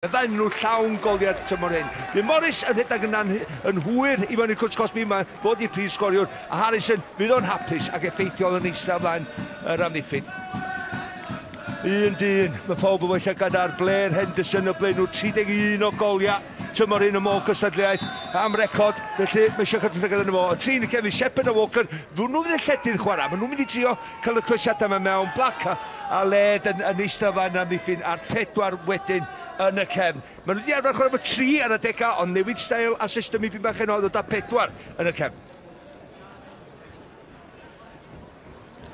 Ydyn nhw llawn goliad tymor hyn. Mae Morris yn rhedeg yn hwyr i fyny Cwrs Cosby yma fod i'r prif sgoriwr, a Harrison fydd o'n hapus ac effeithiol yn eistedd flaen yr amddiffyn. 1-1, mae pawb yn weithio gyda'r Blair Henderson o blaen nhw 31 o goliau tymor hyn y môl cystadleuaeth am record, felly mae eisiau cadw gyda nhw. Y trin y Kevin Shepherd a Walker, nhw'n mynd i lledu'r chwarae, maen nhw'n mynd i trio cael y crwysiadau yma mewn, Black a Led yn eistedd flaen yr amddiffyn a'r 4 wedyn yn y cefn. Maen nhw wedi arfer chwarae efo 3 ar y dega, ond newid stael a system i byd bach yn oedd o da 4 yn y cefn.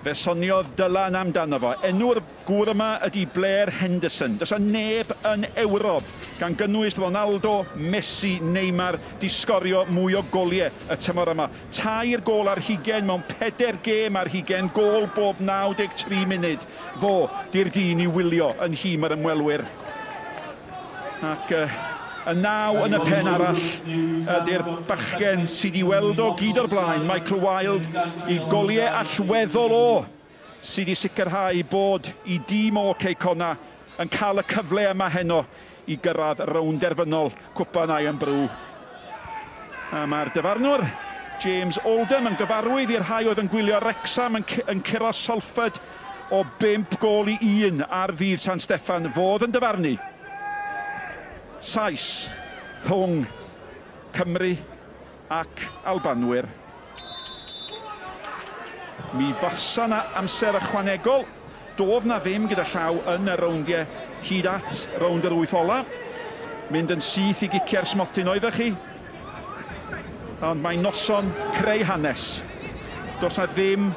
Fe soniodd Dylan amdano fo. Enw'r gŵr yma ydy Blair Henderson. Does a neb yn Ewrop gan gynnwys Ronaldo, Messi, Neymar di sgorio mwy o goliau y tymor yma. 2 gôl ar hugain mewn 4 gêm ar hugain, gôl bob 93 munud. Fo di'r dyn i wylio yn hym yr ymwelwyr. Ac y 9 yn y pen arall ydy'r bachgen sydd i weld o gyd o'r blaen, Michael Wilde, i goliau allweddol o sydd i sicrhau bod i dîm o Connah yn cael y cyfle yma heno i gyrraedd rownd derfynol Cwpan Iron Brew. A mae'r dyfarnwr James Oldham yn gyfarwydd i'r rhai oedd yn gwylio Wrexham yn curo Salford o 5 gôl i 1 ar fydd San Steffan fodd yn dyfarnu. Sais rhwng Cymru ac Albanwyr. Mi fasa na amser ychwanegol. Doedd na ddim gyda llaw yn y rowndiau hyd at rownd yr 8 ola. Mynd yn syth i gicio'r smotyn oeddech chi. Ond mae noson creu hanes. Does na ddim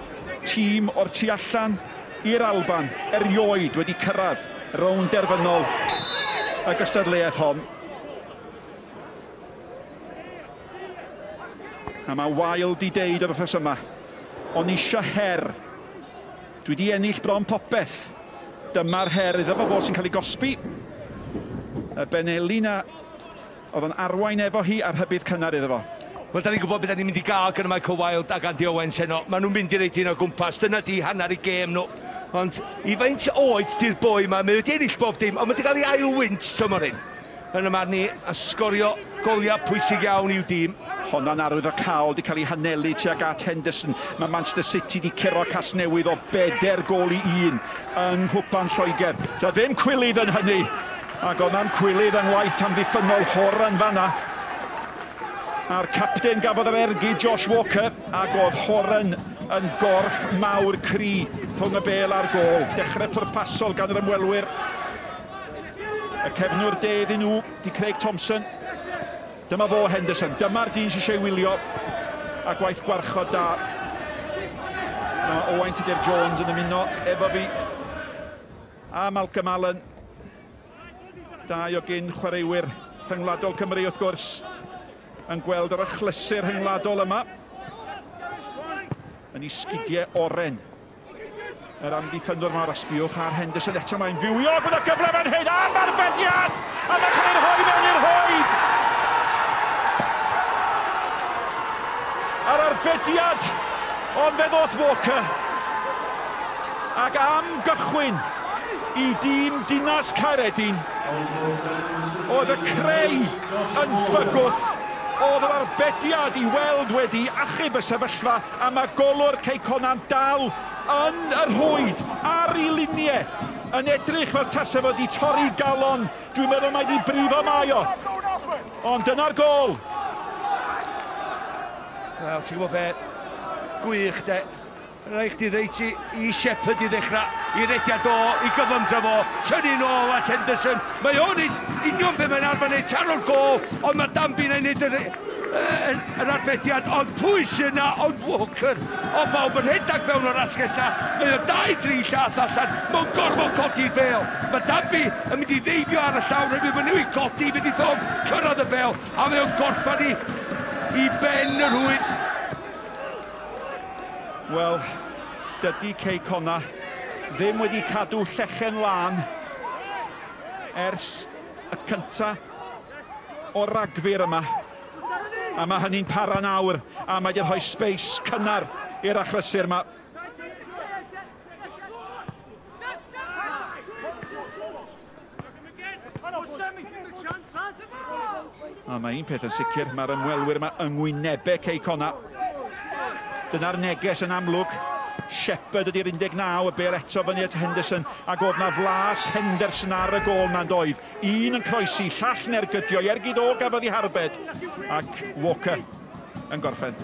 tîm o'r tu allan i'r Alban erioed wedi cyrraedd rownd derfynol y gystadleuaeth hon. A mae Wilde i deud yr wrthos yma. O'n isio her. Dwi di ennill bron popeth. Dyma'r her iddo fo sy'n cael ei gosbi. Y Benelli na oedd yn arwain efo hi ar hybydd cynnar iddo fo. Wel, da ni'n gwybod beth da ni'n mynd i gael gyda Michael Wilde ac Andy Owens heno. Maen nhw'n mynd i'r un o gwmpas. Dyna di hanner i gêm nhw. Ond i faint oed di'r boi yma, mae wedi ennill bob dim, ond mae wedi cael ei ail-wynt tymor hyn. Yn y marn ni, a sgorio goliau pwysig iawn i'w dîm. Honna'n arwydd o cael wedi cael ei hanelu tuag at Henderson. Mae Manchester City wedi curo Casnewydd o 4 gôl i 1 yn Nghwpan Lloegr. Da ddim cwilydd yn hynny, ac oedd na'n cwilydd yn waith amddiffynol Horan fanna. A'r capten gafodd yr ergyd Josh Walker, ac oedd Horan yn gorff mawr cri rhwng y bel a'r gôl. Dechrau pwrpasol gan yr ymwelwyr. Y cefnwr dedd i nhw, di Craig Thompson. Dyma fo Henderson, dyma'r dyn sy'n eisiau wylio a gwaith gwarchod da. Mae Owain Tudur Jones yn ymuno efo fi a Malcolm Allen. 2 o gyn chwaraewyr rhyngwladol Cymru wrth gwrs yn gweld yr achlysur rhyngwladol yma yn ei sgidiau oren. Yr amddiffynwyr mawr asbiwch ar Henderson eto mae'n fywio gyda gyfle fan hyn am arbediad a mae'n cael ei rhoi mewn i'r hoed. Ar arbediad ond fe ddoth Walker ac am gychwyn i dîm Dinas Caeredin oedd y creu yn bygwth. Oedd yr arbediad i weld wedi achub y sefyllfa a mae golwr Connah dal yn yr hwyd ar ei luniau yn edrych fel tasa fo wedi torri galon. Dwi'n meddwl mae wedi brifo mai o. Ond dyna'r gôl. Wel, ti'n gwybod be? Gwych, de. Rhaid chdi reit i Shepherd i ddechrau, i rediad o, i gyfymdra fo, tynnu nôl at Henderson. Mae o'n union be mae'n arfer wneud tan o'r gôl, ond mae Danby'n ei wneud yr arbediad, ond pwy sy'n yna, ond Walker. O bawb yn rhedag fewn o'r asgella, mae o 2-3 llath allan, mae'n gorfod codi'r bel. Mae Danby yn mynd i ddeifio ar y llawr, hefyd mae nhw i codi, fynd i ddod cyrraedd y bel, a mae o'n gorffan i ben yr hwyd. Wel, dydy Connah ddim wedi cadw llechen lan ers y cyntaf o ragfyr yma. A mae hynny'n para nawr, a mae wedi rhoi space cynnar i'r achlysur yma. A mae un peth yn sicr, mae'r ymwelwyr yma yng ngwynebau Cey Connah. Dyna'r neges yn amlwg. Shepherd ydy'r 19, y bel eto fyny at Henderson, ac oedd na flas Henderson ar y gol na'n doedd. Un yn croesi, llall nergydio, ergyd o gafodd i harbed, ac Walker yn gorffen.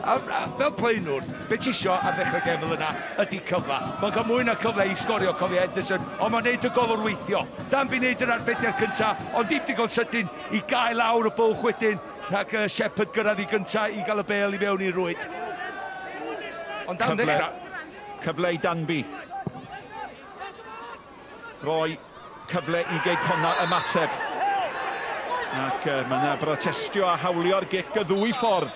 Fel pleinwr, beth isio ar ddechrau gem fel yna ydy cyfle. Mae'n cael mwy na cyfle i sgorio, cofio Henderson, ond mae'n neud y golwr weithio. Dan fi'n neud yr arbediad cyntaf, ond dim digon sydyn i gael lawr y bwlch wedyn, rhag Shepherd gyrraedd i gyntaf i gael y bel i fewn i'r rwyd. Ond dan ddechrau. Cyfle i Danby. Roi cyfle i Cey Connah ymateb. Ac mae yna brotestio a hawlio'r gic y ddwy ffordd.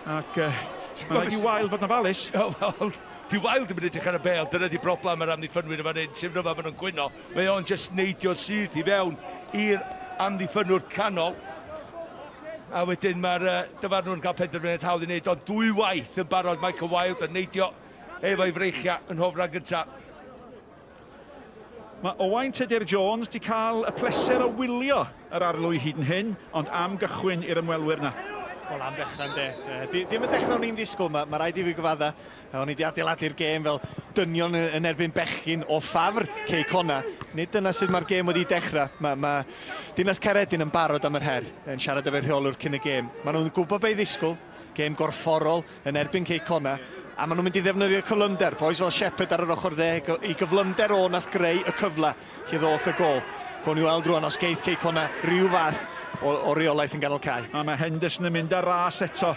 Ac mae rhaid i Wild fod na falus. Di Wild yn mynd edrych ar y bel, dyna di broblem ar amddiffynwyr yma hyn, sy'n rhyfedd maen nhw'n gwyno. Mae o'n just neidio sydd i fewn i'r amddiffynwr canol. A wedyn mae'r dyfarnwr yn cael penderfyniad hawdd i wneud, ond dwy waith yn barod Michael Wild yn neidio efo'i freichia yn hofran gyntaf. Mae Owain Tudur-Jones di cael y pleser o wylio yr arlwy hyd yn hyn, ond am gychwyn i'r ymwelwyr na. Wel, am ddechrau'n de. Dim y dechrau o'n i'n disgwyl, mae rhaid i fi gyfadda. O'n i wedi adeiladu'r gêm fel dynion yn erbyn bechgyn o ffafr Cey Connah. Nid dyna sydd mae'r gêm wedi dechrau. Mae Dinas Caeredin yn barod am yr her, yn siarad efo'r rheolwr cyn y gêm. Maen nhw'n gwybod beth i ddisgwyl, gêm gorfforol yn erbyn Cey Connah. A maen nhw'n mynd i ddefnyddio cyflymder. Boes fel Shepherd ar yr ochr dde, i gyflymder o nath greu y cyfle lle ddoth y gol. Gwn i weld rwan os geith Cey Connah rhyw fath o reolaeth yn ganol cae. A mae Henderson yn mynd ar ras eto.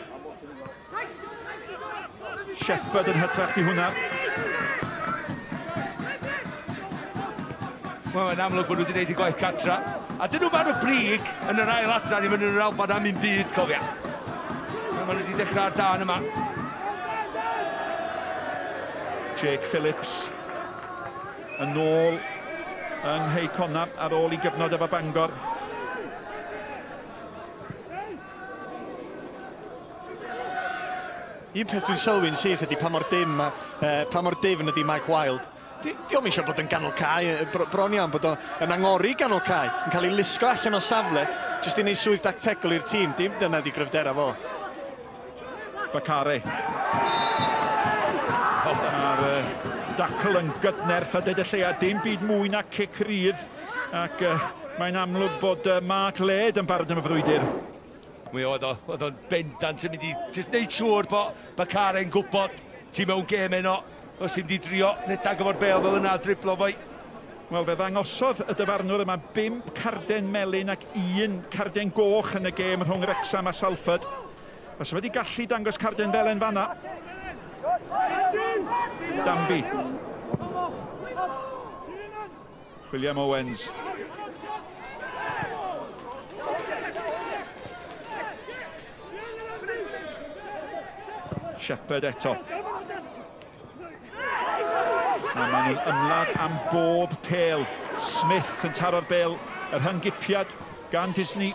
Shepherd yn hytrach di hwnna. Mae'n amlwg bod nhw wedi gwneud i gwaith catra. A dyn nhw maen nhw brig yn yr ail adran i mynd yn yr Alban am un byd, cofia. Maen nhw wedi dechrau ar dan yma. Jake Phillips yn ôl yng Cey Connah ar ôl i gyfnod efo Bangor. Un peth dwi'n sylwi'n syth ydy pa mor difn ydy Mike Wild. Diolch eisiau bod yn ganol cae, bron iawn bod yn angori ganol cae, yn cael ei lusgo allan o safle, jyst i wneud swydd dactegol i'r tîm, dim dyna di gryfdera fo. Bacare. Mae'r dacl yn gydnerth a dyd y lleia, dim byd mwy na cic rydd, ac mae'n amlwg bod Mark Laird yn barod am y frwydr. Mi oedd o'n bendant yn mynd i just neud siŵr bod Bacare'n gwybod ti mewn gêm eno, os ti'n mynd i drio redag efo'r bel fel yna driblo fwy. Wel, fe ddangosodd y dyfarnwr yma 5 carden melyn ac 1 carden goch yn y gêm rhwng Wrexham a Salford. Os wedi gallu dangos carden felen fanna. Danby. William Owens. Shepherd eto. A maen nhw'n ymladd am bob pêl. Smith yn taro'r bêl, yr hyngipiad gan Disney.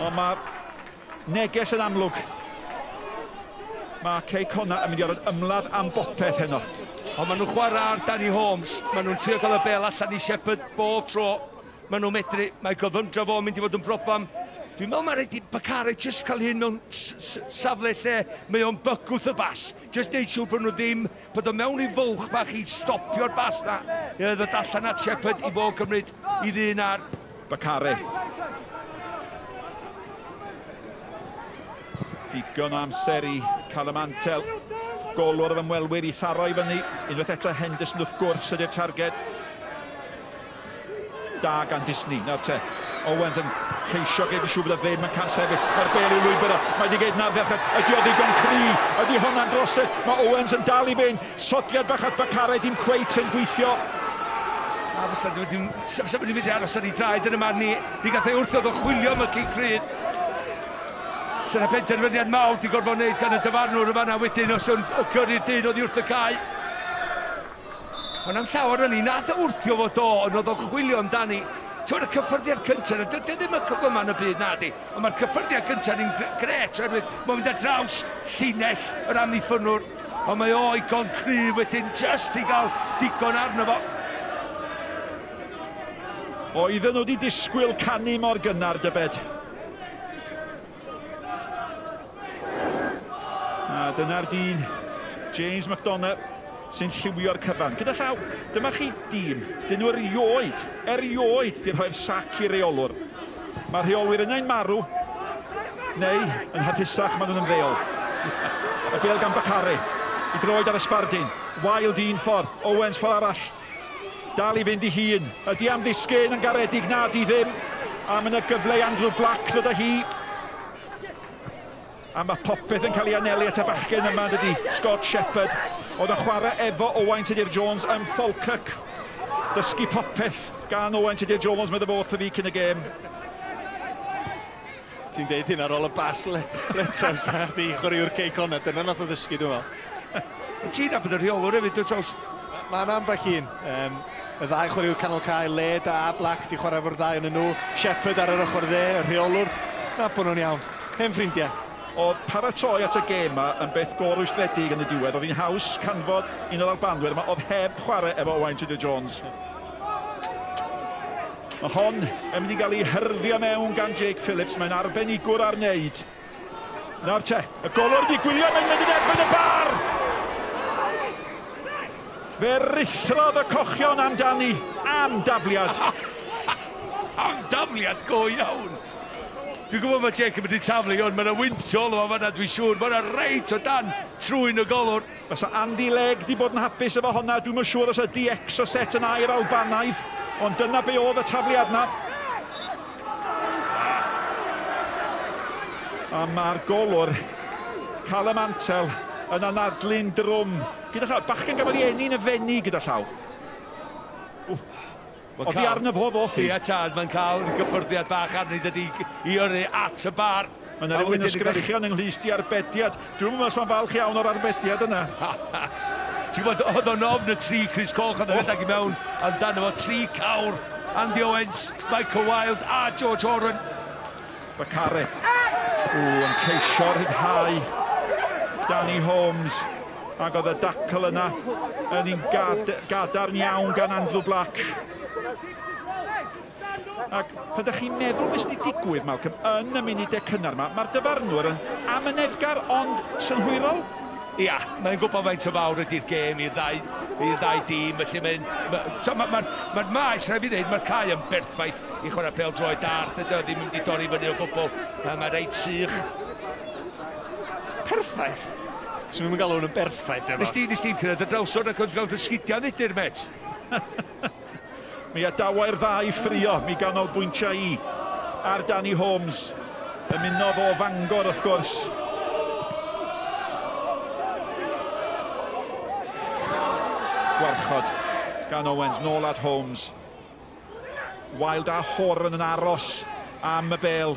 Ond mae'r neges yn amlwg. Mae Cey Connah yn mynd i orfod ymladd am bopeth heno. Ond maen nhw'n chwarae ar Danny Holmes. Maen nhw'n trio cael y bêl allan i Shepherd bob tro. Maen nhw'n medru, mae gyfymdra fo mynd i fod yn broblam. Dwi'n meddwl mae rhaid i Bacare jyst cael hyn mewn safle lle mae o'n bygwth y bas. Jyst neud siŵr bod nhw ddim, bod o mewn i fwlch bach i stopio'r bas na. Ddod allan at Shepherd i fod cymryd i ddyn ar Bacare. Digon o amser i cael y mantel. Golwr o'r ymwelwyr i tharo i fyny. Unwaith eto Henderson wrth gwrs ydy'r targed. Da gan Disney. Nawr te, Owens yn ceisio geid i siw bod y ddim yn can sefyll. Mae'r bel i'w lwybr o. Mae wedi geid na'r ferched. Ydy o ddigon cry. Ydy hwnna'n brosed. Mae Owens yn dal i fynd. Sodliad bach at Bacare, dim cweit yn gweithio. A fysa wedi mynd i aros ar ei draed yn y marn ni. Di gath ei wrthod o chwilio am y cic ryd. Sy'n y penderfyniad mawr di gorfod wneud gan y dyfarnwr yma na wedyn os o'n gyrru'r dyn oedd i wrth y cae. Ond am llawer o'n i, nath o wrthio fod o, ond oedd o'n chwilio amdani. Ti'n y cyffyrddiad cyntaf, dydy ddim y cyfle yma yn y byd na di, ond mae'r cyffyrddiad cyntaf ni'n gret, oherwydd mae'n mynd ar draws llinell yr amddiffynwr, ond mae o i gon cryf wedyn just i gael digon arno fo. Oedden nhw wedi disgwyl canu mor gynnar dybed. A dyna'r dyn, James McDonough, sy'n lliwio'r cyfan. Gyda llaw, dyma chi dîm, dyn nhw erioed di rhoi'r sac i reolwr. Mae'r rheolwyr yna'n marw, neu yn hapusach maen nhw'n ymddeol. Y bêl gan Bacare, i droed ar ysbardyn. Wild un ffordd, Owens ffordd arall. Dal i fynd i hun, ydi am ddisgyn yn garedig, na di ddim. A mae yna gyfle i Andrew Black ddod â hi. A mae popeth yn cael ei anelu at y bachgen yma, dydy Scott Shepherd. Oedd yn chwarae efo Owain Tudur-Jones yn Falkirk. Dysgu popeth gan Owain Tudur-Jones, mae ddo fi cyn y gêm. Ti'n deud hyn ar ôl y bas Letchers a fi chwaraewr Quay Connah, dyna nath o ddysgu dwi'n meddwl. Ti'n abod y rheolwr hefyd, dwi'n traws? Mae'n ambell un. Y ddau chwaraewr canol cae, Led a Black, di chwarae efo'r ddau yn nhw. Shepherd ar yr ochr dde, y rheolwr. Na, bod nhw'n iawn. Hen ffrindiau. Oedd paratoi at y gêm yma yn beth gorwystredig yn y diwedd. Oedd hi'n haws canfod un o'r Albanwyr yma, oedd heb chwarae efo Owain Tudur-Jones. Mae hon yn mynd i gael ei hyrddio mewn gan Jake Phillips, mae'n arbenigwr ar wneud. Nawr te, y golwr di gwylio, mae'n mynd i erbyn y bar! Fe rithrodd y cochion amdani, am dafliad. Am dafliad go iawn! Dwi'n gwybod mae Jake yn mynd i taflu ond mae'n wyntol o fanna dwi'n siŵr. Mae'n reit o dan trwy'n y golwr. Fysa Andy Legg di bod yn hapus efo honna, dwi'n yn siŵr os ydi Exocet yn air Albanaidd. Ond dyna be oedd y tafliad na. A mae'r golwr, cael y mantel, yn anadlu'n drwm. Gyda llaw, bachgen gafodd ei eni'n y fenni gyda llaw. Oedd hi arno fo ddoth hi. Ia tad, mae'n cael gyffyrddiad bach arni dydy i yrru at y bar. Mae'n rhywun yn sgrechion ynghlis di arbediad. Dwi'n meddwl os mae'n falch iawn o'r arbediad yna. Ti'n gwybod, oedd o'n ofn y tri Chris Coch yn rhedeg i mewn amdano fo tri cawr. Andy Owens, Michael Wilde a George Oren. Bacare. Yn ceisio rhyddhau Danny Holmes. Ac oedd y dacl yna yn un gadarn iawn gan Andrew Black. Ac pan ydych chi'n meddwl beth sydd wedi digwydd, Malcolm, yn y munudau cynnar yma, mae'r dyfarnwr yn amyneddgar ond synhwyrol. Ia, mae'n gwybod faint o fawr ydy'r gêm i'r ddau dîm, felly mae'r maes, rhaid fi ddweud, mae'r cae yn berffaith i chwarae pêl droed dart, ydy ddim yn mynd i dorri fyny o gwbl, mae'n reit sych. Perffaith? Swn nhw'n galw nhw'n berffaith, Nes ti'n cyrraedd y drawsod ac oedd gael dy sgidiau ddydr, met? Mi a dawai'r ddau ffrio, mi ganolbwyntio i ar Danny Holmes. Ymuno fo Fangor, wrth gwrs. Gwarchod gan Owens, nôl at Holmes. Wilde a Horan yn aros am y bêl.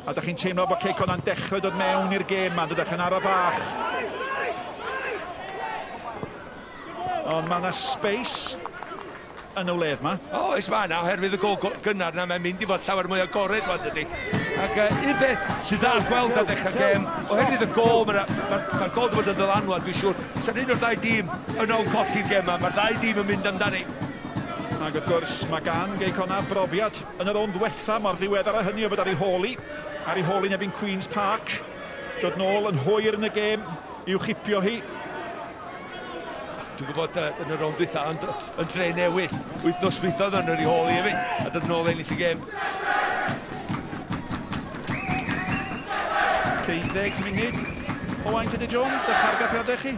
A da chi'n teimlo bod Quay Connah'n dechrau dod mewn i'r gêm ma, dydych yn ar y bach. Ond mae yna space yn y wledd ma. Oes ma yna, oherwydd y gol gynnar na, mae'n mynd i fod llawer mwy agored fan dydy. Ac un beth sydd dda gweld ar ddechrau gêm, oherwydd y gol, mae'r gol wedi bod yn ddylanwad, dwi'n siŵr. Sa'n un o'r ddau dîm yn ôl colli'r gêm ma, mae'r ddau dîm yn mynd amdani. Ac wrth gwrs, mae gan Quay Connah brofiad yn yr ond ddiwetha mor ddiweddar a hynny o bod ar ei holi. Ar ei holi nebyn Queen's Park. Dod nôl yn hwyr yn y gêm, i'w chipio hi. Dwi'n gwybod yn yr ond dwytha yn dre newydd. Wythnos dwythodd yn yr ei holi hefyd, a dod nôl ennill y gêm. 12 munud Owain Tudur-Jones, a chargaffiadau chi.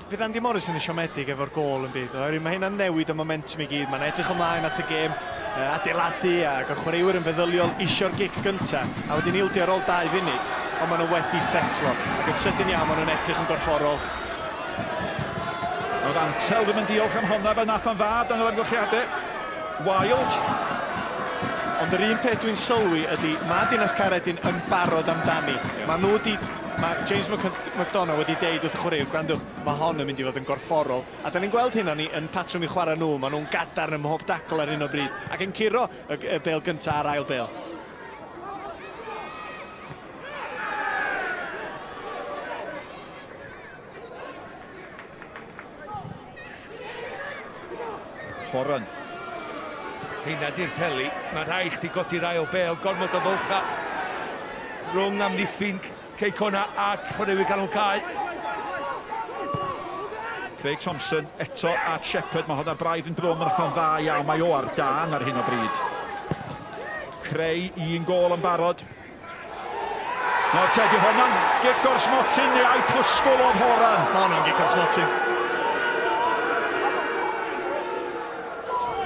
Fydd Andy Morrison yn siomedig efo'r gol yn byd. Mae hynna'n newid y momentum i gyd. Mae'n edrych ymlaen at y gêm, adeiladu ac y chwaraewyr yn feddyliol isio'r gic gyntaf. A wedyn ildio ar ôl 2 funud, ond maen nhw wedi setlo. Ac yn sydyn iawn maen nhw'n edrych yn gorfforol. Oedd Antel ddim yn diolch am honna fe nath o'n fad yn yr amgylchiadau. Wild. Ond yr un peth dwi'n sylwi ydy, mae Dinas Caeredin yn barod amdani. Mae James McDonough wedi deud wrth y chwaraewr, gwrandwch, mae hon yn mynd i fod yn gorfforol. A da ni'n gweld hynna ni yn patrwm i chwarae nhw, maen nhw'n gadarn ym mhob dacl ar hyn o bryd. Ac yn curo y bêl gyntaf ar ail bêl. Horan. Heina di'r peli. Mae rhai chdi godi'r ail bel, gormod o ddolcha. Rwng amddiffyn Connah a chwaraewyr ganol Cae. Craig Thompson eto at Shepherd, mae hwnna braidd yn drwm yn ffyn dda iawn, mae o ar dan ar hyn o bryd. Creu un gol yn barod. No, Teddy, hwnna'n gic o'r smotyn neu a'i pwsgol o'r horan. Ma' hwnna'n gic o'r smotyn.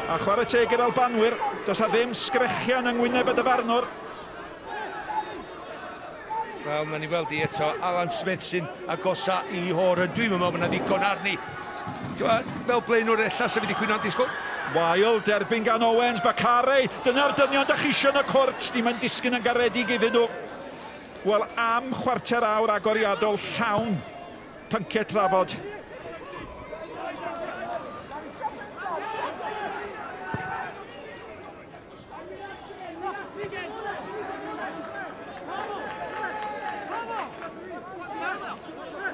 A chwarae teg i'r Albanwyr, does ha ddim sgrechian yng ngwyneb y dyfarnwr. Wel, na ni weld i eto, Alan Smith sy'n agosa i Horan. Dwi'n meddwl bod yna ddigon arni. Fel blaenwr ella sef wedi cwyno'n disgwyl. Wild, derbyn gan Owens, Bacare. Dyna'r dynion da chi isio yn y cwrt, dim yn disgyn yn garedig iddyn nhw. Wel, am chwarter awr agoriadol llawn pynciau trafod.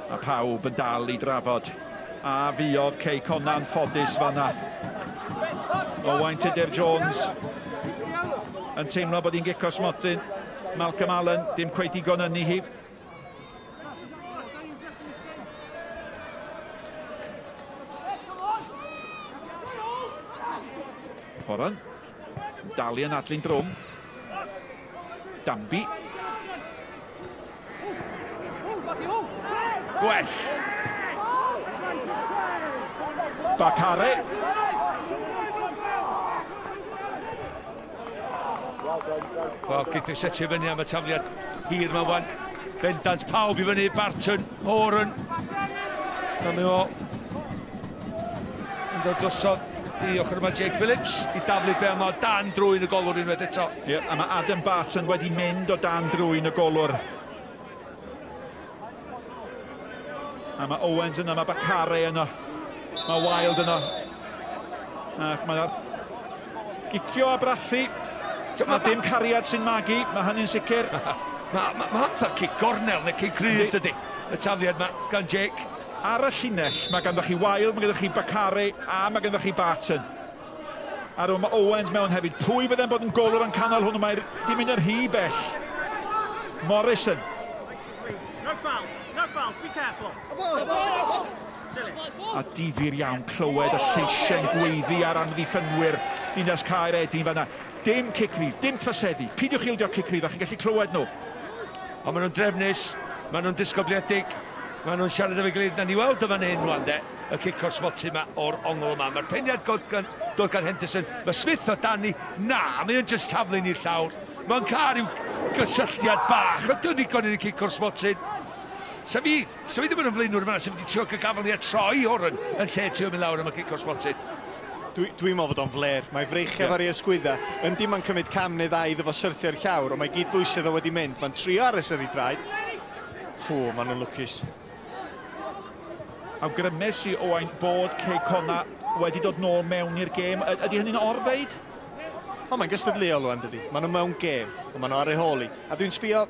A pawb yn dal i drafod. A fuodd Connah yn ffodus fanna. Owain Tudur Jones yn teimlo bod hi'n gico smotyn. Malcolm Allen, dim cweit digon ynni hi. Horan. Dali yn adlu'n drwm. Dambi. Gwell. Bacare. Wel, Cic yn setio fyny am y tafliad hir yma wan. Bendant pawb i fyny, Barton, Horan. Dyma o. Yn dod drosodd i ochr yma Jake Phillips i daflu be yma o dan drwy'n y golwr unwaith eto. A mae Adam Barton wedi mynd o dan drwy'n y golwr. A mae Owens yna, mae Bacare yna. Mae Wild yna. Mae'r gicio a brathu. Mae dim cariad sy'n magu, mae hynny'n sicr. Mae fatha cic gornel neu cic gryf dydy. Y tafliad yma gan Jake. Ar y llinell, mae ganddo chi Wild, mae ganddo chi Bacare a mae ganddo chi Barton. A rwy'n mae Owens mewn hefyd. Pwy fyddai'n bod yn golwr yn canol hwnnw? Mae'r dim un yr hi bell. Morrison. No fouls, be careful. A difyr iawn clywed y lleisiau'n gweiddi ar amddiffynwyr Dinas Caeredin fanna. Dim cicrydd, dim traseddu. Pidiwch ildio cicrydd, a chi'n gallu clywed nhw. Ond maen nhw'n drefnus, maen nhw'n disgobliedig, maen nhw'n siarad efo'i gilydd. Na ni weld y fan hyn rwan de, y cic o'r smotu yma o'r ongl yma. Mae'r peniad dod gan Henderson. Mae Smith o dan ni. Na, mae'n just taflu'n i'r llawr. Mae'n cael rhyw gysylltiad bach. Ond dwi'n digon i'r cic o'r smotu. Sa fi ddim yn ymflaenwr yma, sa fi wedi trio cyfgafel ni a troi Horan yn lle trio mynd lawr am y cic o'r smotu. Dwi'n meddwl bod o'n fler. Mae freichau ar ei ysgwydda. Yndi ma'n cymryd cam neu ddau iddo fo syrthio'r llawr, ond mae gyd bwysedd o wedi mynd. Mae'n trio ar y syri draed. Maen nhw'n lwcus. Awgrymus i Owain bod Connah wedi dod nôl mewn i'r gêm. Ydy hynny'n orfeid? Mae'n gystadleuol o'n dydi. Maen nhw mewn gêm, ond maen nhw ar ei holi. A dwi'n sbio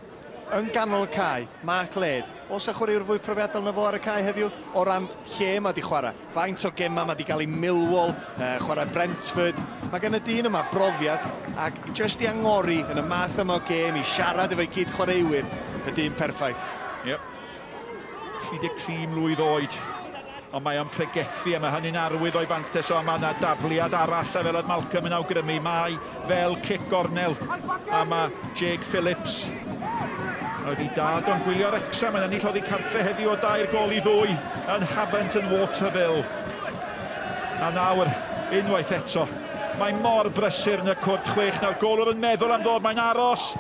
yn ganol y Cae, Mark Led. Os a chwaraewr fwy profiadol na fo ar y Cae heddiw, o ran lle mae di chwarae. Faint o gema mae di gael ei Millwall, chwarae Brentford. Mae gen y dyn yma brofiad, ac jyst i angori yn y math yma o gêm, i siarad efo'i cyd chwaraewyr, y dyn perffaith. 33 mlwydd oed. Ond mae o'n pregethu, a mae hynny'n arwydd o'i fantes o, mae yna dafliad arall fel oedd Malcolm yn awgrymu. Mae fel cic gornel, a mae Jake Phillips. Oedd hi dad o'n gwylio Wrexham, mae'n ennill oedd hi cartre heddiw o 2 gol i 2 yn Havant yn Waterville. A nawr, unwaith eto, mae mor brysur yn y cwrt 6 nawr. Golwr yn meddwl am ddod, mae'n aros.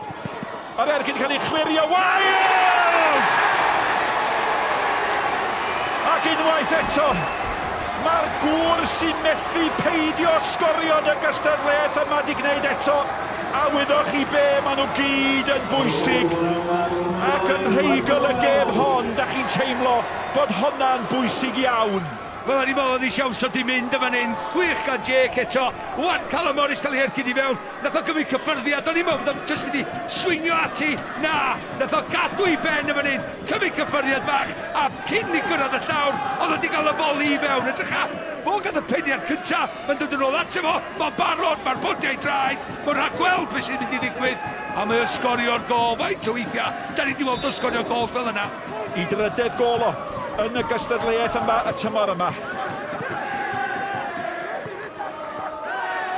Ar ergyd cael ei chlirio, Wild! Ac unwaith eto, mae'r gŵr sy'n methu peidio sgorio yn y gystadleuaeth yma di gwneud eto. A wyddwch chi be, maen nhw gyd yn bwysig. Ac yn rheigol y gêm hon, da chi'n teimlo bod hwnna'n bwysig iawn. Wel, ni modd i siawns o di mynd y fan hyn. Gwych gan Jake eto. Wan, Callum Morris cael ei hercyd i fewn. Nath o gymryd cyffyrddiad. O'n i modd o'n just wedi swingio ati. Na, nath o gadw i ben y fan hyn. Cymryd cyffyrddiad bach. A cyn i gyrraedd y llawr, oedd wedi cael y foli i fewn. Edrych a, fo gael y peniad cyntaf. Mae'n dod yn ôl ato fo. Mae'n barod, mae'r bwdiau draed. Mae'n rhaid gweld beth sy'n mynd i ddigwydd. A mae o sgorio'r gol. Faint o weithiau. Da ni wedi weld o sgorio gol fel yna. I drydedd gol o yn y gystadleuaeth yma y tymor yma.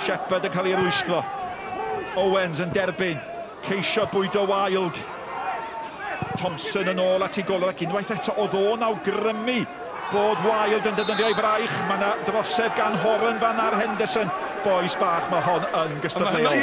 Shepherd yn cael ei rwystro. Owens yn derbyn. Ceisio bwydo Wild. Thompson yn ôl at ei golwg ac unwaith eto oedd o'n awgrymu bod Wild yn defnyddio'i fraich. Mae yna drosedd gan Horan fan ar Henderson. Boes bach, mae hon yn gystadleuol.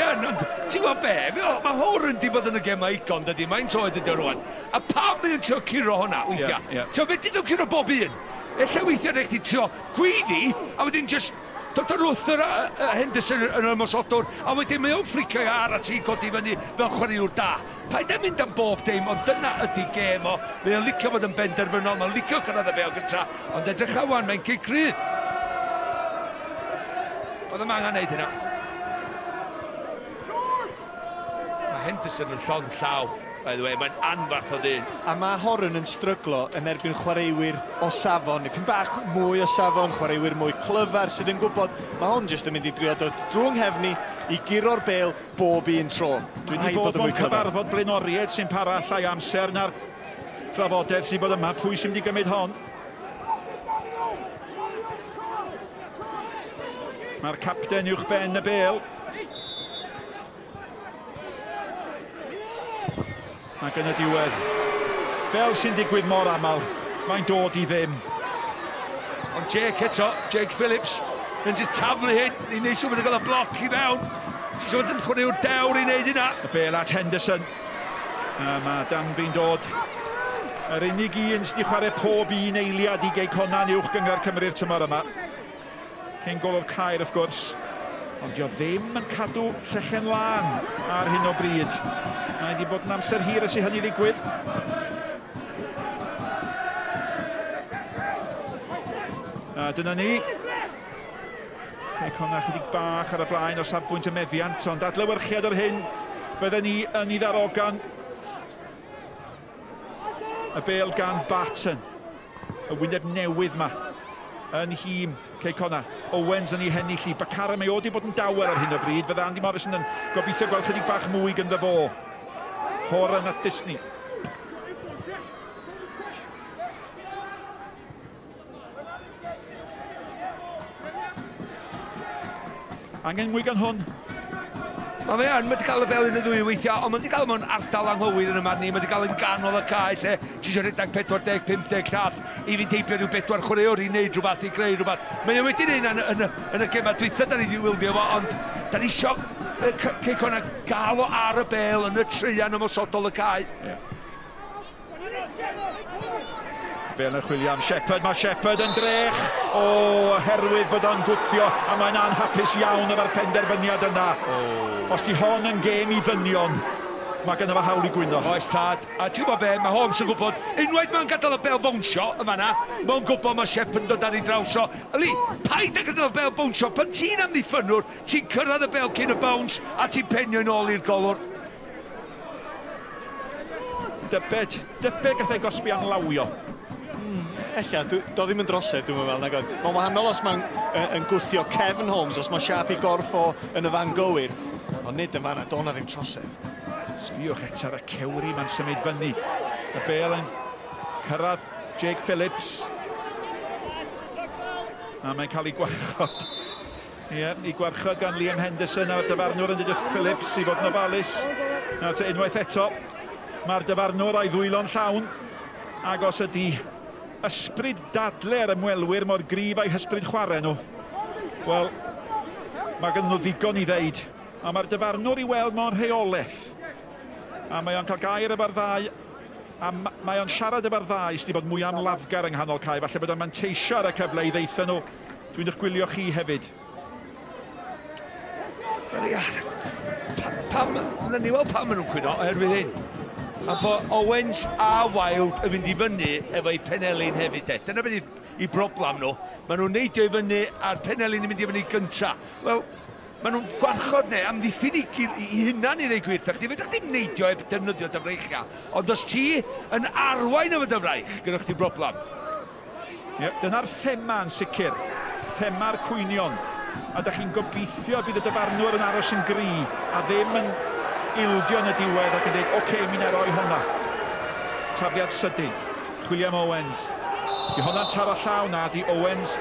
Ti'n gwybod be? Mae Horan di bod yn y gema icon, dydy. Mae'n toed ydy rwan. A pam mae'n trio curo hwnna, weithiau? Ti'n fe dyn nhw'n curo bob un? Ella weithiau rhaid ti trio gweiddi, a wedyn just dod ar wrth yr Henderson yn ymosodwr, a wedyn mae o'n ffricio ar a ti codi fyny fel chwaraewr da. Paid e mynd am bob dim, ond dyna ydy gem o. Mae o'n licio fod yn benderfynol, mae'n licio cyrraedd y bel gynta, ond edrych a wan, mae'n cyd-grydd. Oedd yma angen neud hynna. Mae Henderson yn llon llaw, by the way, mae'n anfarth o ddyn. A mae Horan yn stryglo yn erbyn chwaraewyr o safon, neu bach mwy o safon, chwaraewyr mwy clyfar sydd yn gwybod mae hon jyst yn mynd i drio dod drwy'n nghefni i giro'r bel bob un tro. Dwi wedi bod mewn cyfarfod blaenoriaid sy'n para llai amser na'r trafodaeth sy'n bod yma. Pwy sy'n mynd i gymryd hon? Mae'r capten uwch ben y bel. Ac yn y diwedd, fel sy'n digwydd mor aml, mae'n dod i ddim. Ond Jake eto, Jake Phillips, yn just taflu hyn, i wneud siŵr bod yn cael y bloc i fewn. Ti'n siŵr bod yn chwaraewr dewr i wneud hynna. Y bel at Henderson. Mae Danby'n dod. Yr unig un sydd wedi chwarae pob un eiliad i gei Connah uwch gyngor Cymru'r tymor yma. Cyn golwr Caer, wrth gwrs, ond dio ddim yn cadw llechen lan ar hyn o bryd. Mae wedi bod yn amser hir ys i hynny ddigwydd. A dyna ni. Connah chydig bach ar y blaen o safbwynt y meddiant, ond adlewyrchiad o'r hyn, bydden ni yn ei ddarogan. Y bel gan Barton, y wyneb newydd ma. Yn hîm Connah. Owens yn ei hennill i. Bacara mae o wedi bod yn dawer ar hyn o bryd. Fydde Andy Morrison yn gobeithio gweld chydig bach mwy gyda fo. Horan at Disney. Angen mwy gan hwn. Mae fe wedi cael y bel yn y ddwy weithiau, ond mae wedi cael mewn ardal anghywir yn y man ni. Mae wedi cael yn ganol y cae lle ti eisiau rhedeg 40-50 llath i fynd heibio rhyw 4 chwaraewr i wneud rhywbeth, i greu rhywbeth. Mae e wedi neud yn y gema dwytha da ni wedi wildio fo, ond da ni isio Connah gael o ar y bel yn y treian ymosodol y cae. Bel yn chwilio am Shepherd, mae Shepherd yn drech oherwydd bod o'n gwthio a mae'n anhapus iawn efo'r penderfyniad yna. Os di hon yn gêm i ddynion, mae gynno fo hawl i gwyno. Oes tad, a ti'n gwybod be, mae Holmes yn gwybod, unwaith mae'n gadael y bel bownsio yn fanna, mae'n gwybod mae Shepherd yn dod ar ei draws o. Yli, paid â gadael y bel bownsio, pan ti'n amddiffynwr, ti'n cyrraedd y bel cyn y bounce a ti'n penio yn ôl i'r golwr. Dybed gath ei gosbi am lawio. Ella, do ddim yn drosedd, dwi'n meddwl, nag oedd. Mae'n wahanol os mae'n gwthio Kevin Holmes, os mae siap i gorff o yn y fan gywir. Ond nid yn fanna, do na ddim trosedd. Sbiwch eto ar y cewri, mae'n symud fyny. Y bel yn cyrraedd Jake Phillips. A mae'n cael ei gwarchod. I gwarchod gan Liam Henderson a'r dyfarnwr yn dydych Phillips i fod yn ofalus. Nawr te unwaith eto, mae'r dyfarnwr a'i ddwylo'n llawn. Ac os ydi ysbryd dadle ar ymwelwyr mor gryf a'i hysbryd chwarae nhw, wel, mae gen nhw ddigon i ddeud. A mae'r dyfarnwr i weld mewn rheolaeth. A mae o'n cael gair efo'r ddau. A mae o'n siarad efo'r ddau sydd wedi bod mwy am lafgar yng nghanol cae. Falle bod o'n manteisio ar y cyfle i ddeithio nhw. Dwi'n eich gwylio chi hefyd. Wel ia, pam, ni weld pam maen nhw'n cwyno oherwydd hyn. A bod Owens a Wild yn mynd i fyny efo'i Penelin hefyd. Dyna beth i broblam nhw. Maen nhw'n neidio i fyny a'r Penelin yn mynd i fyny gynta. Wel, maen nhw'n gwarchod neu amddiffyn i hynna'n i wneud gwirthach. Ti fedrwch chi'n neidio eb defnyddio dyfreichia. Ond os ti yn arwain efo dyfreich, gynnwch chi broblam. Dyna'r thema yn sicr. Thema'r cwynion. A da chi'n gobeithio bydd y dyfarnwr yn aros yn gri a ddim yn ildio yn y diwedd ac yn dweud, oce, mi'n eroi hwnna. Tafiad sydyn. Chwilio am Owens. Di hwnna'n taro llaw na, di Owens.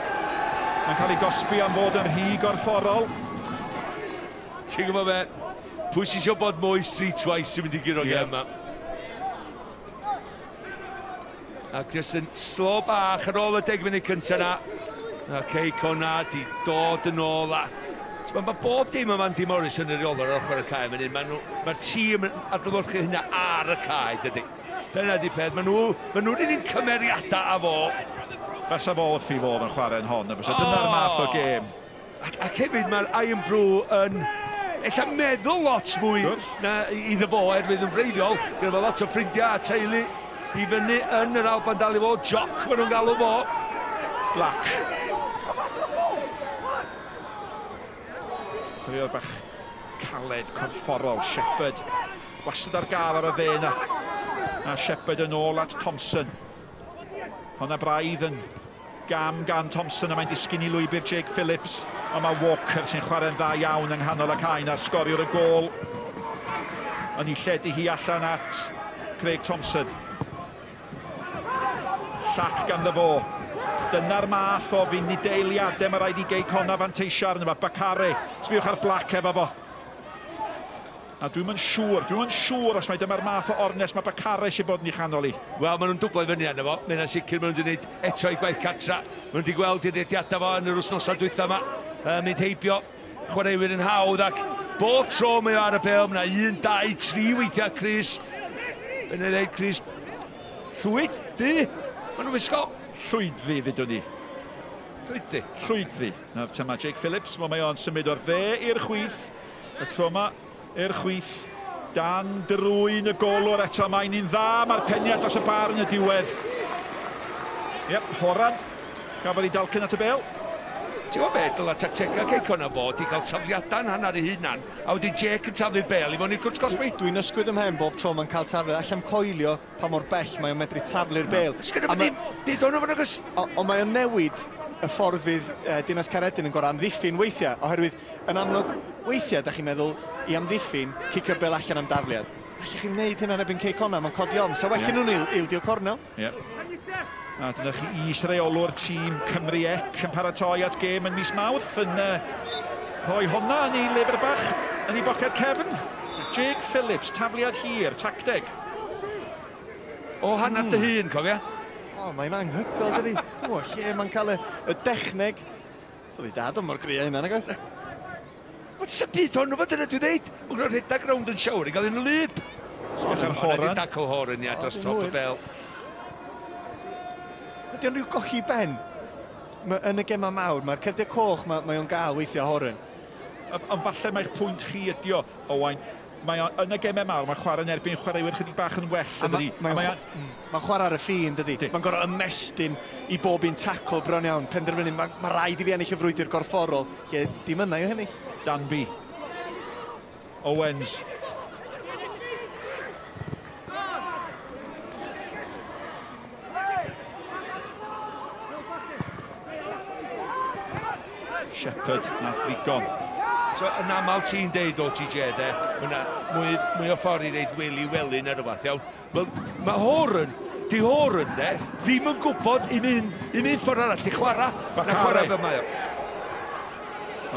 Mae'n cael ei gosbi am fod yn rhy gorfforol. Ti'n gwybod fe, pwy sy'n siarad bod mwy streetwise sy'n mynd i giro gen yma. Ac jyst yn slo bach ar ôl y 10 munud cyntaf na. Connah di dod yn ôl a... Mae bob dim yma Andy Morris yn y reolwr ar ochr y cae. Mae'r tîm yn adlewyrchu hynna ar y cae, dydy. Dyna di peth. Mae nhw'n un cymeriadau a fo. Fasa fo wrth i fod yn chwarae'n hon. Dyna'r math o gêm. Ac hefyd mae'r Iron Brew yn... Ella meddwl lot mwy na iddo fo erwydd yn breiddiol. Gyda fo lot o ffrindiau a teulu i fyny yn yr Alban dal i fo. Joc maen nhw'n galw fo. Black. Chwilio bach caled, corfforol, Shepherd. Wastad ar gael ar y dde na. A Shepherd yn ôl at Thompson. Honna braidd yn gam gan Thompson a mae'n disgyn i lwybr Jake Phillips. Ond mae Walker sy'n chwarae'n dda iawn yng nghanol y cae na sgoriwr y gôl. Ond i lledu hi allan at Craig Thompson. Llac ganddo fo. Dyna'r math o funudeiliadau mae rhaid i Gei Connah fanteisio arno fo. Bacare, sbiwch ar Black efo fo. A dwi'n yn siŵr os mae dyma'r math o ornes mae Bacare eisiau bod yn ei chanol i. Wel, maen nhw'n dwblau fyny arno fo. Mae'n sicr maen nhw'n gwneud eto i gwaith catra. Maen nhw wedi gweld i'r rediadau fo yn yr wythnosau dwytha yma. Mynd heibio chwaraewyr yn hawdd ac bob tro mae o ar y bel. Mae 1, 2, 3 weithiau Chris. Be'n ei dweud Chris? Llwyd, di? Maen nhw'n wisgo. Llwyddi fydwn ni. Llwyddi. Nawr tyma Jake Phillips, mae o'n symud o'r dde i'r chwith. Y tro yma i'r chwith. Dan drwy'n y golwr eto, mae'n un dda. Mae'r peniad dros y bar yn y diwedd. Horan. Gafodd i dalcyn at y bel. Ti'n gwybod beth, dyla tactega Cei Connah fod i gael tafliadau'n hanner ei hunan, a wedi Jake yn taflu'r bel i fod i'r gwrs gosbi. Dwi'n ysgwyd ymhen bob tro mae'n cael taflu, allan coelio pa mor bell mae o'n medru taflu'r bel. Sgynna fi byd o'n ofyn agos. Ond mae o'n newid y ffordd fydd Dinas Caeredin yn gorau amddiffyn weithiau, oherwydd yn amlwg weithiau, da chi'n meddwl, i amddiffyn, cicio'r bel allan am dafliad. Allech chi'n neud hynna yn ebyn Cei Connah, mae'n codi ofn, so wedyn nhw'n ildio cornel. A dyna chi is-reolwr tîm Cymru Ec yn paratoi at gêm yn mis Mawrth yn rhoi honna yn ei lyfr bach yn ei boced cefn. Jake Phillips, tafliad hir, tacteg. O hanner dy hun, cofia? Mae'n anghygol, dydi. Lle mae'n cael y dechneg. Dydi dad o'n mor gria hynna, nag oedd? What's y byd hwnnw fod yna dwi'n dweud? Mae'n gwneud rhedeg rownd yn siawr i gael un lyb. Sbych ar Horan. Mae'n dacl Horan, ia, dros top y bel. Ydy o'n rhyw gochi ben yn y gema mawr, mae'r cerdiau coch mae o'n gael weithio Horan. Ond falle mae'ch pwynt chi ydi o, Owain, yn y gemau mawr, mae chwarae'n erbyn chwaraewyr chydig bach yn well. Mae'n chwarae ar y ffin, dydi? Mae'n gorau ymestyn i bob un tacl bron iawn. Penderfynu, mae rhaid i fi ennill y frwydr gorfforol, lle dim yna i ennill. Danby. Owens. Shepherd, nath ddigon. So, yn aml ti'n deud o TJ, de, mwy o ffordd i ddeud weli neu rhywbeth, iawn. Wel, mae Horan, de, ddim yn gwybod i mynd ffordd arall, i chwarae. Na chwarae fe mae o.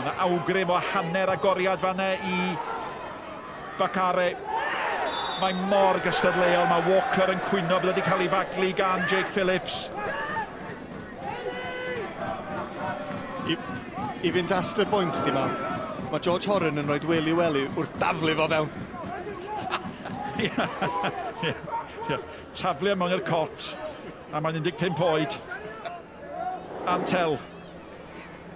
O'na awgrym o hanner agoriad fanna i Bacare. Mae mor gystadleuol, mae Walker yn cwyno bod wedi cael ei faglu gan Jake Phillips. I fynd ast y bwynt, di ma. Mae George Horan yn rhoi weli wrth daflu fo fewn. Taflu mewn i'r cot, a mae'n 15 oed. Antel.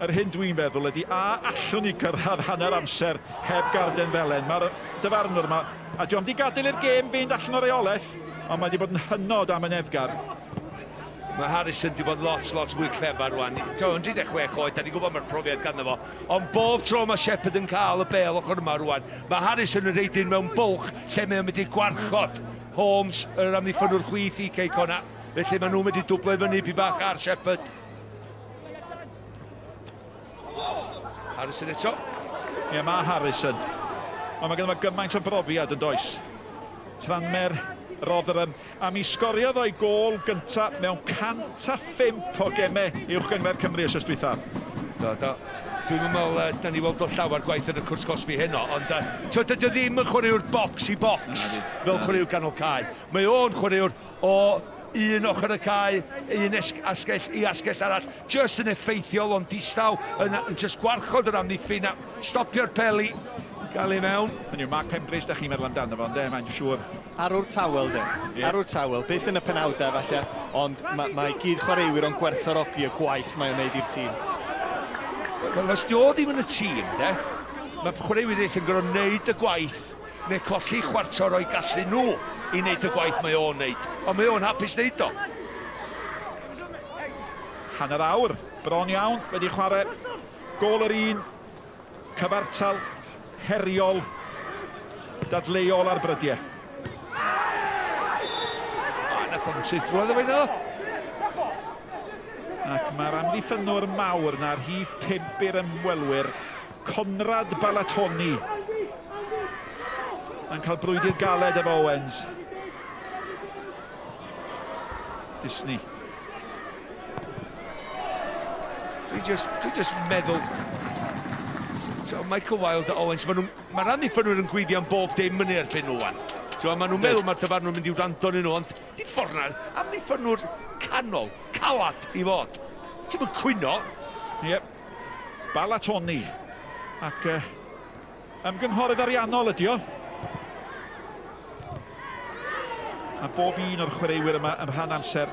Yr hyn dwi'n feddwl ydy, a allwn ni gyrraedd hanner amser heb garden felen. Mae'r dyfarnwr yma A dwi'n di gadael i'r gêm fynd allan o'r reolaeth, ond mae wedi bod yn hynod am y neddgar. Mae Harrison wedi bod lot mwy clefar rwan. 16 oed, da ni'n gwybod mae'r profiad ganddo fo. Ond bob tro mae Shepherd yn cael y bel ochr yma rwan, mae Harrison yn reidyn mewn bwlch lle mae'n mynd i gwarchod Holmes, yr amddiffynwr chwith i Quay Connah. Felly mae nhw'n mynd i dwblo i fyny pi bach ar Shepherd. Harrison eto. Ie, mae Harrison. Ond mae gennym gymaint o brofiad yn does. Tranmer Rotherham, a mi sgorio ddo'i gol gyntaf mewn 105 o gemau uwch gyngor Cymru os dwytha. Dwi'n meddwl, da ni weld o llawer gwaith yn y cwrs cosbi heno, ond dydy ddim yn chwaraewr box i box fel chwaraewr ganol cae. Mae o'n chwaraewr o un ochr y cae, un asgell i asgell arall, just yn effeithiol ond distaw, yn just gwarchod yr amddiffyn a stopio'r peli, gael ei mewn. Hynny yw, Mark Pembridge, da chi'n meddwl amdano fo, ynddo, mae'n siŵr. Arwr tawel, de. Arwr tawel, beth yn y penawdau falle, ond mae gyd chwaraewyr o'n gwerthorogi y gwaith mae'n wneud i'r tîm. Wel, os di o ddim yn y tîm, de, mae chwaraewyr eich yn gorfod wneud y gwaith, neu colli chwarter o'i gallu nhw i wneud y gwaith mae o'n wneud. Ond mae o'n hapus wneud o. Hanner awr, bron iawn, wedi chwarae gol yr un, cyfartal, heriol, dadleuol ar brydiau. Nath o'n sydd drwodd o fe na. Ac mae'r amddiffynwr mawr na'r rhif 5 i'r ymwelwyr, Conrad Balatoni, yn cael brwydr galed efo Owens. Disney. Dwi just meddwl... Michael Wilde a Owens, mae'r amddiffynwr yn gweithio am bob dim yn erbyn nhw wan. Mae nhw'n meddwl mae'r dyfar nhw'n mynd i'w rando yn nhw, ond di ffordd na, amddiffynwr canol, calad i fod. Ti'n mynd cwyno? Ie, Balatoni. Ac ymgynghorydd ariannol ydi o. A bob un o'r chwaraewyr yma yn rhan amser.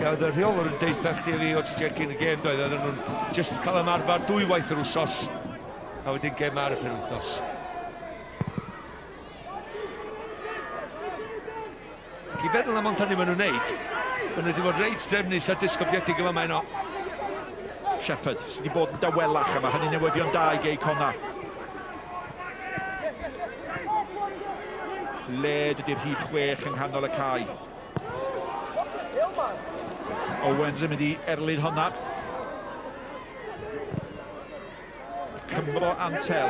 Oedd y rheolwr yn deitha chdi fi o ti cyn y gêm doedd, oedden nhw'n just cael ymarfer 2 waith yr wsos, a wedyn gêm ar y penwythnos. Ac i feddwl am ond hynny maen nhw'n neud, maen nhw wedi bod reit drefnus a disgofiedig yma mae'n o. Shepherd, sydd wedi bod yn dawelach yma, hynny newyddion da i Quay Connah. Led ydy'r rhif 6 yng nghanol y cae. Owens yn mynd i erlyd honna. Cymro Antel.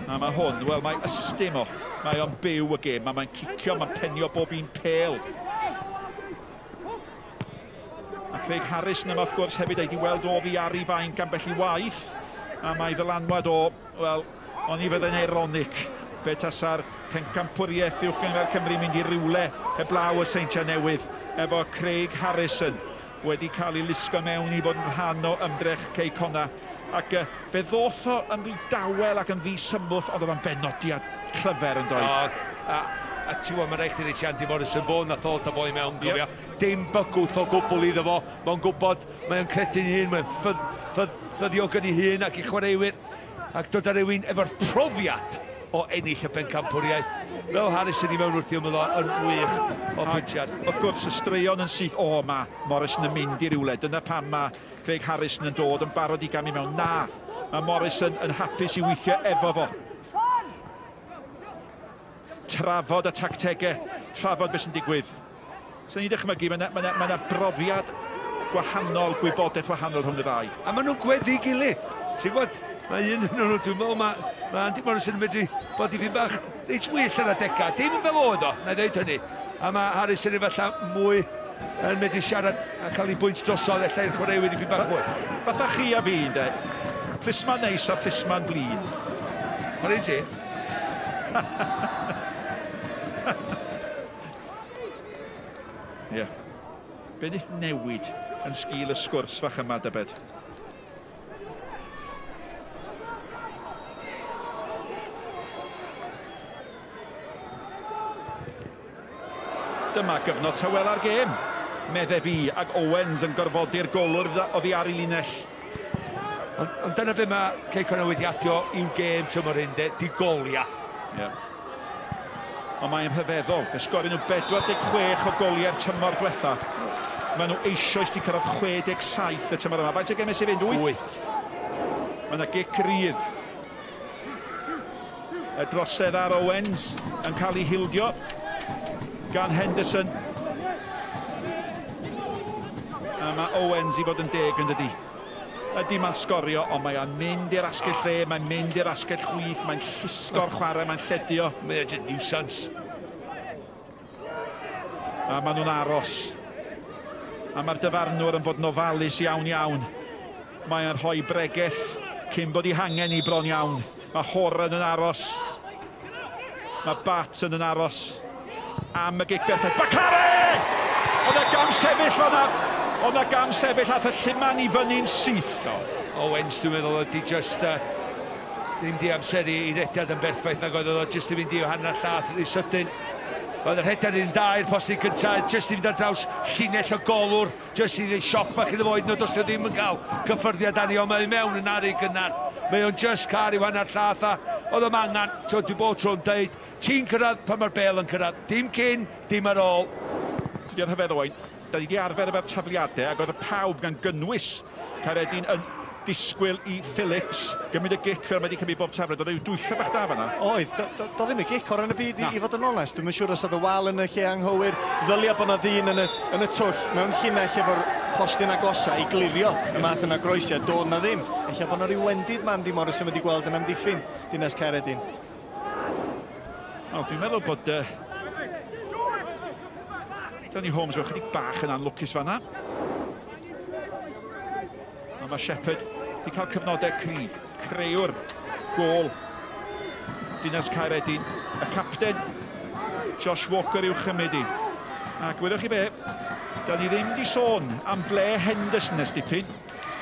A mae hwn, wel mae ystym o. Mae o'n byw y gêm, mae'n cicio, mae'n penio bob un pel. A Craig Harrison yma, wrth gwrs, hefyd ei di weld o fi ar ei fain gan bell i waith. A mae ddylanwad o, wel, ond i fydde'n ironic. Be tasa'r pencampwriaeth uwch gyngor Cymru mynd i rywle heblaw y Seintiau Newydd efo Craig Harrison wedi cael ei lusgo mewn i bod yn rhan o ymdrech Quay Connah. Ac fe ddoth o yn rhy dawel ac yn ddi symwth, ond oedd o'n benodiad clyfer yn dod. A ti'n gwybod, mae'n rhaid i ni ti Andy Morrison bod na ddod o boi mewn, gofio. Dim bygwth o gwbl iddo fo, mae'n gwybod, mae'n credu'n hun, mae'n ffyddiog yn ei hun ac i chwaraewyr. Ac dod ar rywun efo'r profiad o ennill y pencampwriaeth. Fel Harrison i mewn wrthi yn wych o pwyntiad. Wrth gwrs, y straeon yn syth, mae Morrison yn mynd i rywle. Dyna pam mae Craig Harrison yn dod yn barod i gamu mewn. Na, mae Morrison yn hapus i weithio efo fo. Trafod y tactegau, trafod beth sy'n digwydd. Sa'n ni dychmygu, mae yna brofiad gwahanol, gwybodaeth wahanol rhwng y ddau. A maen nhw'n gweddi gilydd. Ti'n gwybod, mae un yn nhw, dwi'n meddwl, mae Andy Morrison yn medru bod i fi bach reit wyll yn adega. Dim fel oedd o, na ddeud hynny. A mae Harrison yn falle mwy yn medru siarad a cael ei bwynt drosodd allai'r chwaraewyr i fi bach mwy. Fatha chi a fi, ynde? Plisman neis a plisman blin. Mae'r un ti? Ie. Be di newid yn sgil y sgwrs fach yma, dybed? dyma gyfnod tywel ar gêm. Medde fi, ac Owens yn gorfodi'r golwr oddi ar ei linell. Ond dyna be mae Connah wedi adio i'w gêm tymor hyn, di golia. Ond mae'n rhyfeddol, fe sgorio nhw 46 o goliau'r tymor diwetha. Mae nhw eisoes di cyrraedd 67 y tymor yma. Faint o gemau sy'n fynd? 8. Mae yna gic rydd. Y drosedd ar Owens yn cael ei hildio gan Henderson. A mae Owens i fod yn deg yn dydi. Ydy mae'n sgorio, ond mae'n mynd i'r asgell lle, mae'n mynd i'r asgell chwith, mae'n llusgo'r chwarae, mae'n lledio. Mae'n just nuisance. A maen nhw'n aros. A mae'r dyfarnwr yn fod yn ofalus iawn. Mae'n rhoi bregeth cyn bod ei hangen i bron iawn. Mae Horan yn aros. Mae Barton yn aros. Am y gic berffaith. Bacare! Oedd y gam sefyll fan'na. Oedd y gam sefyll ath y lliman i fyny'n syth. Owens, dwi'n meddwl, oedd just... ddim di amseru i rediad yn berffaith, nag oedd oedd just i fynd i hanner llath i sydyn. Oedd yr rediad yn da i'r posti cyntaf, just i fynd ar draws llinell o golwr, just i ddweud sioc bach iddo fo, does nhw ddim yn cael cyffyrddiad arni, ond mae mewn yn arru gynnar. Mae o'n just cael i'w hanner llath a oedd o'n angen, dwi'n bod tro'n dweud, ti'n cyrraedd pan mae'r bel yn cyrraedd, dim cyn, dim ar ôl. Dwi'n rhyfedd oed. Da ni wedi arfer efo'r tafliadau ac oedd y pawb gan gynnwys Caeredin yn disgwyl i Phillips gymryd y gic fel mae wedi cymryd bob tafliad. Oedd yw dwylla bach da fan'na? Oedd, do ddim y gic o'r yn y byd i fod yn onest. Dwi'n siŵr os oedd y wal yn y lle anghywir, ddylia bod yna ddyn yn y twll mewn llinell efo'r postyn agosa i glirio y math yna groesiau. Doedd na ddim. Eich bod yna rhyw wendid man di Morris yn wedi gweld yn amddiffyn Dinas Caeredin. Dwi'n meddwl bod... Danny Holmes wedi chydig bach yn anlwcus fan'na. A mae Shepherd wedi cael cyfnodau cryf. Creuwr gol Dinas Caeredin. Y capten Josh Walker i'w chymryd i. A gwydwch chi be, da ni ddim di sôn am ble Henderson nes dipyn.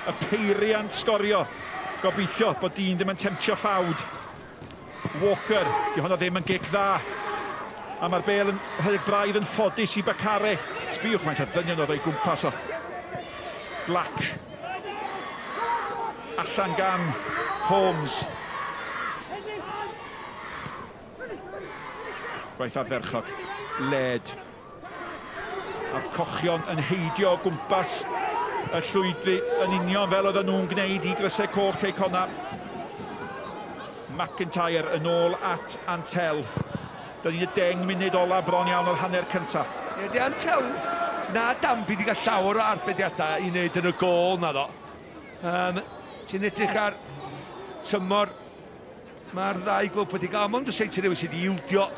Y peiriant sgorio. Gobeithio bod dyn ddim yn temtio ffawd. Walker, di hwnna ddim yn gic dda. A mae'r bel yn rhedeg braidd yn ffodus i Bacare. Sbiwch mae'n ddynion oedd o'i gwmpas o. Black. Allan gan Holmes. Gwaith arferchog. Led. A'r cochion yn heidio o gwmpas y llwyddi yn union fel oedden nhw'n gwneud i grysau coch Connah. McIntyre yn ôl at Antel. Da ni'n y 10 munud ola bron iawn o'r hanner cyntaf. Di Antel, na Dambi di gael llawer o arbediadau i wneud yn y gol na ddo. Ti'n edrych ar tymor, mae'r ddau glwb wedi gael, ond y seint rhywun sydd wedi ildio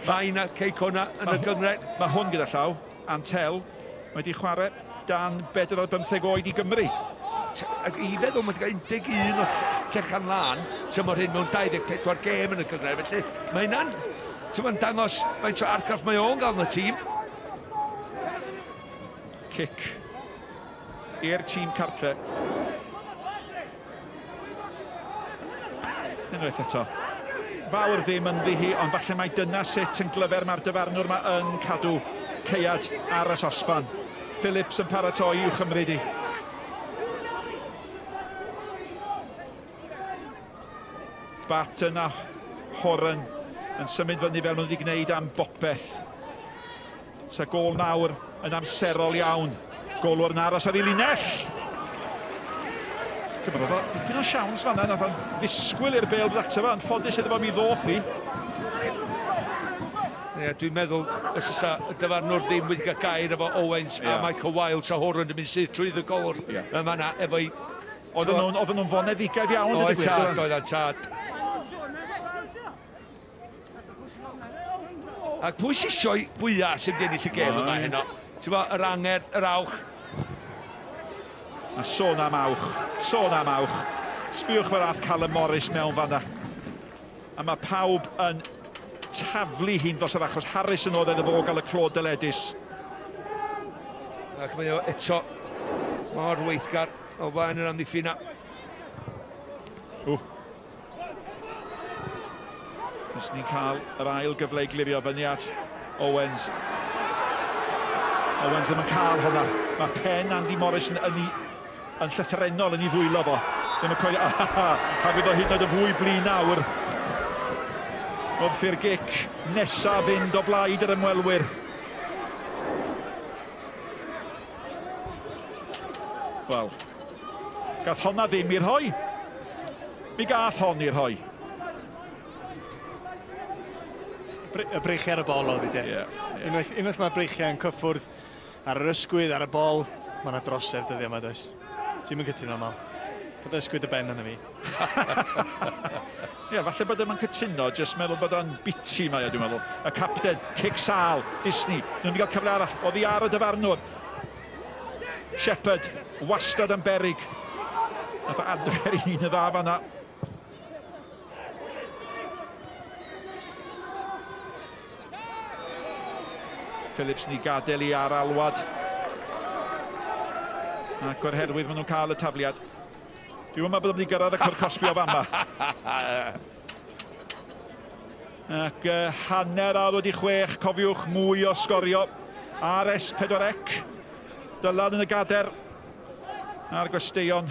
fain a Connah yn y gyngred. Mae hwn gyda llaw, Antel, wedi chwarae dan 45 oed i Gymru. I feddwl mae wedi cael 11 o llechan lan, tymor hyn mewn 24 gêm yn y gyngred, felly mae hynna'n mae'n dangos faint o argraff mae o'n gael yn y tîm. Cic i'r tîm cartre. Unwaith eto. Fawr ddim yn ddihi, ond falle mae dyna sut yn glyfer mae'r dyfarnwr yma yn cadw ceiad ar y sosban. Phillips yn paratoi i'w chymryd i. Barton a Horan yn symud fyny fel nhw wedi gwneud am bopeth. Sa gol nawr yn amserol iawn. Golwr yn aros ar ei linell. Dipyn o siawns fan'na, nath o'n ddisgwyl i'r bel ddata fa, yn ffodus iddo fo mi ddoth i. Dwi'n meddwl, os ysa y dyfarnwr ddim wedi cael gair efo Owens a Michael Wilde, sa Horan yn mynd sydd trwy y golwr. Yma efo i... Oedden nhw'n foneddigaidd iawn. Oedd yn tad. Ac pwy sy'n sioi fwyaf sy'n mynd ennill y gêm yma heno? Ti'n bod, yr anger, yr awch. A sôn am awch. Sbiwch mae'r ath Callum Morris mewn fan'na. A mae pawb yn taflu hi'n dros yr achos. Harrison oedd edrych o gael y clod dyledus. Ac mae o eto mor weithgar o flaen yr amddiffyn. Dys ni'n cael yr ail gyfle i glirio fyny at Owens. Owens ddim yn cael hwnna. Mae pen Andy Morrison yn llythrenol yn ei ddwylo fo. Ddim yn coelio, a fydd o hyd yn oed y fwy blin nawr. Wrth i'r gic nesaf fynd o blaid yr ymwelwyr. Wel, gath honna ddim i'r hoi. Mi gath hon i'r hoi. Y breichiau ar y bol oedd i de. Unwaith mae breichiau yn cyffwrdd ar yr ysgwydd, ar y bol, mae yna drosedd dyddiau yma, does. Ti'n mynd cytuno mal. Bod ysgwydd y ben yna fi. Ie, falle bod e'n cytuno, jyst meddwl bod o'n biti mae o, dwi'n meddwl. Y capten, cic sal, Disney. Dwi'n mynd i gael cyfle arall, oedd hi ar y dyfarnwr. Shepherd, wastad yn berig. Nath o adfer un y dda fanna. Phillips ni gadael i ar alwad. Ac o'r herwydd maen nhw'n cael y tafliad. Dwi'n meddwl bod nhw'n gyrraedd y cwr Cosby o fama. Ac hanner awr wedi 6, cofiwch mwy o sgorio. Ar S4C. Dylan yn y gader. A'r gwesteion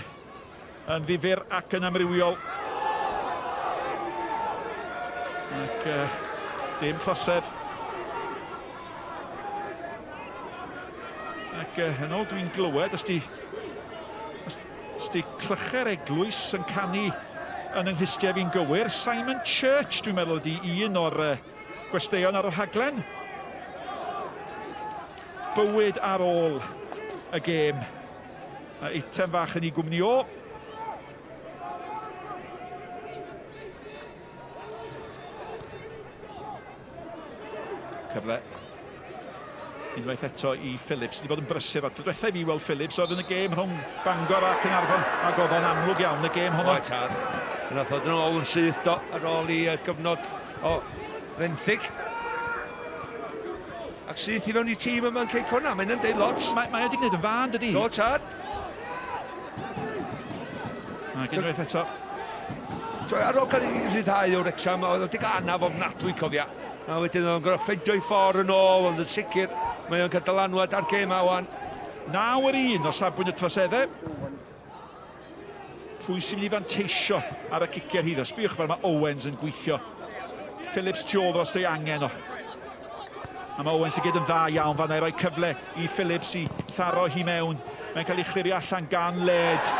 yn ddifyr ac yn amrywiol. Ac dim prosedd. Ac yn ôl dwi'n glywed, os di clycher eglwys yn canu yn ynghlystia fi'n gywir, Simon Church dwi'n meddwl ydi un o'r gwesteion ar y rhaglen. Bywyd ar ôl y gêm. Eitem fach yn ei gwmni o. Cyfle. Unwaith eto i Phillips, wedi bod yn brysur. Diwethaf fi weld Phillips oedd yn y gêm rhwng Bangor a Caernarfon, ac oedd o'n amlwg iawn y gêm hwnnw. Oed tad. Nath oedd yn ôl yn syth do ar ôl i gyfnod o fenthyg. Ac syth i fewn i tîm yma'n Cei Connah, mae'n deud lots. Mae wedi gwneud yn fan, dydi? Do tad. Ac unwaith eto. Ar ôl cael ei ryddhau o'r exam, oedd wedi cael anaf ofnadwy cofia. A wedyn oedd o'n gorau ffeindio i ffordd yn ôl, ond yn sicr mae o'n cael dylanwad ar gêm a wan. 9-1 o safbwynt y troseddau. Pwy sy'n mynd i fanteisio ar y ciciau hyddo. Sbiwch fel mae Owens yn gweithio. Phillips tu ôl dros ei angen o. A mae Owens i gyd yn dda iawn fan ei roi cyfle i Phillips i tharo hi mewn. Mae'n cael ei chlirio allan gan led.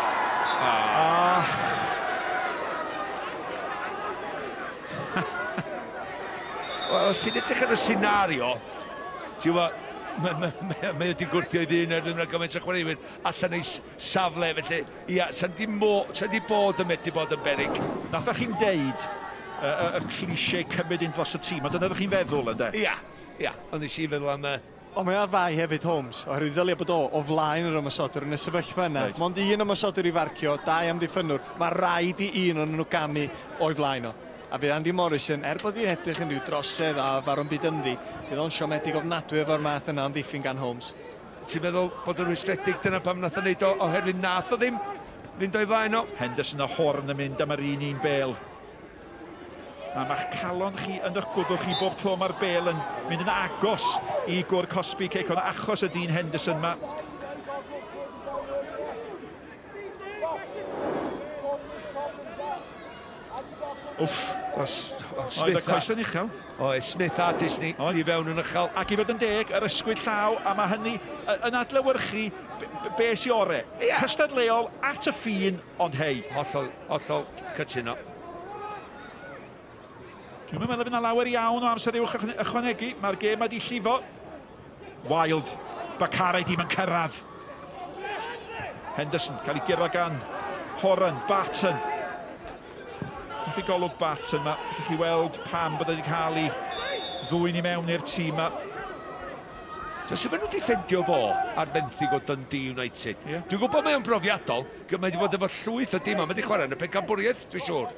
Wel, os ti'n edrych ar y senario, ti'n gwybod, mae wedi gwrthio i ddyn erbyn yna gymaint o chwaraewyr allan ei safle, felly, ia, sa'n di bod yn medru bod yn berig. Nath chi'n deud y cliché cymryd un dros y tîm, a dyna ddech chi'n feddwl, ynddo? Ia, ond nes i feddwl am... Ond mae ar fai hefyd Holmes, oherwydd ddylia bod o flaen yr ymysodwr yn y sefyllfa yna. Mond un ymysodwr i farcio, 2 am ddiffynwr. Mae rhaid i un o'n nhw gamu o'i flaen o. A bydd Andy Morrison, bod fi'n edrych yn rhyw drosedd a farwn byd ynddi, bydd o'n siomedig ofnadwy efo'r math yna am ddiffyn gan Holmes. Ti'n meddwl bod yn rwystredig dyna pam nath o'n neud o oherwydd nath o ddim fynd o'i flaen o? Henderson a Horn yn mynd am yr un bel. A mae'ch calon chi yn eich gwddwch chi bob tro mae'r bel yn mynd yn agos i gwr Cosby Cei Connah achos y dyn Henderson ma. Wff, oedd y coesau'n uchel. Oes, Smith a Disney, i fewn yn uchel. Ac i fod yn deg, yr ysgwyd llaw, a mae hynny yn adlewyrchu be sy'n ore. Cystadleol at y ffin, ond hei. Hollol cytuno. Dwi'n meddwl fydd yna lawer iawn o amser i'w ychwanegu. Mae'r gêm wedi llifo. Wild. Caeredin yn cyrraedd. Henderson cael ei gyrra gan Horan, Barton. Wrth i golwg Barton yma, allwch chi weld pam bod wedi cael ei ddwyn i mewn i'r tîm yma. So sut maen nhw wedi ffendio fo ar fenthyg o Dundee United? Dwi'n gwybod mae o'n brofiadol, mae wedi bod efo llwyth o dim, mae wedi chwarae yn y pencampwriaeth, dwi'n siŵr.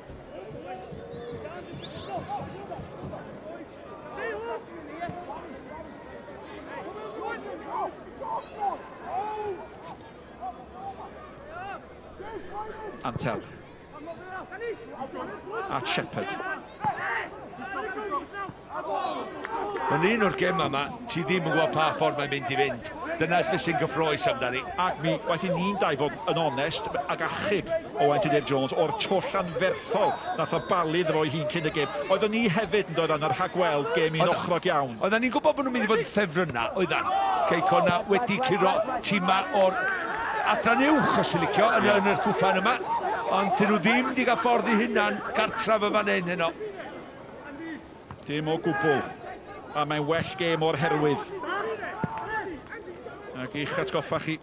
Antel. At Shepherd. Yn un o'r gem yma, ti ddim yn gwybod pa ffordd mae'n mynd I fynd. Dyna's beth sy'n gyffroes amdani. Ac mi, waith I ni'n dau fod yn onest ag achub o Anthony Jones o'r twll anferthol nath o balu ddroi hi'n cyn y gem. Oedden ni hefyd yn dod yn yr rhagweld gem i'n ochrog iawn. Oedden ni'n gwybod bod nhw'n mynd I fod yn ffefrynna, oedden. Connah wedi curo tîma o'r adran uwch os yw'n licio yn yr cwpan yma. Ond dyn nhw ddim wedi cael ffordd I hynna'n gartraf y fan hyn heno. Dim o gwbl. A mae'n well gêm o'r herwydd. Ac i'ch atgoffa chi,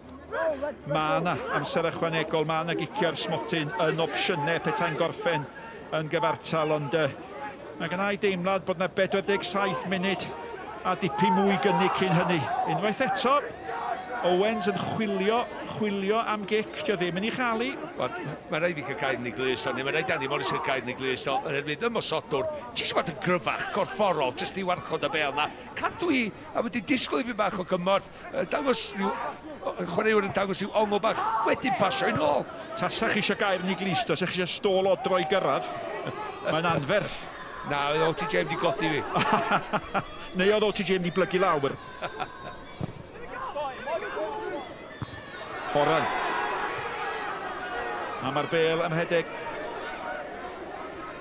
mae yna amser ychwanegol, mae yna gicio'r smotyn yn opsiynau petai'n gorffen yn gyfartal, ond mae gynna I deimlad bod yna 47 munud a dipyn mwy gynnig cyn hynny. Unwaith eto, Owens yn chwilio am gic, dio ddim yn ei chael I. Mae rhaid I cael Caeredin I glust o'n ni, mae rhaid Danny Morris cael Caeredin I glust o'n yn erbyn ymosodwr. Ti'n gwybod yn gryfach, corfforol, jyst I warchod y bel na. Cadw I, a wedi disgwyl I fi bach o gymorth, dangos rhyw, chwaraewr yn dangos rhyw ongo bach, wedyn pasio I nôl. Tasach chi eisiau Caeredin I glust, os eich eisiau stôl o droi gyrraedd, mae'n anferth. Na, oedd OTJ wedi godi fi. Neu oedd OTJ wedi blygu lawr. Horan. A mae'r bel yn rhedeg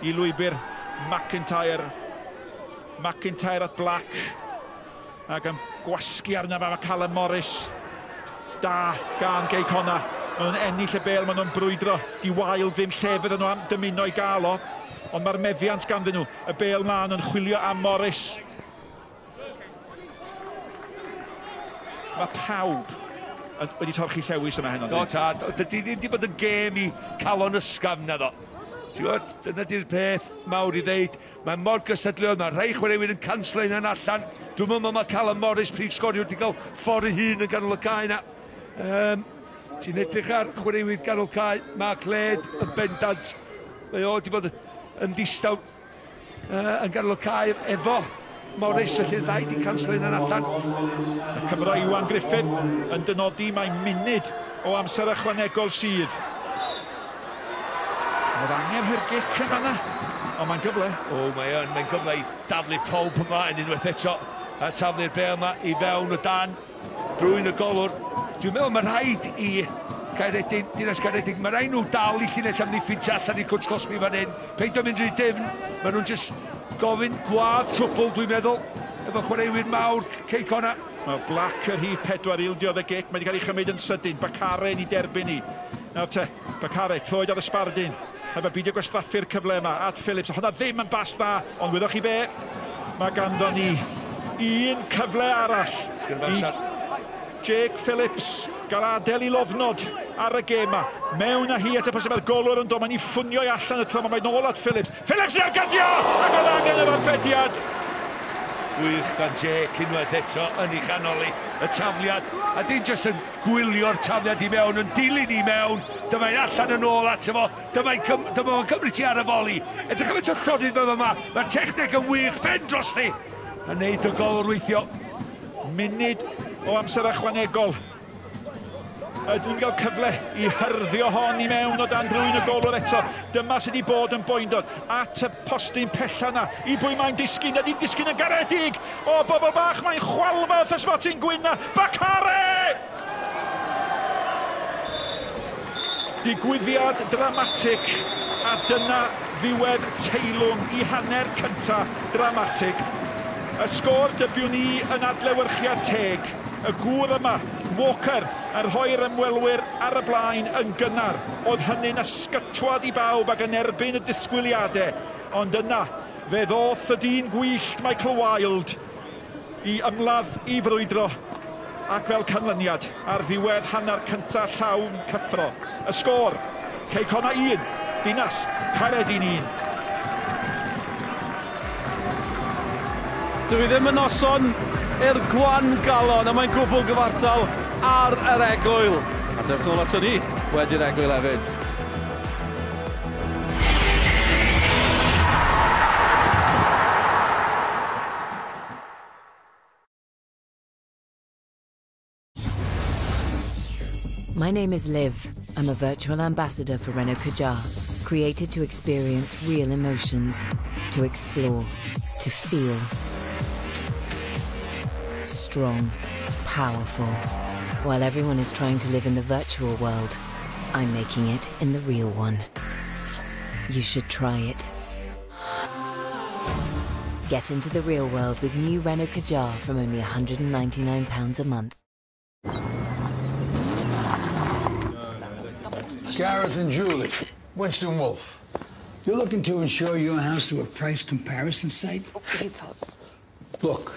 I lwybr McIntyre. McIntyre at Black. Ac yn gwasgu arna fe mae Callum Morris. Da gan Connah. Maen nhw'n ennill y bel, maen nhw'n brwydro. Di Wild ddim llefydd nhw am dymuno I gael o. Ond mae'r meddiant ganddyn nhw. Y bel ma'n yn chwilio am Morris. Mae pawb wedi torchi llewis yma heno. Do tad, dydy ddim wedi bod yn gêm I calon ysgafn na ddo. Ti'n gwybod, dyna di'r peth mawr I ddeud. Mae mor gysadleuodd, mae rhai chwaraewyr yn canslo un allan. Dwi'n meddwl mae Callum Morris, prif sgoriwr, wedi cael ffordd I hun yn ganol y cae na. Ti'n edrych ar chwaraewyr ganol cae, Mark Led yn bendant. Mae o wedi bod yn ddistaw yn ganol y cae efo Morris, felly ddau di canslo un allan. Y Cymro Iwan Griffin yn dynodi mae'n munud o amser ychwanegol sydd. Oedd angen hyrgic yn fanna, ond mae'n gyfle. O, mae'n gyfle I daflu pob yma yn unwaith eto. A taflu'r bel yma I fewn o dan, drwy'n y golwr. Dwi'n meddwl mae rhaid I Caeredin, Dinas Caeredin, mae rhaid nhw dal I llinell amddiffyn allan I Cwrs Cosby fan hyn. Peidio mynd rhy difn, mae nhw'n jyst gofyn gwadd trwbl, dwi'n meddwl, efo chwaraewyr mawr, Connah. Mae Black yr hi 4 ildiodd y gic, mae wedi cael ei chymryd yn sydyn, Bacare I derbyn I. Nawr te, Bacare, clywed ar y sbardyn, efo beidio gwastraffu'r cyfle yma, at Phillips, hwnna ddim yn bas da, ond wyddwch chi be, mae ganddo ni un cyfle arall Jake Phillips gael adael I lofnod ar y gem yma. Mewn â hi at y pwysau, mae'r golwr yn dod, mae'n I ffwnio I allan y tro, mae'n nôl at Phillips. Phillips yn argadio! Ac oedd angen yr arbediad. Gwych gan Jake unwaith eto yn ei chanoli y tafliad. A dim jyst yn gwylio'r tafliad I mewn, yn dilyn I mewn. Dyma'n allan yn ôl at efo. Dyma'n cymryd ti ar y foli. Edrych am eto llonydd fel yma. Mae'r techneg yn wych, ben dros ni. A wneud y golwr weithio. Munud o amser ychwanegol. Ydw'n cael cyfle I hyrddio hon I mewn o dan drwy'n y golwr eto. Dyma sydd wedi bod yn boindod at y postyn pella na. I bwy mae'n disgyn, ydy'n disgyn yn garedig. O, bobl bach, mae'n chwalfath y sbotyn gwyn na. Bacare! Digwyddiad dramatig. A dyna ddiwedd teilwng I hanner cynta dramatig. Y sgôr dybiwn ni yn adlewyrchiad teg. Y gŵr yma, Walker, yn rhoi'r ymwelwyr ar y blaen yn gynnar. Oedd hynny'n ysgytwad I bawb ac yn erbyn y disgwyliadau. Ond yna, fe ddoth y dyn gwyllt Michael Wild I ymladd I frwydro ac fel canlyniad ar ddiwedd hanner cynta llawn cyffro. Y sgôr, Connah 1, Dinas Caeredin 1. Dwi ddim yn noson i'r gwan galon, a mae'n gwbl gyfartal ar yr egwyl. A dewch nôl ato ni wedi'r egwyl hefyd. My name is Liv. I'm a virtual ambassador for Renault Kadjar, created to experience real emotions, to explore, to feel. Strong, powerful. While everyone is trying to live in the virtual world, I'm making it in the real one. You should try it. Get into the real world with new Renault Kadjar from only £199 a month. Gareth and Julie, Winston Wolfe. You're looking to insure your house through a price comparison site? Look,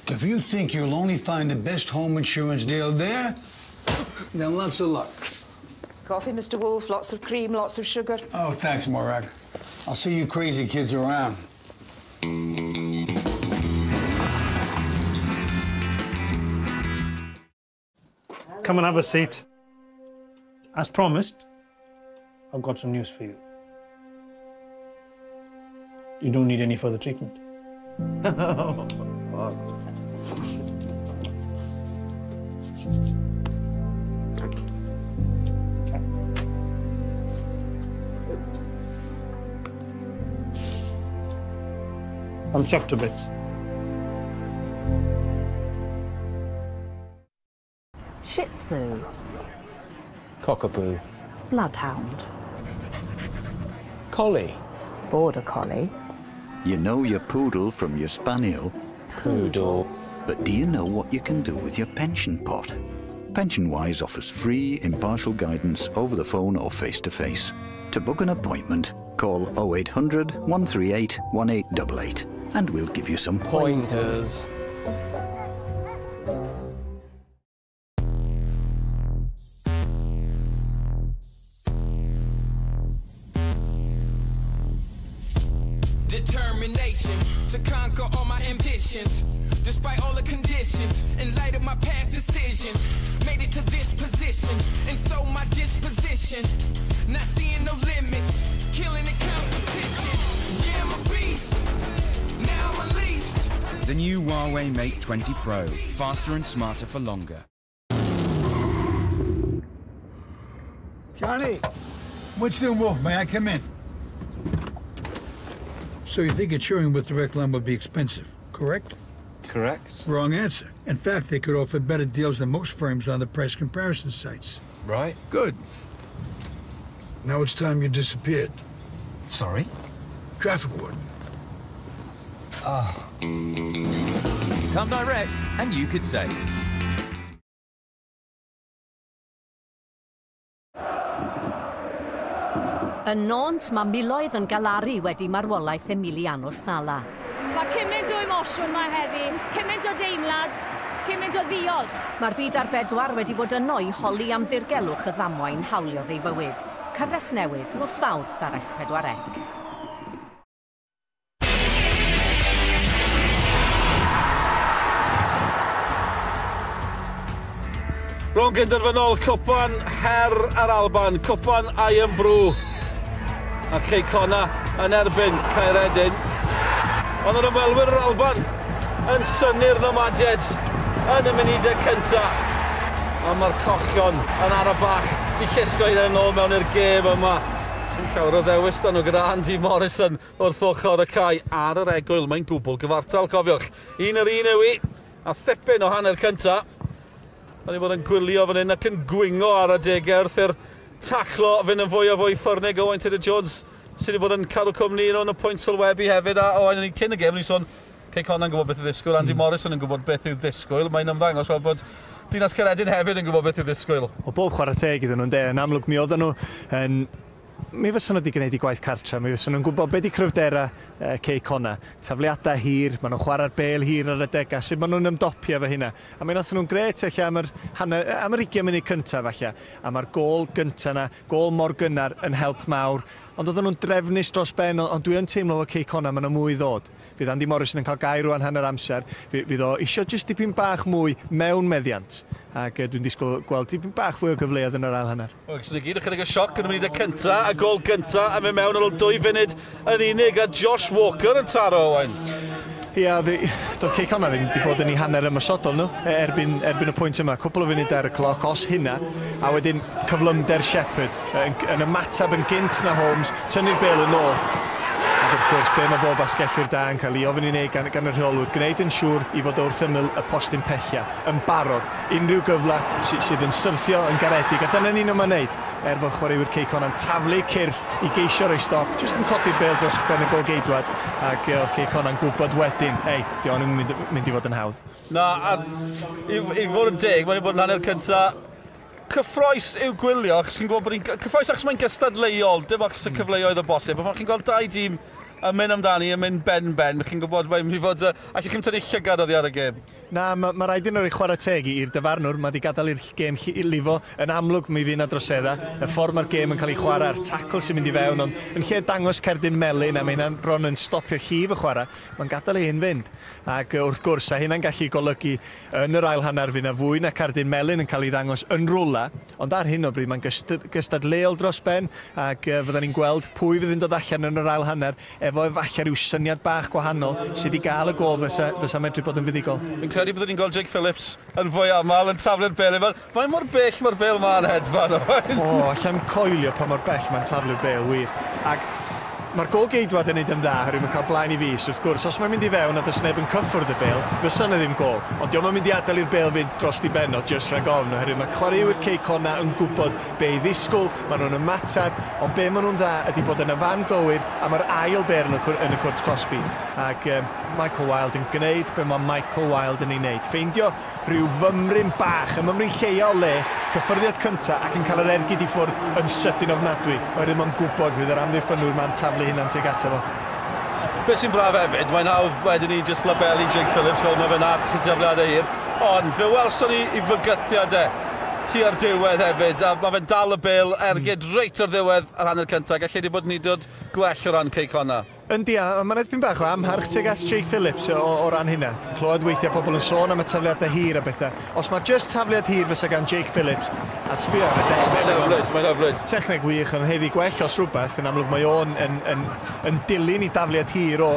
if you think you'll only find the best home insurance deal there, then lots of luck. Coffee, Mr. Wolfe, lots of cream, lots of sugar. Oh, thanks, Morag. I'll see you crazy kids around. Come and have a seat. As promised, I've got some news for you. You don't need any further treatment. I'm chuffed to bits. Shih Tzu. Cockapoo. Bloodhound. Collie. Border Collie. You know your poodle from your spaniel. Poodle. But do you know what you can do with your pension pot? PensionWise offers free, impartial guidance over the phone or face-to-face. To book an appointment, call 0800 138 1888 and we'll give you some Pointers. Determination to conquer all my ambitions, despite all the conditions, in light of my past decisions. Made it to this position, and so my disposition, not seeing no limits, killing the competition. Yeah, I'm a beast, now I'm unleashed. The new Huawei Mate 20 Pro, faster and smarter for longer. Johnny, Winston Wolfe, may I come in? So you think insuring with Direct Line would be expensive, correct? Correct. Wrong answer. In fact, they could offer better deals than most firms on the price comparison sites. Right. Good. Now it's time you disappeared. Sorry? Traffic warden. Oh. Come direct and you could save. Yn Nont, mae miloedd yn galaru wedi marwolaeth Emiliano Sala. Mae cymaint o emosiwn yma heddi, cymaint o deimlad, cymaint o ddiolch. Mae'r byd ar bedwar wedi bod yno i holi am ddirgelwch y ddamwain hawliodd ei fywyd. Cyfres newydd, nos Fawrth ar S4C. Rhwng gynderfynol cwpan her yr Alban, cwpan Iron Brew. A Connah yn erbyn Caeredin. Ond yr ymwelwyr yr Alban yn synnu'r nomadiad yn y munudau cyntaf. A mae'r cochion yn ar y bach di llusgo i yn ôl mewn i'r gêm yma. Sy'n llawer o ddewis dan nhw gyda Andy Morrison wrth ochr y cae ar yr egwyl. Mae'n gwbl gyfartal, cofiwch. Un yw i, a thipyn o hanner cyntaf. O'n i bod yn gwylio fan hyn ac yn gwingo ar y degau wrth i'r taclo fynd yn fwy a fwy ffyrnig o Owain Tudur-Jones sydd wedi bod yn cadw cwmni yn o'n y pwynt sylwebu hefyd a cyn y gêm ni'n sôn Connah yn gwybod beth yw ddisgwyl, Andy Morrison yn gwybod beth yw ddisgwyl. Mae'n ymddangos fel bod Dinas Caeredin hefyd yn gwybod beth yw ddisgwyl. O bob chwarae teg iddyn nhw'n yn amlwg mi oedden nhw yn... Mi fysa nhw wedi gwneud i gwaith cartra, mi fysa nhw'n gwybod beth i cryfdera Connah. Tafliadau hir, maen nhw'n chwarae'r bel hir ar y degau, sut maen nhw'n ymdopio efo hynna. A mi nath nhw'n gret am yr 20 munud cyntaf falle. A mae'r gôl gyntaf yna, gôl mor gynnar yn help mawr. Ond oedden nhw'n drefnus dros ben, ond dwi'n teimlo fo Connah, maen nhw mwy ddod. Fydd Andy Morrison yn cael gair rwan hanner amser. Fydd o isio jyst dipyn bach mwy mewn meddiant. Ac dwi'n disgwyl gweld dipyn bach fwy o gyfleoedd yn yr ail hanner. Wel, gyda gyd ychydig o sioc yn y munud y cyntaf, a gol gyntaf, a mynd mewn ar ôl 2 funud yn unig, a Josh Walker yn taro, Owain. Ia, doedd Cey Connah ddim wedi bod yn ei hanner ymysodol nhw erbyn y pwynt yma. Cwpl o funud ar y cloc, os hynna, a wedyn cyflymder Shepherd yn ymateb yn gynt na Holmes, tynnu'r bêl yn ôl. Ac wrth gwrs, be mae bob asgellwyr da yn cael ei ofyn i wneud gan y rheolwyr, gwneud yn siŵr i fod wrth ymyl y postyn pella, yn barod, unrhyw gyfle sydd yn syrthio yn garedig, a dyna ni'n yma wneud, fod chwaraewyr Cey Connah'n taflu cyrff i geisio roi stop, jyst yn codi'r bêl dros ben y golgeidwad, ac oedd Cey Connah'n gwybod wedyn, di o'n mynd i fod yn hawdd. Na, a i fod yn deg, mae'n bod yn hanner cyntaf, cyffroes i'w gwylio, achos chi'n gwybod bod ni'n... Cyffroes achos mae'n gystadleuol, dim achos y cyfleoedd o bosib. Ond chi'n gweld dau dîm yn mynd amdani, yn mynd ben. Chi'n gwybod mae'n mynd i fod... Ac chi'n tynnu llygad oddi ar y gêm. Na, mae rhaid yn rhoi chwarae teg i'r dyfarnwr. Mae wedi gadael i'r gêm lifo. Yn amlwg mi fydd yna drosedda. Y ffordd mae'r gêm yn cael ei chwarae, a'r tacl sy'n mynd i fewn. Ond yn lle dangos Caeredin melyn, a mae hynna'n bron yn stopio llif y chwarae, mae'n gadael ei hyn fynd. Ac wrth gwrs, a hynna'n gallu golygu yn yr ail hanner fydd yna fwy na Caeredin melyn yn cael ei ddangos yn rwla. Ond ar hyn o bryd, mae'n gystadleuol dros ben, ac fydden ni'n gweld pwy fydd yn dod allan yn yr ail hanner, efo efallai rhyw syniad bach gwahanol sydd i gael y gof fysa medru bod yn fuddigol. Fi'n credu byddwn ni'n gweld Jake Phillips yn fwy aml yn taflu'r bêl. Faint mor bell mae'r bêl ma'n hedfan o? Allan coelio pa mor bell mae'n taflu'r bêl, wir. Ac mae'r golgeidwad yn neud yn dda, hyrwyd mae'n cael blaen i fus. Wrth gwrs, os mae'n mynd i fewn a does neb yn cyffwrdd y bêl, fysa na ddim gol. Ond diolch yn mynd i adael i'r bêl fynd dros di benod, jyst rhag ofn. Hyrwyd mae chwaraewyr Cey Connah yn gwybod be i ddisgwyl, maen nhw'n ymateb, ond be maen nhw'n dda ydy bod yn y fan gywir am yr ail bêl yn y cwrt Cosby. Ac Michael Wilde yn gwneud be mae Michael Wilde yn ei wneud. Ffeindio rhyw fymryn bach, y mymryn lleia o le, cyffyrddiad cyntaf ac yn cael yr ergyd i ffwrdd yn sydyn ofnadwy. Oherwydd mae'n gwybod fydd yr amddiffynwyr ma'n taflu hynna'n teg ato fo. Be sy'n braf hefyd, mae'n hawdd wedyn ni jyst labelu Jake Phillips fel mae fe'n arch sy'n dafliadau hir. Ond fe welson ni i fygythiadau tua'r diwedd hefyd, a mae fe'n dal y bêl ergyd reit o'r ddiwedd ar hanner cyntaf. Gallu di bod ni dod gwell o ran Cey Connah. Yndi, a mae'n edrych bach o amharch tuag at Jake Phillips o ran hynna. Clywed weithiau pobl yn sôn am y tafliadau hir a bethau. Os mae just tafliad hir fysa gan Jake Phillips, a sbio ar y dechrau. Mae'n hyfryd. Techneg wych yn heddi gwell os rhywbeth, yn amlwg mae o'n yn dilyn i tafliad hir o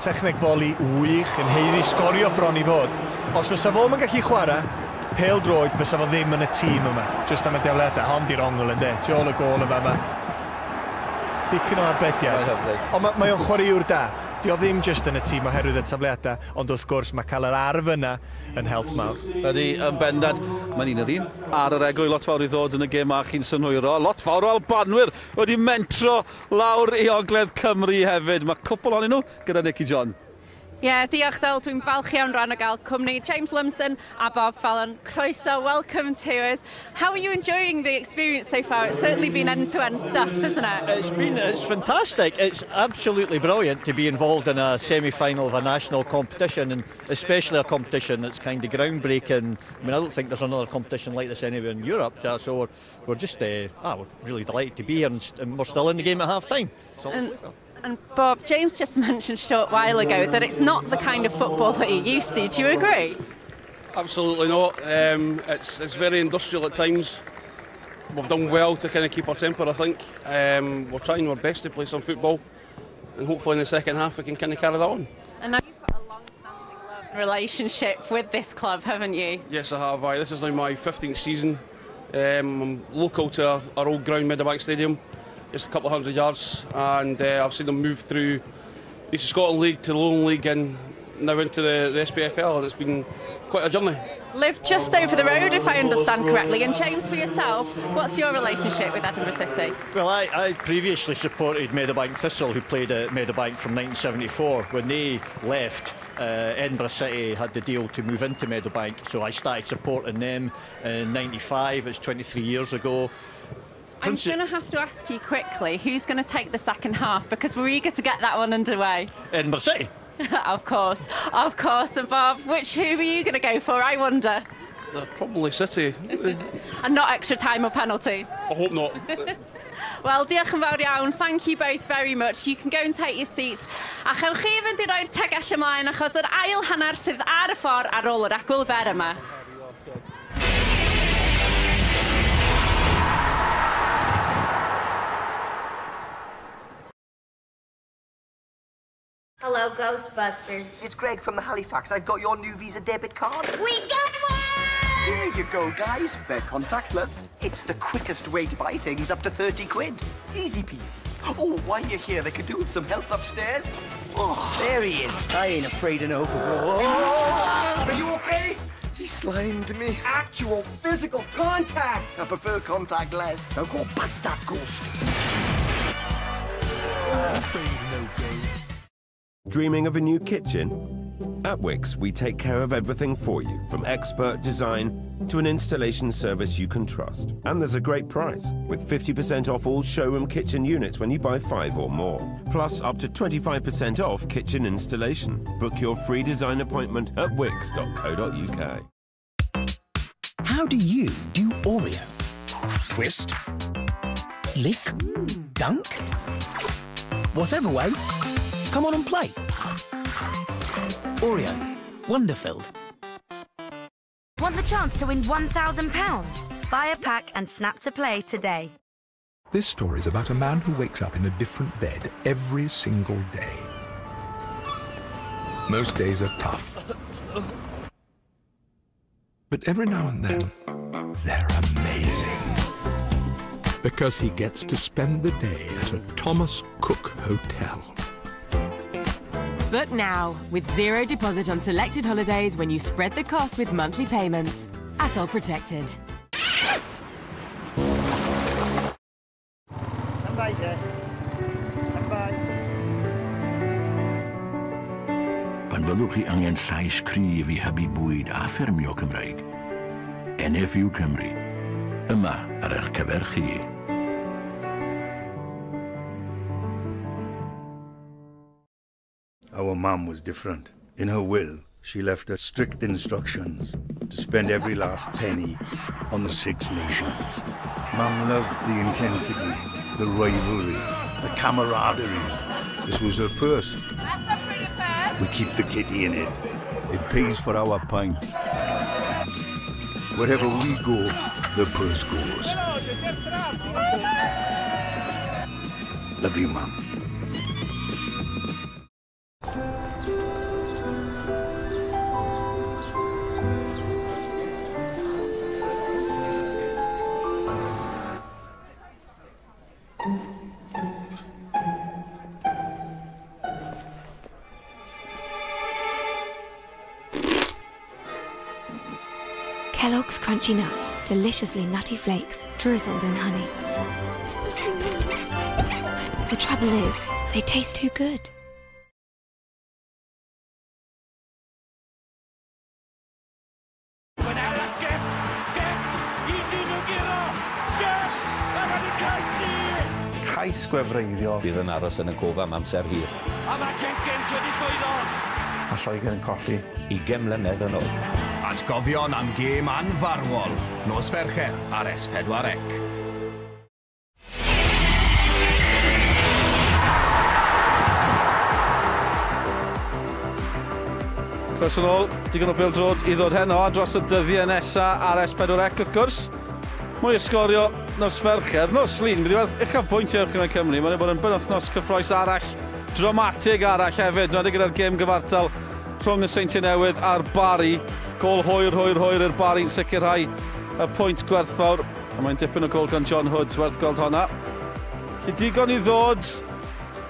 techneg foli wych, yn heiddi Sgorio bron i fod. Os fysa fo yn gallu chwarae, pêl droed fysa fo ddim yn y tîm yma, just am y dewledau, hond i'r ongl yn de, tu ôl y gol yma. Dipyn o arbediad. Ond mae o'n chwaraewr da. Di o ddim just yn y tîm oherwydd y tafliadau, ond wrth gwrs mae cael yr arf yna yn help mawr. Ydy, yn bendant, mae'n un yr un. Ar yr egwy, lot fawr i ddod yn y gêm a chi'n synhwyro. Lot fawr o Albanwyr wedi mentro lawr i Ogledd Cymru hefyd. Mae cwpl ohonyn nhw gyda Nicky John. Diolch Del, dwi'n falch iawn rhan o gael cwmni James Lumsden a Bob Fallon. Croeso, welcome to us. How are you enjoying the experience so far? It's certainly been end-to-end stuff, isn't it? It's fantastic. It's absolutely brilliant to be involved in a semi-final of a national competition, and especially a competition that's kind of groundbreaking. I mean, I don't think there's another competition like this anywhere in Europe, so we're just we're really delighted to be here, and we're still in the game at half-time. And Bob, James just mentioned a short while ago that it's not the kind of football that you're used to. Do you agree? Absolutely not. It's very industrial at times. We've done well to kind of keep our temper, I think. We're trying our best to play some football, and hopefully in the second half we can kind of carry that on. And now you've got a long-standing love relationship with this club, haven't you? Yes, I have. This is now my 15th season. I'm local to our old ground, Meadowbank Stadium. Just a couple of hundred yards, and I've seen them move through the Scotland League to the Lowland League and now into the SPFL, and it's been quite a journey. Live just over the road, if I understand correctly. And James, for yourself, what's your relationship with Edinburgh City? Well, I previously supported Meadowbank Thistle, who played at Meadowbank from 1974. When they left, Edinburgh City had the deal to move into Meadowbank, so I started supporting them in '95. It's 23 years ago. I'm going to have to ask you quickly, who's going to take the second half? Because we're eager to get that one underway. Edinburgh City. Of course. And Bob, who are you going to go for, I wonder? Probably City. And not extra time or penalties? I hope not. Well, diolch yn fawr iawn. Thank you both very much. You can go and take your seats. A chewch chi fynd i roi'r tegell ymlaen achos yr ail hanner sydd ar y ffordd ar ôl yr agwel fer yma. Hello, about Ghostbusters? It's Greg from the Halifax. I've got your new Visa debit card. We got one! There you go, guys. They're contactless. It's the quickest way to buy things up to 30 quid. Easy peasy. Oh, while you're here, they could do with some help upstairs. Oh, there he is. I ain't afraid of no. Oh, are you okay? He slimed me. Actual physical contact. I prefer contactless. Now go bust that ghost. Dreaming of a new kitchen? At Wickes, we take care of everything for you, from expert design to an installation service you can trust. And there's a great price, with 50% off all showroom kitchen units when you buy 5 or more. Plus, up to 25% off kitchen installation. Book your free design appointment at wickes.co.uk. How do you do Oreo? Twist? Lick? Dunk? Whatever way, come on and play. Oreo, wonder-filled. Want the chance to win £1,000? Buy a pack and snap to play today. This story's about a man who wakes up in a different bed every single day. Most days are tough. But every now and then, they're amazing. Because he gets to spend the day at a Thomas Cook hotel. Book now with 0 deposit on selected holidays when you spread the cost with monthly payments. Atoll Protected. Pan fyddwch chi angen llais cryf I hybu bwyd a ffermio Cymraeg. NFU Cymru. Yma ar eich cyfer chi. Our mum was different. In her will, she left us strict instructions to spend every last penny on the 6 Nations. Mum loved the intensity, the rivalry, the camaraderie. This was her purse. We keep the kitty in it. It pays for our pints. Wherever we go, the purse goes. Love you, Mum. Kellogg's Crunchy Nut, deliciously nutty flakes drizzled in honey. The trouble is, they taste too good. Cais gwefreiddio bydd yn aros yn y cofa am amser hir. A mae Jenkins wedi llwyddo. A Lloegr yn colli 20 mlynedd yn ôl. Atgofion am gêm anfarwol. Nos Fercher ar S4C. Croes yn ôl, digon o bêl-drod I ddod heno dros y dyddiau nesaf ar S4C wrth gwrs. Mwy o Sgorio, nos Fercher, nos Lyn, bydd I werth uchafbwynt i'r Chyngor Cymru. Mae'n bod yn benwythnos cyffroes arall, dramatig arall hefyd. Mae'n gyda'r gêm gyfartal rhwng y Seintiau Newydd a'r Bari. Gol hwyr i'r Bari'n sicrhau y pwynt gwerthfawr. A mae'n dipyn o gol gan John Hood werth gweld honna. Chi digon I ddod,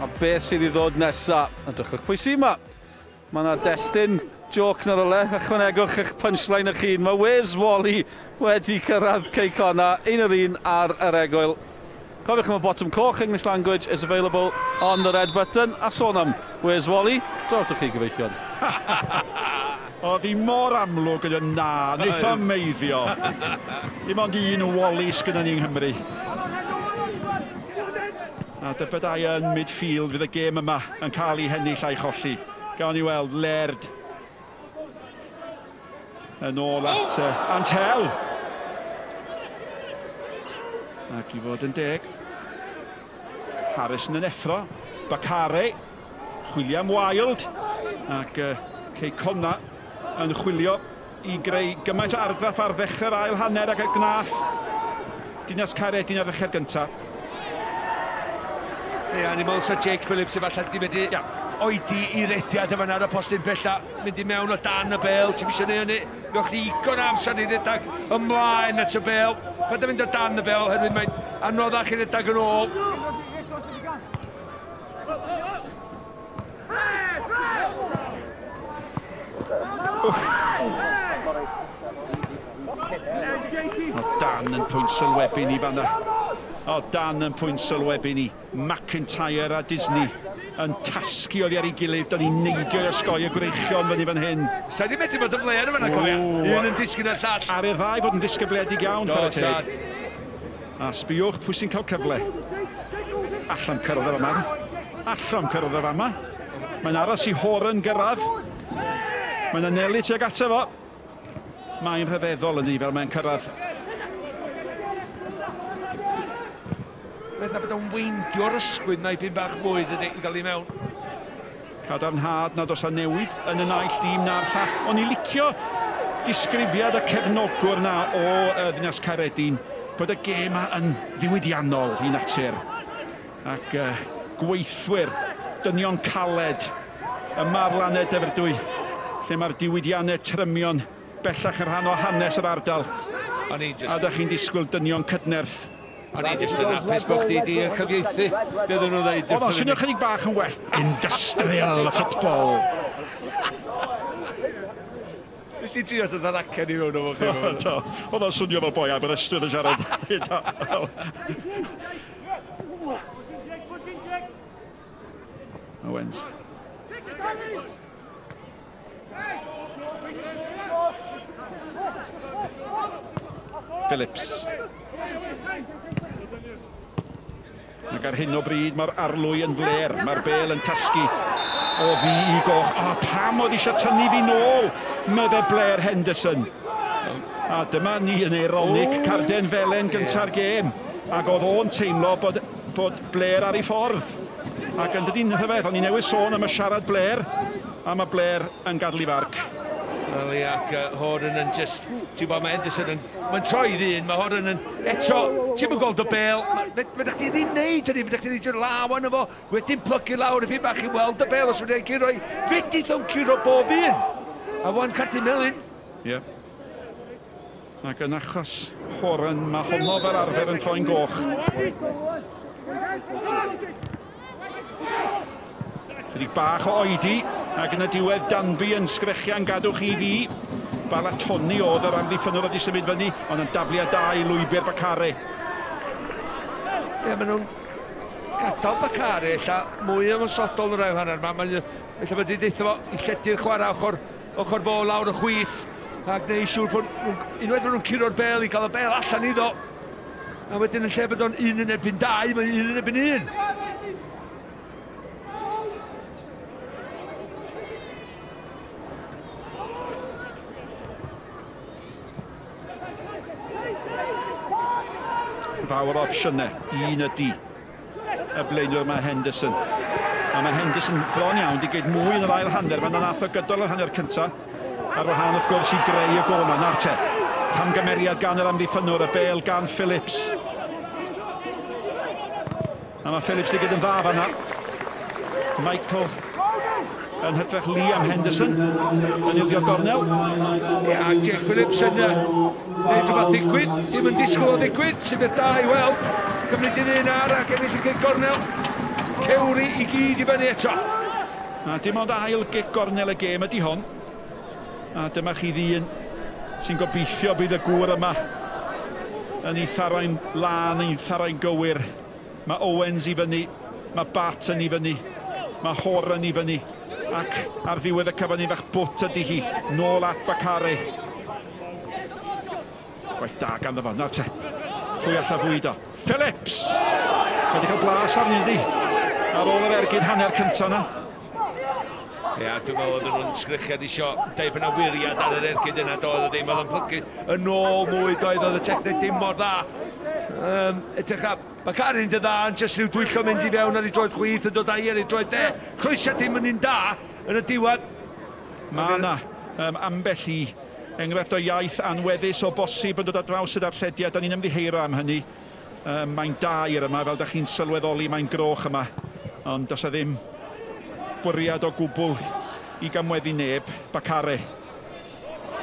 a beth sydd I ddod nesaf. Edrychwch pwy sy'n yma. Mae yna destun joc na ryle, ychwanegwch eich punchline eich hun. Mae Wes Wally wedi cyrraedd Connah, 1-1 ar yr egwyl. Cofiwch am y bottom coch, English language is available on the red button. A sôn am Wes Wally, drawch chi gyfeillion. Oedd I mor amlwg yn na, neith o meiddio. Dim ond un Wally sgynnon ni yng Nghymru. A dybydau yn midfield fydd y gêm yma yn cael ei hennill a'i cholli. Gawn ni weld Laird. Yn ôl at Antel. Ac I fod yn deg. Harrison yn effro. Bacare. Chwilio am Wild. Ac Connah yn chwilio I greu gymaint o argraff ar ddechrau'r ail hanner ac y gnath. Dinas Caeredin ar ddechrau'r gyntaf. Ie, ni meddwl sa Jake Phillips efallai di wedi oedi i rediad yma ar y postyn bella, mynd i mewn o dan y bel, ti'n eisiau neud hynny, newch chi igon amser i redag ymlaen at y bel, paid mynd o dan y bel, herwydd mae'n anoddach i redag yn ôl. O Dan yn pwynt sylwebu ni fanna. O Dan yn pwynt sylwebu ni. McIntyre a Disney yn tasgu oddi ar ei gilydd. Da ni'n neidio i osgoi y gwreichion fyny fan hyn. Sa di medru bod yn bleir yn fanna, cofia. Un yn disgyn ar llall. Ar y ddau bod yn disgybledig iawn. A sbiwch pwy sy'n cael cyfle. Allan cyrraedd o fama. Allan cyrraedd o fama. Mae'n aros i Horan gyrraedd. Mae'n anelu tuag ato fo. Mae'n rhyfeddol yn ni fel mae'n cyrraedd. Meddwl bod o'n weindio'r ysgwyd na i byn bach mwy i gael ei mewn. Cadarnhad nad oes a newid yn y naill dîm na'r llall. O'n i licio disgrifiad y cefnogwr na o Dinas Caeredin bod y gêm yn ddiwydiannol i natur. Ac gweithwyr, dynion caled, yma'r laned Dyfrdwy, lle mae'r diwydiannau trymion bellach yn rhan o hanes yr ardal. A da chi'n disgwyl dynion cydnerth. O'n i jyst yn apus bod chdi di cyfieithu. Beth nhw'n dweud? Oedd o'n swnio chydig bach yn well. Industrial ffutbol. Nes ti trio sydd ar acen i mewn o fo chi? Oedd o'n swnio fel boi Aberystwyth yn siarad. Owens. Phillips. Ac ar hyn o bryd mae'r arlwy yn fler, mae'r bel yn tasgu o fi i goch. O, pam oedd eisiau tynnu fi nôl, meddwl Blair Henderson. A dyma ni yn ironic, Caeredin felen gynta'r gêm. Ac oedd o'n teimlo bod Blair ar ei ffordd. Ac yn dydi'n rhyfedd, o'n i newydd sôn am y siarad Blair, a mae Blair yn gadlu farc. Wel, ac Horan yn just, ti'n bod, mae Henderson yn, mae'n troi ddyn, mae Horan yn, eto, ti'n mynd gweld o bel, fydda chdi ddim neud hynny, fydda chdi ddim law yn efo, wedyn plygu lawr y fi bach i weld y bel, os wedi'n curo i, fydith o'n curo bob un, a wan cartu melyn. Ie. Ac yn achos Horan, mae honno fel arfer yn troi'n goch. Chydig bach o oedi, ac yn y diwedd Danby yn sgrechian gadwch i fi. Balatoni oedd yr amddiffynwr wedi symud fyny, ond yn dafliad da i lwybr Bacare. Ie, maen nhw'n gadael Bacare, ella mwy ymwysodol yn yr ail hanner yma. Ella bod wedi deitha fo i lledu'r chwarae ochr bo lawr y chwith, ac neu siŵr bod unwaith maen nhw'n curo'r bel i gael y bel allan iddo. A wedyn yn lle bod o'n un yn erbyn dau, mae'n un yn erbyn un. Fawr opsiynau, un ydi y blaenwr mae Henderson. A mae Henderson bron iawn wedi gweud mwy yn yr ail hanner, mae'n nath o gydol yr hanner cyntaf. Ar wahân wrth gwrs i greu y gol yma. Nawr te, camgymeriad gan yr amddiffynwr, y bel gan Phillips. A mae Phillips wedi gyd yn dda fanna. Michael yn hydrach Liam Henderson yn ildio gornel. A Jack Phillips yn neud rhywbeth ddigwydd, ddim yn disgwyl o ddigwydd, sy'n beth da i weld. Cymryd i ddyn ar ac ennill i gig gornel. Cewri i gyd i fyny eto. A dim ond ail gig gornel y gêm ydi hon. A dyma chi ddyn sy'n gobeithio bydd y gŵr yma yn ei tharau'n lan, ei tharau'n gywir. Mae Owens i fyny, mae Barton i fyny, mae Horan i fyny. Ac ar ddiwedd y cyfan i fach bwt ydy hi, nôl at Bacare. Gwaith da ganddo fo, nawr te, pwy alla fwydo. Phillips! Wedi cael blas arni ydi, ar ôl yr ergyd hanner cyntaf yna. Ia, dwi'n meddwl oedden nhw'n sgrichiad isio deud bod yna wiriad ar yr ergyd yna, doedd o ddim, oedd yn plygu yn ôl mwy, doedd oedd y techneg dim mor dda. Edrych a Bacare'n dy dda, yn jyst rhyw dwyllo mynd i fewn ar ei droed chwith, yn dod â i ar ei droed de. Croesiad dim yn un da yn y diwedd. Mae yna ambell i enghraifft o iaith anweddus o bosib yn dod ar draws y darllediad. Da ni'n ymddiheiro am hynny. Mae'n dair yma, fel da chi'n sylweddoli, mae'n groch yma. Ond does e ddim bwriad o gwbl I gamweddu neb. Bacare.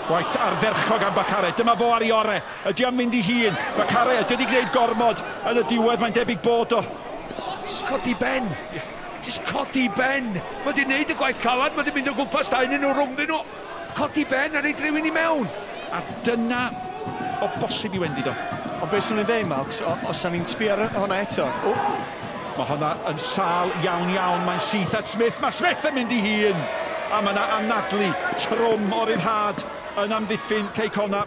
Gwaith arferchog am Bacare. Dyma fo ar 'i ore. Ydy am mynd I hun. Bacare ydy wedi gwneud gormod. Yn y diwedd mae'n debyg bod o. Just codi ben. Just codi ben. Mae wedi gwneud y gwaith calad. Mae wedi mynd o gwmpas da un nhw rhwngddyn nhw. Codi ben a reid rhywun I mewn. A dyna o bosib I wendi do. Ond beth sy'n ei dweud, Malcs, os sa'n ni'n sbio ar hwnna eto? Mae hwnna yn sal iawn iawn. Mae'n syth at Smith. Mae Smith yn mynd I hun. A mae yna anadlu trwm o'r irhad yn amddiffyn Cey Connah.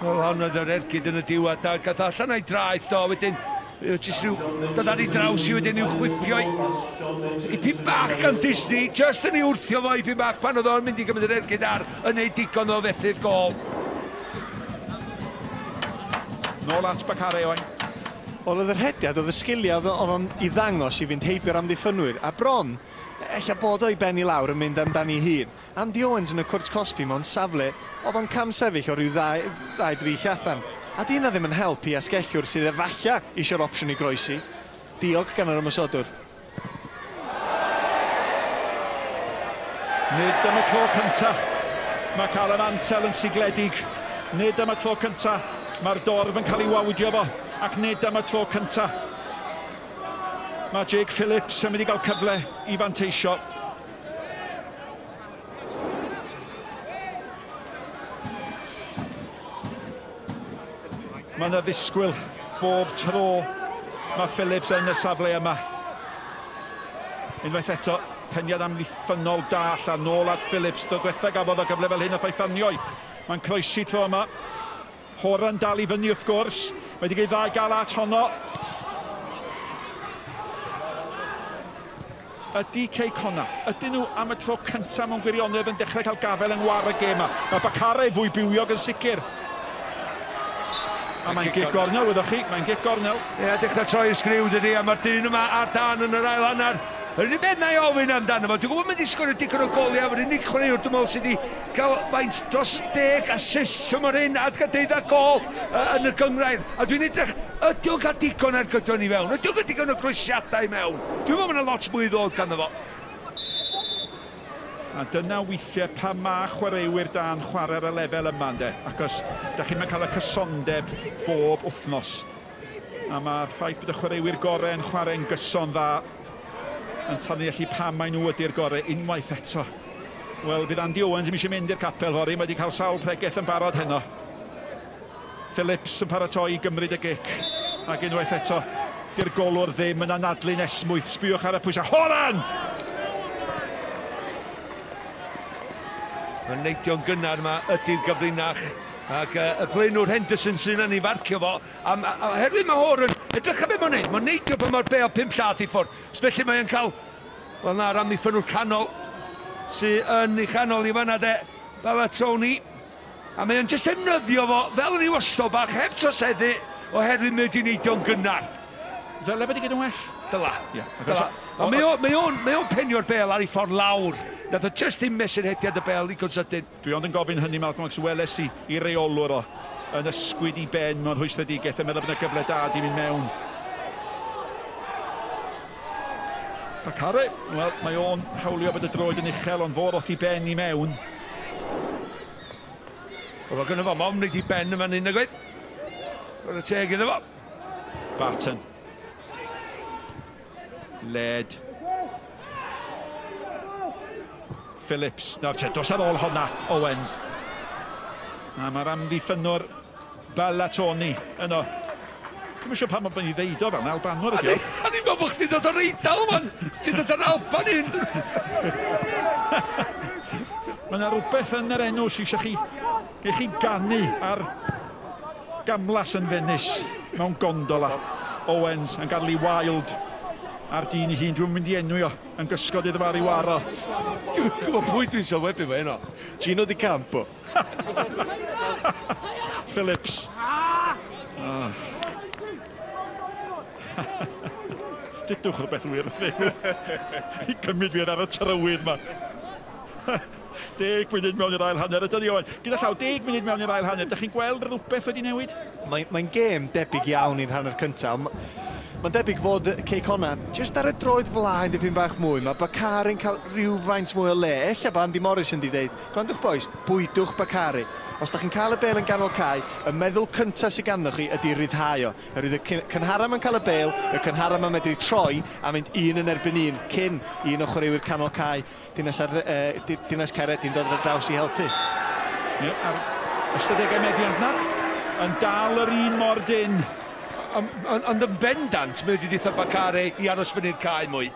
Wel, hwnna dy'r ergyd yn y diwedd. Gath allan o'i draeth do, wedyn jyst rhyw, dod ar ei draws I wedyn i'w chwipio I pyn bach gan Disney, just yn ei wrthio fo I pyn bach pan oedd o'n mynd I gymryd yr ergyd ar yn ei digon o fethu'r gol. Nôl at Bacare oen. Oedd yr hediad, oedd y sgiliau oedd o'n I ddangos I fynd heibio'r amddiffynwyr, a bron, ella bod o'i ben I lawr yn mynd amdani hun. Andy Owens yn y cwrt Cosby mewn safle, oedd o'n cam sefyll o ryw 2-3 allan. A dyna ddim yn help I asgellwr sydd efalla eisiau'r opsiwn I groesi. Diog gan yr ymwysodwr. Nid am y tro cyntaf. Mae cael yr antel yn sigledig. Nid am y tro cyntaf. Mae'r dorf yn cael ei wawdio fo. Ac nid am y tro cyntaf. Mae Jake Phillips yn mynd I gael cyfle I fanteisio. Mae yna ddisgwyl bob tro mae Phillips yn y safle yma. Unwaith eto, peniad amddiffynol da allan nôl at Phillips. Dodwetha gafodd o gyfle fel hyn a Faethanioi. Mae'n croesi tro yma. Horan dal I fyny wrth gwrs. Mae wedi gwneud ddau gael at honno. Ydy Cey Connah, ydyn nhw am y tro cyntaf mewn gwirionedd yn dechrau cael gafel yng ngwar y gêm yma. Mae Bacare fwy bywiog yn sicr. A mae'n gig gornel, wyddoch chi, mae'n gig gornel. Ie, dechrau troi y sgriw dydi, a mae'r dyn yma ar dan yn yr ail hanner. Yr unig beth na I ofyn amdano fo, dwi'n gwybod mynd I sgorio digon o goliau, yr unig chwaraewr dwi'n meddwl sydd wedi cael faint dros 10 assist am yr hyn, a cael 12 gol yn y gyngrair. A dwi'n edrych, ydy o'n cael digon ar gydon I fewn, ydy o'n cael digon o groesiadau I mewn. Dwi'n meddwl yna lot mwy ddod gan fo. A dyna weithiau pa ma chwaraewyr da'n chwarae ar y lefel yma, ynde. Achos da chi'n cael y cysondeb bob wythnos. A mae'r ffaith bod y chwaraewyr gorau yn chwarae'n gyson dda yn tanu allu pam mae nhw ydy'r gorau unwaith eto. Wel, bydd Andy Owens yn eisiau mynd i'r capel fori, mae wedi cael sawl pregaeth yn barod heno. Phillips yn paratoi I gymryd y gic. Ac unwaith eto, di'r golwr ddim yn anadlu'n esmwyth. Sbiwch ar y pwysau. Horan! Mae'n neidio'n gynnar yma ydy'r gyfrinach ac y blaenwr Henderson sy'n yn ei farcio fo a herwydd mae Horan edrych a be mae'n neud, mae'n neidio pan mae'r be o 5 llath I ffwrdd felly mae'n cael wel na'r amddiffynwr canol sy'n yn ei chanol I fanna de Balatoni a mae'n jyst defnyddio fo fel ryw ystol bach heb troseddu oherwydd mae wedi neidio'n gynnar. Dyle wedi gyda'n well? Dyla. Dyla. Mae o'n penio'r bel ar ei ffordd lawr. Nath o just ddim mesur hediad y bel I gwnsydyn. Dwi ond yn gofyn hynny, Malcolm, ac weles I reolwr o yn ysgwyd I ben mewn rhwystredigaeth yn meddwl bod y gyfle da di mynd mewn. Bacare, wel, mae o'n hawlio bod y droed yn uchel ond fod off I ben I mewn. Wel, gynnu fo, mom wneud I ben yma'n un agwyd. Roedd y teg iddo fo. Barton. Led. Phillips, nawr te, dos ar ôl honna, Owens. A mae'r amddiffynwr Balatoni yno. Dwi'n siŵr pam bod ni'n ddeud o fel Albanwr ydi o. A ni'n meddwl bod chdi'n dod o'r Eidal, man. Ti'n dod o'r Alban un. Mae yna rhywbeth yn yr enw sy'n eisiau chi ganu ar gamlas yn Venice mewn gondola. Owens yn gadw I wild ar dyn I hun, dwi'n mynd I enwi o yn gysgod iddo fo ar I waro. Dwi'n gwybod pwy dwi'n sylwebu fe heno. Gino Di Campo. Phillips. Dydwch rhywbeth wir I cymryd fi'n ar y trywydd yma. 10 munud mewn i'r ail hanner, ydy Owen. Gyda llaw, 10 munud mewn i'r ail hanner. Dych chi'n gweld rhywbeth wedi newid? Mae'n gêm debyg iawn i'r hanner cyntaf. Mae'n debyg fod Connah just ar y droed flaen dipyn bach mwy. Mae Bacari'n cael rhywfaint mwy o le. Ella bod Andy Morris yn di dweud, gwrandwch boys, bwydwch Bacari. Os da chi'n cael y bel yn ganol Cae, y meddwl cyntaf sydd ganddoch chi ydy ryddhau o. Yr y cynharam yn cael y bel, y cynharam yn medru troi a mynd un yn erbyn un, cyn un o chwaraewyr canol Cae. Dinas Caeredin dod ar draws i helpu. Ar ystadegau meddiant na, yn dal yr un mor dyn. Ond yn bendant, mae wedi dweud Bacari i aros fyny'r Cae mwy.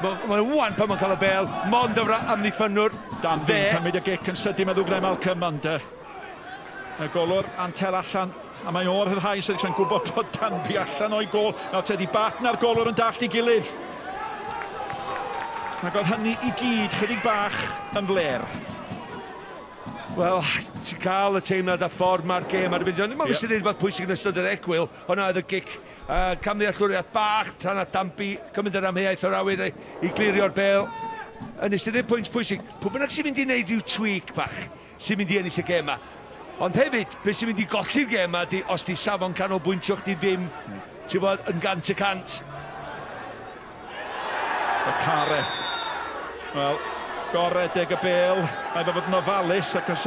Mae'n wan pan mae'n cael y bel, mond yfra amddiffynwr. Dan fi'n cymryd y gic yn sydu meddwl ble Malcolm, ond y golwr antel allan, a mae o'r rhai sydd yn gwybod bod Danby allan o'i gol. Nawr tedi bat na'r golwr yn dallt i gilydd. Ac oedd hynny i gyd chydig bach yn fler. Wel, ti'n cael y teimlad a ffordd mae'r gêm ar y fynd. Mae'n mysig dweud bod pwysig yn ystod yr egwyl. Hwna oedd y gic camddeallwriaeth bach tan a Danby cymryd yr amheuaeth o'r awyr i glirio'r bel. Yn ystod y pwynt pwysig, pwy bynnag sy'n mynd i wneud rhyw tweak bach sy'n mynd i ennill y gêm yma. Ond hefyd, beth sy'n mynd i golli'r gêm yma ydy os di safon canolbwyntio chdi ddim, ti'n bod, yn 100%. Bacari. Wel, goredig y bel, mae fe fod yn ofalus ac os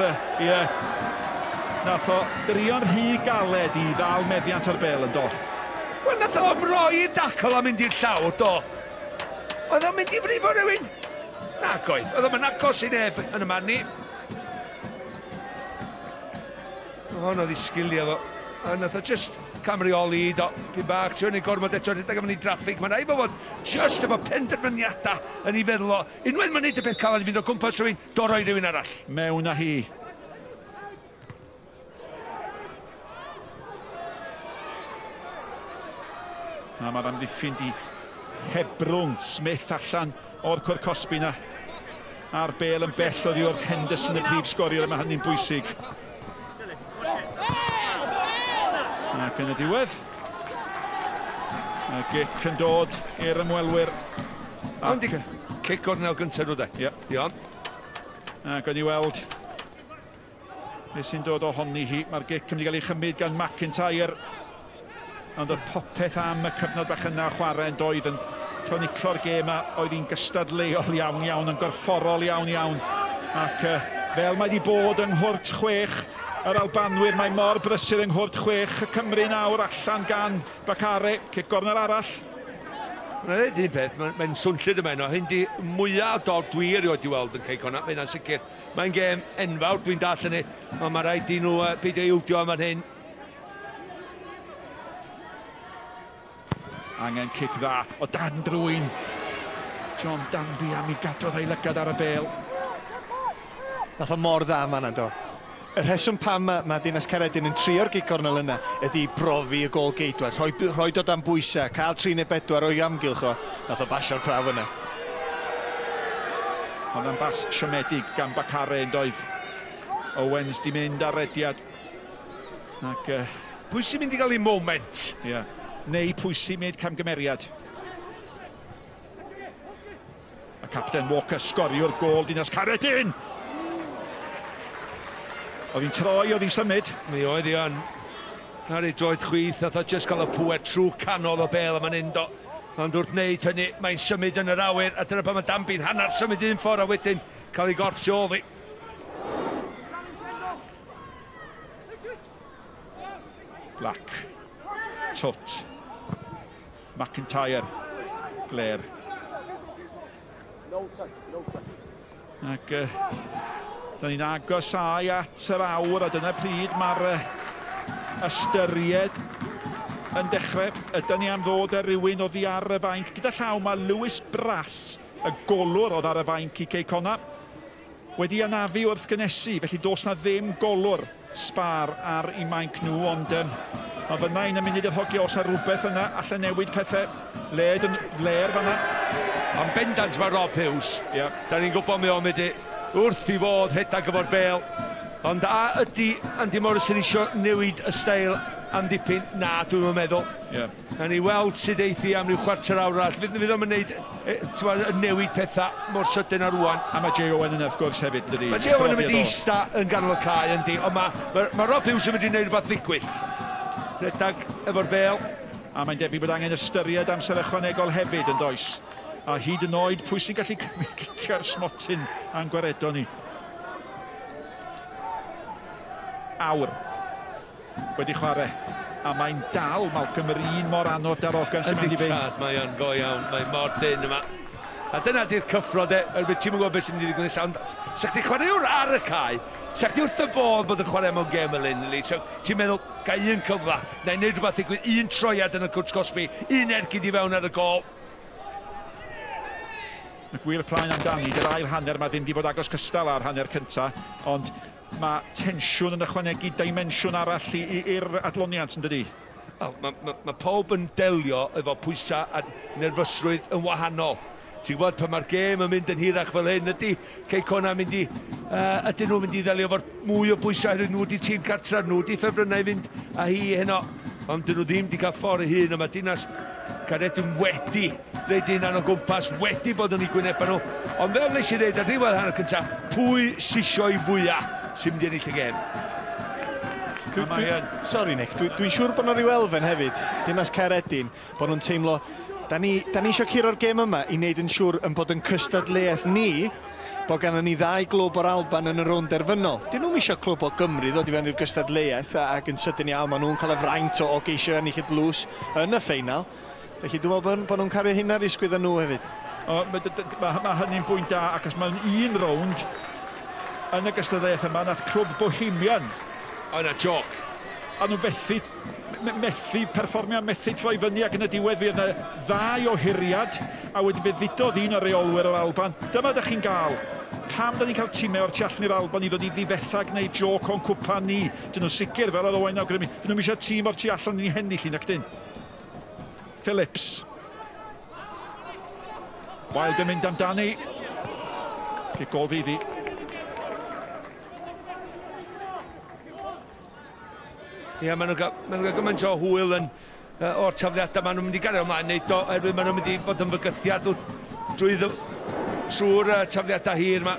nath o drio'n rhy galed i ddal meddiant ar bel yn do. Wel, nath o ymroi'r dacl a mynd i'r llawr, do. Oedd o'n mynd i frifo rhywun? Nag oedd, oedd o'n agos i neb yn y manni. Hon oedd i sgilio fo. A nath o just camrioli i do, pyn bach, ti'n ei gormod eto, rhedeg am yn ei draffig. Mae'n rhaid bod just efo penderfyniadau yn ei feddwl o. Unwaith mae'n neud y beth caled i fynd o gwmpas rhywun, doroi rhywun arall. Mewn â hi. A mae'r amddiffyn di hebrwng Smith allan o'r cwr cosbi na. A'r bel yn bell oddi wrth Henderson y prif sgoriwr yma hynny'n bwysig. Ac yn y diwedd, y gic yn dod i'r ymwelwyr. Ond i cic o'r nel gyntaf nhw de. Dion. Ac yn i weld beth sy'n dod ohoni hi. Mae'r gic yn mynd i gael ei chymryd gan McIntyre. Ond oedd popeth am y cyfnod bach yna chwarae yn doedd yn croniclo'r gêm a oedd hi'n gystadleuol iawn, yn gorfforol iawn. Ac fel mae wedi bod yng nghwrt 6, yr Albanwyr, mae mor brysur yng nghwrt 6, y Cymru nawr allan gan Bacari, cic gornel arall. Mae'n un peth, mae'n swnllid yma yno, hyn di mwyaf o dog dwi erioed i weld yn Connah, mae'n ansicr. Mae'n gêm enfawr, dwi'n dall yn ei, ond mae rhaid i nhw beidio iwdio am yr hyn. Angen cic dda o dan drwyn. John Danby am i gadw ei lygad ar y bel. Nath o mor dda yma do. Y rheswm pam mae Dinas Caeredin yn trio'r gic gornel yna ydy brofi y gol geidwad, rhoi dod am bwysau, cael 3 neu 4 o'i amgylch o, nath o basio'r prawf yna. Ond am bas siomedig gan Bacari yn doedd. Owens di mynd ar rediad. Ac pwy sy'n mynd i gael ei moment? Neu pwy sy'n mynd camgymeriad. A capten Walker sgoriw'r gol Dinas Caeredin. Oedd hi'n troi, oedd hi'n symud. Mi oedd hi yn. Ar ei droed chwith, nath o just gael y pwer trwy canol o bel am yn undo. Ond wrth wneud hynny, mae'n symud yn yr awyr, a dyna pan mae Danby'n hanner symud un ffordd a wedyn cael ei gorff tu ôl fi. Black. Tut. McIntyre. Blair. Ac da ni'n agosau at yr awr, a dyna pryd mae'r ystyried yn dechrau. Ydyn ni am ddod â rhywun oddi ar y fainc. Gyda llaw mae Lewis Brass, y golwr oedd ar y fainc i Connah, wedi anafu wrth gynesu, felly dos na ddim golwr sbar ar i mainc nhw, ond fyna un yn munud i'r hogi os ar rhywbeth yna, allan newid pethau, led yn fler fanna. Am bendant mae Rob Hughes. Da ni'n gwybod mi o'n mynd wrth i fod rhedag efo'r bel. Ond a ydy Andy Morris yn eisiau newid y steil am dipyn? Na, dwi'n meddwl. A ni weld sydd eithi am ryw chwarter awr all. Fydd o'n mynd newid pethau mor sydyn ar rwan. A mae Jay Owen yn wrth gwrs hefyd, dydy. Mae Jay Owen yn mynd i ista yn ganol y cae, yndi. Ond mae Rob Hughes yn mynd i wneud rhywbeth ddigwydd. Rhedag efo'r bel. A mae'n debyg bod angen ystyried amser ychwanegol hefyd yn does. A hyd yn oed pwy sy'n gallu cicio'r smotyn a'n gwaredo ni. Awr wedi chwarae. A mae'n dal Malcolm yr un mor anodd darogan sy'n mynd i fynd. Mae o'n go iawn, mae'n mor dyn yma. A dyna di'r cyffro de, ti'n gwybod beth sy'n mynd i ddigwydd nesaf, ond sa'ch ti chwarae ar y cae, sa'ch ti wrth y bodd bod yn chwarae mewn gêm y lyn, so ti'n meddwl, ga un cyfla, neu wneud rhywbeth ddigwydd, un troiad yn y cwrs Cosby, un ergyd i fewn ar y gol. Y gwir plaen amdani, dy'r ail hanner mae ddim wedi bod agos cystal ar hanner cynta, ond mae tensiwn yn ychwanegu dimensiwn arall i'r adloniant yn dydi. Mae pob yn delio efo pwysau a nerfysrwydd yn wahanol. Ti'n gwybod, pan mae'r gêm yn mynd yn hirach fel hyn, ydy Connah mynd i, ydyn nhw'n mynd i ddelio efo'r mwy o bwysau, nhw wedi tîm cartra, nhw wedi ffefrynnau fynd a hi heno, ond dyn nhw ddim wedi cael ffordd i hun, a mae Dinas Caeredin wedi gwneud un o gwmpas, wedi bod yn ei gwynebau nhw, ond fel nes i ddeud ar ddiwedd hanner cyntaf, pwy sisio i fwyaf sy'n mynd i ennill y gêm? Sori Nick, dwi'n siŵr bod nhw'n rhyw elfen hefyd, Dinas Caeredin, bod nhw'n teimlo, da ni eisiau curo'r gêm yma i wneud yn siŵr yn bod yn cystadleuaeth ni, bod gan ni ddau glwb o'r Alban yn y rownd derfynol. Dyn nhw'n eisiau clwb o Gymru ddod i fewn i'r gystadleuaeth ac yn sydyn iawn, maen nhw'n cael y fraint o geisio ennill y dlws yn y ffeinal. Felly dwi'n meddwl bod nhw'n cario hynna risgwydd â nhw hefyd. Mae hynny'n bwynt da, ac os mae'n un rownd yn y gystadleuaeth yma, nath clwb Bohemians. Oedd yna joc. A nhw methu perfformio, methu troi fyny ac yn y diwedd fydd yna ddau o hiriad a wedyn bydd ddudodd un o reolwyr o'r Alban. Dyma ydych chi'n gael. Pam da ni'n cael tîmau o'r tu allan i'r Alban i ddod i ddifethag neu joc o'n cwpa ni? Dyn nhw'n sicr fel oedd Owain awgrymu. Dyn nhw'n eisiau tîm o'r tu allan i hennill un ac dyn. Phillips. Wild yn mynd amdani. Cic gol ddi. Ie, maen nhw'n cael gymaint o hwyl o'r tafliadau maen nhw'n mynd i gario ymlaen wneud o, oherwydd maen nhw'n mynd i fod yn fygythiad trwy'r tafliadau hir yma.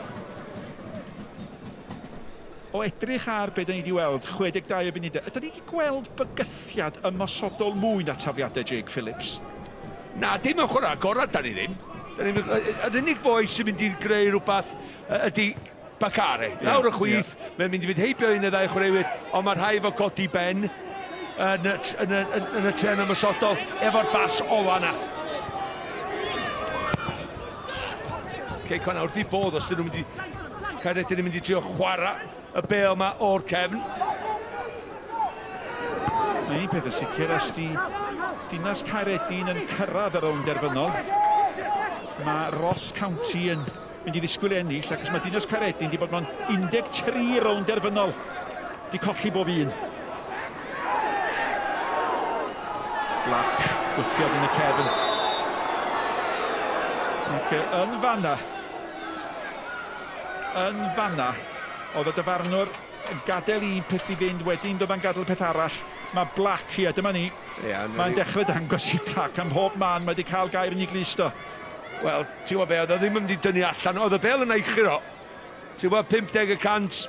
O edrych ar beth da ni wedi weld, 62 o funudau, ydyn ni wedi gweld bygythiad ymosodol mwy na tafliadau Jake Phillips? Na, dim yn chwarae agorad, da ni ddim. Yr unig foi sy'n mynd i greu rhywbeth ydy Bacare. Lawr y chwith, mae'n mynd i fynd heibio un y ddau chwaraewyr, ond mae'r rhai fo codi ben yn y tren ymosodol efo'r bas ola na. Connah wrth i bodd os dyn nhw'n mynd i... Caeredin yn mynd i trio chwarae y bel yma o'r cefn. Mae un peth yn sicr os di Dinas Caeredin yn cyrraedd y rownd derfynol. Mae Ross County yn mynd i ddisgwyl ennill, ac os mae Dinas Caeredin di bod mewn 13 rownd derfynol, di colli bob un. Black, gwthiodd yn y cefn. Ac yn fanna, oedd y dyfarnwr yn gadael un peth i fynd, wedyn dod yn gadael peth arall. Mae Black, dyma ni, mae'n dechrau dangos i Black am hob man, mae wedi cael gair yn ei glisto. Wel, ti'n gwybod be, oedd o ddim yn mynd i dynnu allan, oedd y bel yn eichir o. Ti'n gwybod, 50%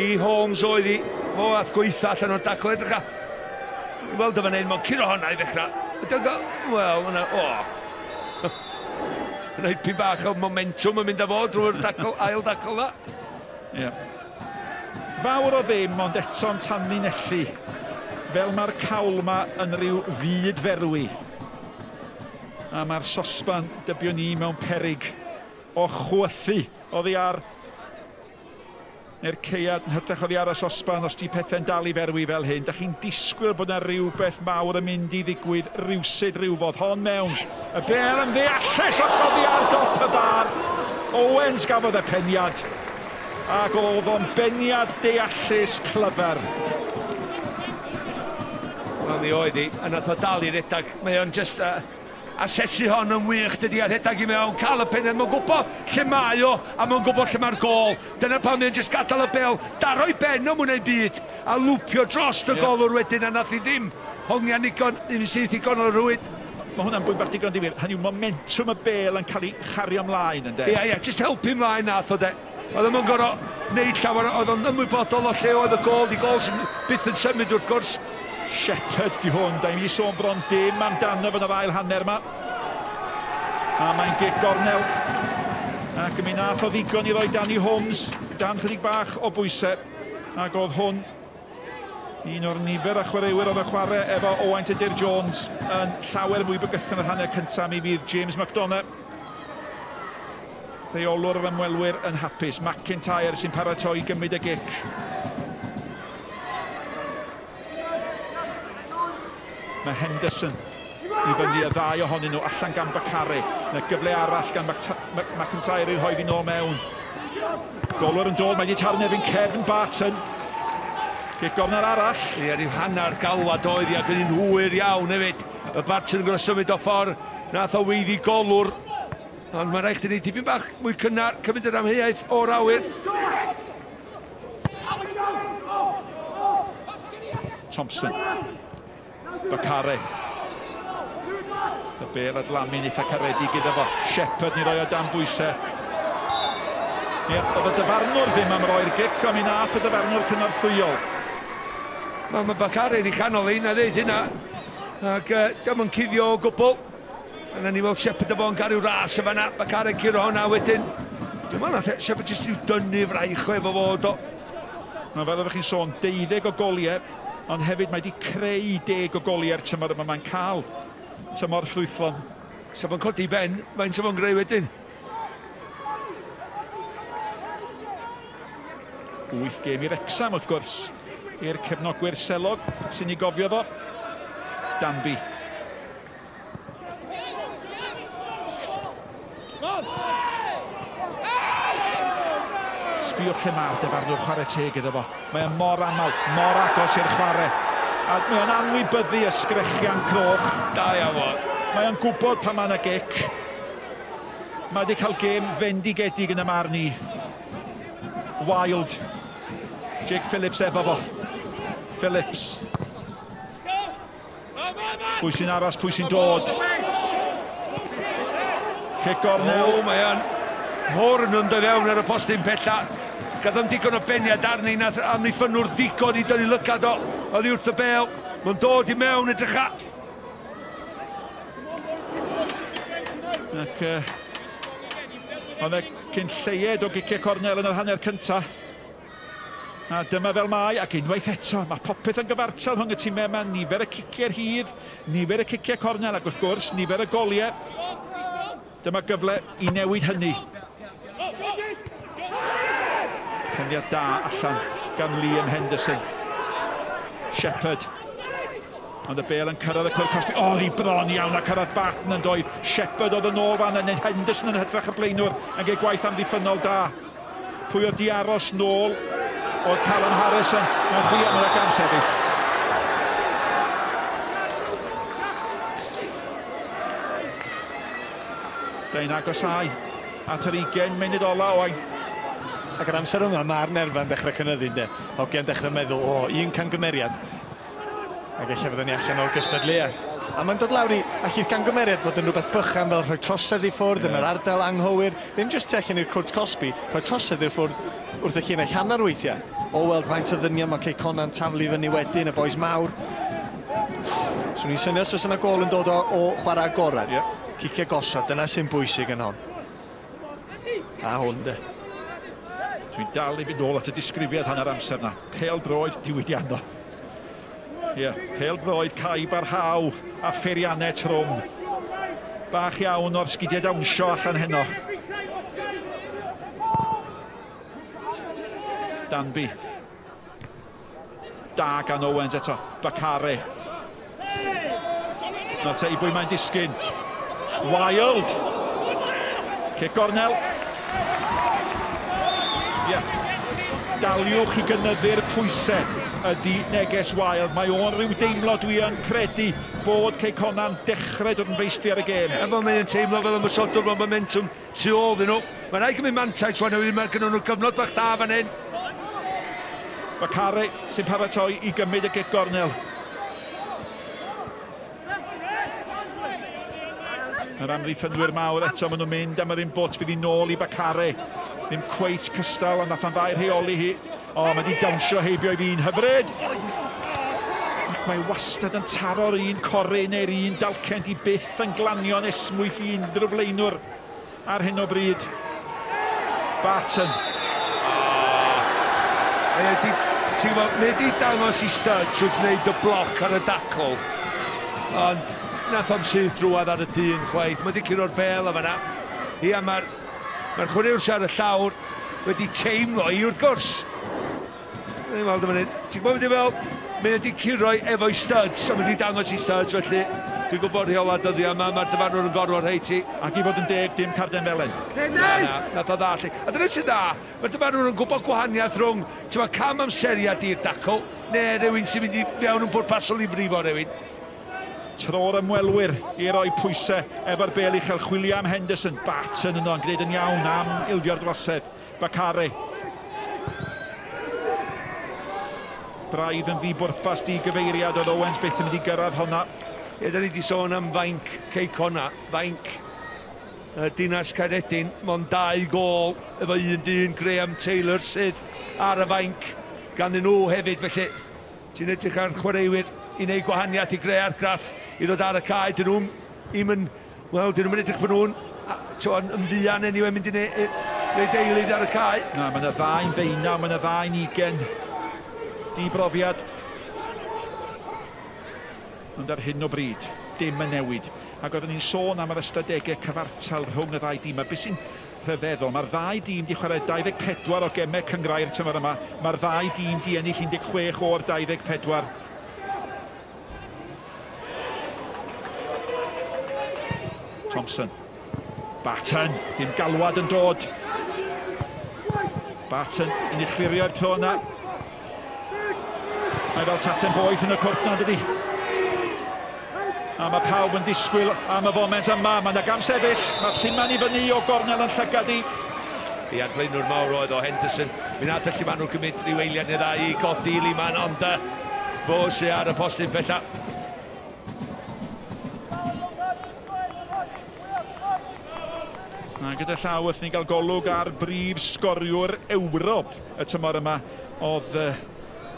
i Holmes oedd i, fo ath gweithio allan o'r dacl edrych a... Wel, dyma neud, mae'n curo honna i ddechrau. Wel, yna, Gwneud pyn bach o momentum yn mynd â fo drwy'r ail dacl na. Ie. Fawr o ddim, ond eto'n tanlinellu. Fel mae'r cawl yma yn rhyw fyd ferwi. A mae'r sosban dybio ni mewn peryg o chwythu oddi ar. Neu'r ceiad yn hytrach oddi ar y sosban os di pethau'n dal i ferwi fel hyn. Da chi'n disgwyl bod yna rhywbeth mawr yn mynd i ddigwydd rywsyd rhywfodd. Hon mewn. Y bel yn ddeallus o chodi ar dop y bar. Owens gafodd y peniad. Ac oedd o'n beniad deallus clyfar. Wel, mi oedd hi, a nath o dal i'r redag. Mae o'n just asesu hon yn wych dydi a rhedag i mewn, cael y pennau, mae'n gwybod lle mae o a mae'n gwybod lle mae'r gol. Dyna pan mae'n just gadael y bel, daro'i ben o mwyn ei byd a lwpio dros y golwr wedyn a nath i ddim hongian ddim sydd i gonol rwyd. Mae hwnna'n bwynt bach digon difyr. Hynny yw momentum y bel yn cael ei chario ymlaen yn de. Ie, just helpu ymlaen nath o de. Oedd yma'n gorau wneud llawer, oedd o'n ymwybodol o lle oedd y gol, di gol sy'n byth yn symud wrth gwrs. Shepherd di hwn, da i sôn bron dim amdano fan yr ail hanner yma. A mae'n gig gornel. Ac mi nath o ddigon i roi Danny Holmes, dan chydig bach o bwysau. Ac oedd hwn un o'r nifer a chwaraewyr oedd y chwarae efo Owain Tudur Jones yn llawer mwy bygythan yr hanner cyntaf mi fydd James McDonough. Rheolwr yr ymwelwyr yn hapus. McIntyre sy'n paratoi gymryd y gic. Mae Henderson i fyny y ddau ohonyn nhw allan gan Bakare. Yna gyfle arall gan McIntyre i'r hoedd i nôl mewn. Golwr yn dod, mae wedi tarn erbyn Kevin Barton. Gic gornel arall. Ie, ryw hanner galwad oedd i ac yn un hwyr iawn hefyd. Y Barton yn gwneud symud o ffordd. Nath o weiddi golwr. Ond mae'n rhaid i ni dipyn bach mwy cynnar, cymryd yr amheuaeth o'r awyr. Thompson. Bakare. Y bel adlamu'n eitha caredig iddo fo. Shepherd ni roi o dan bwysau. Ie, oedd y dyfarnwr ddim am roi'r gic, ond mi nath y dyfarnwr cynorthwyol. Mae Bakare yn ei chanol un a ddeud hynna. Ac diolch yn cuddio o gwbl. Yna ni weld Shepherd o fo'n cael i'w ras y fanna. Bakare curo hwnna wedyn. Dwi'n meddwl Shepherd jyst i'w dynnu fraich o efo fod o. Fel ydych chi'n sôn, 12 o goliau. Ond hefyd mae wedi creu 10 o goliau'r tymor yma. Mae'n cael tymor llwythlon. Sa fo'n codi ben, mae'n sa fo'n greu wedyn. 8 gêm i'r Wrexham, wrth gwrs, i'r cefnogwyr selog sy'n ei gofio fo. Danby. Sbiwch lle mae'r dyfarnwr chwarae teg iddo fo. Mae e'n mor aml, mor agos i'r chwarae. A mae o'n anwybyddu y sgrechian croch. Da iawn. Mae o'n gwybod pa mae'n y gic. Mae wedi cael gêm fendigedig yn y marn i. Wild. Jake Phillips efo fo. Phillips. Pwy sy'n aros, pwy sy'n dod. Cic gornel. O, mae o'n mor yn ymdod fewn ar y postyn pella. Gaddon digon o beniad arni, nath amddiffynwr digon i dynnu lygad o. Oedd i wrth y bel. Mae'n dod i mewn edrycha. Ac oedd e cyn lleied o giciau cornel yn yr hanner cyntaf. A dyma fel mae, ac unwaith eto, mae popeth yn gyfartal rhwng y tîmau yma. Nifer y ciciau'r hydd, nifer y ciciau cornel, ac wrth gwrs, nifer y goliau. Dyma gyfle i newid hynny. Pendiad da allan gan Liam Henderson. Shepherd. Ond y bel yn cyrraedd y cwrdd Cosby. O, hi bron iawn a cyrraedd Barton yn doedd. Shepherd oedd yn ôl fan yna. Henderson yn hydrach y blaenwr ac ei gwaith amddiffynol da. Pwy oedd di aros nôl oedd Callum Harrison. Mae'n chwi am yr agam sefyll. Da'n agosau at yr 20 munud ola Owain. Ac yr amser yma, mae'r nerfa'n dechrau cynyddu'n de. Hogiau'n dechrau meddwl, o, un cangymeriad. Ac eich fyddwn ni allan o'r gystadleuaeth. A mae'n dod lawr i allu'r cangymeriad bod yn rhywbeth bychan fel rhoi trosedd i ffwrdd yn yr ardal anghywir. Ddim jyst tu allan i'r cwrt Cosby, rhoi trosedd i'r ffwrdd wrth y llun eich hanner weithiau. O weld faint o ddynion mae Connah'n taflu fyny wedyn, y boes mawr. So ni'n syniad os yna gol yn dod o chwarae agorad. Ciciau gosod, dyna sy'n bwysig yn hon. A hwn de. Dwi'n dal i fynd ôl at y disgrifiad hanner amser na. Pêl-broed diwydiannol. Ie, pêl-broed, Cai barhaw a ffeiriannau trwm. Bach iawn o'r sgidiau dawnsio allan heno. Danby. Da gan Owens eto. Bakare. No te i bwy mae'n disgyn. Wild. Cic gornel. Ie. Daliwch i gynyddu'r pwysau ydy neges Wild. Mae o'n rhyw deimlo dwi yn credu bod Connah'n dechrau dod yn feistri ar y gêm. Efo mae'n teimlo fel ymwysodol mewn momentum tu ôl ddyn nhw. Mae'n rhaid gymryd mantais wan o un mae'n gynnwn nhw gyfnod bach da fan hyn. Bakare sy'n paratoi i gymryd y gic gornel. Yr amddiffynwyr mawr eto, maen nhw'n mynd am yr un bot fydd i nôl i Bakare. Ddim cweit cystal, ond nath o'n ddau rheoli hi. O, mae di dawnsio heibio i fi'n hyfryd. Mae wastad yn taro'r un corau neu'r un dalcen di byth yn glanio'n esmwyth I unrhyw flaenwr ar hyn o bryd. Barton. Mae di dangos I studs wrth wneud y bloc ar y dacl. Ond nath o'n sydd drwad ar y dyn chwaith. Mae di curo'r bel o fanna. Ia, mae'r chwaraewr sy'n ar y llawr wedi teimlo I wrth gwrs. Ti'n gweld am hynny. Ti'n gwybod beth fel? Mae wedi curo efo'i studs, a mae wedi dangos I studs, felly dwi'n gwybod rheola dyddi yma, mae'r dyfarnwr yn gorfod heiti. Ac I fod yn deg, dim Caeredin Felen. Na, nath o ddallu. A dyna sy'n dda, mae'r dyfarnwr yn gwybod gwahaniaeth rhwng cam amseriad i'r dacl, neu rhywun sy'n mynd I fewn yn pwrpasol I frifo rhywun. Tro'r ymwelwyr I roi pwysau efo'r bel uchel, chwilio am Henderson. Barton yno yn gwneud yn iawn am ilio'r drosedd. Bacare. Braidd yn ddibwrpas di-gyfeiriad o'r Owens byth yn mynd I gyrraedd honna. Ie, da ni wedi sôn am fainc Connah, fainc Dinas Caeredin, mae'n 2 gol efo un dyn Graham Taylor sydd ar y fainc ganddyn nhw hefyd, felly ti'n edrych ar chwaraewyr I wneud gwahaniaeth I greu argraff I ddod ar y cae. Dyn nhw'n edrych bod nhw'n ymddian anyway mynd I wneud eilid ar y cae. Na, mae yna 2 feunaw, mae yna 2 ugen di brofiad. Ond ar hyn o bryd, dim yn newid. Ac oeddwn ni'n sôn am yr ystadegau cyfartal rhwng y 2 dîm. Beth sy'n rhyfeddol, mae'r 2 dîm di chwarae 24 o gemau cyngrau'r tymor yma. Mae'r 2 dîm di ennill 16 o'r 24. Thompson. Barton, dim galwad yn dod. Barton yn uchlurio'r pro yna. Mae fel taten boeth yn y cwrt na, dydi? A mae pawb yn disgwyl am y foment yma. Mae yna gamsefyll. Mae Lliman I fyny o gornel yn llygad I. Ie, blaenwr mawr oedd o Henderson. Mi nath y Llimanwr gymryd ryw eiliad neu 2 I godi Liman, ond fo sy'n ar y postyn bella. A gyda llaw wrth ni gael golwg ar brif sgoriwr Ewrop y tymor yma oedd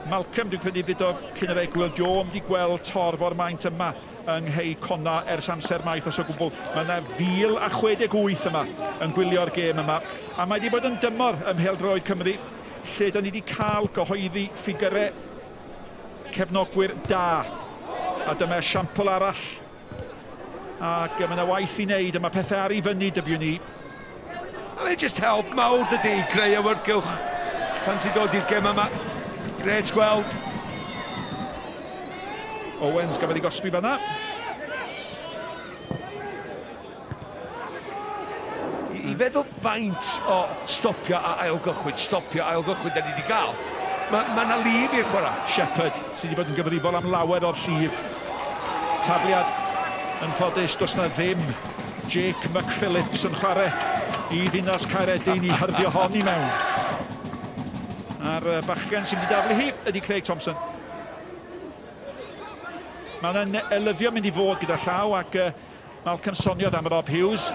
Malcolm, dwi'n credu fyd o cyn yr egwyl, diom di gweld torf o'r maint yma yng Connah ers amser maith os o gwbl. Mae yna 1068 yma yn gwylio'r gêm yma. A mae wedi bod yn dymor ym Mhêl-droed Cymru, lle da ni wedi cael gyhoeddi ffigurau cefnogwyr da. A dyma esiampl arall. Ac mae yna waith I wneud, a mae pethau ar I fyny dybiwn ni. A mae just help mawr dydi greu awyrgylch pan ti'n dod i'r gêm yma. Gret gweld. Owens gafodd I gosbi fanna. I feddwl faint o stopio a ailgychwyd da ni wedi gael. Mae yna lif i'r chwarae. Shepherd sydd wedi bod yn gyfrifol am lawer o'r llif. Tabliad yn ffodus, does na ddim Jake McPhillips yn chwarae I Ddinas Caeredin I hyrddio hon I mewn. A'r bachgen sy'n mynd I daflu hi ydy Craig Thompson. Mae'n elyddio mynd I fod gyda llaw ac Malcolm soniodd am Rob Hughes.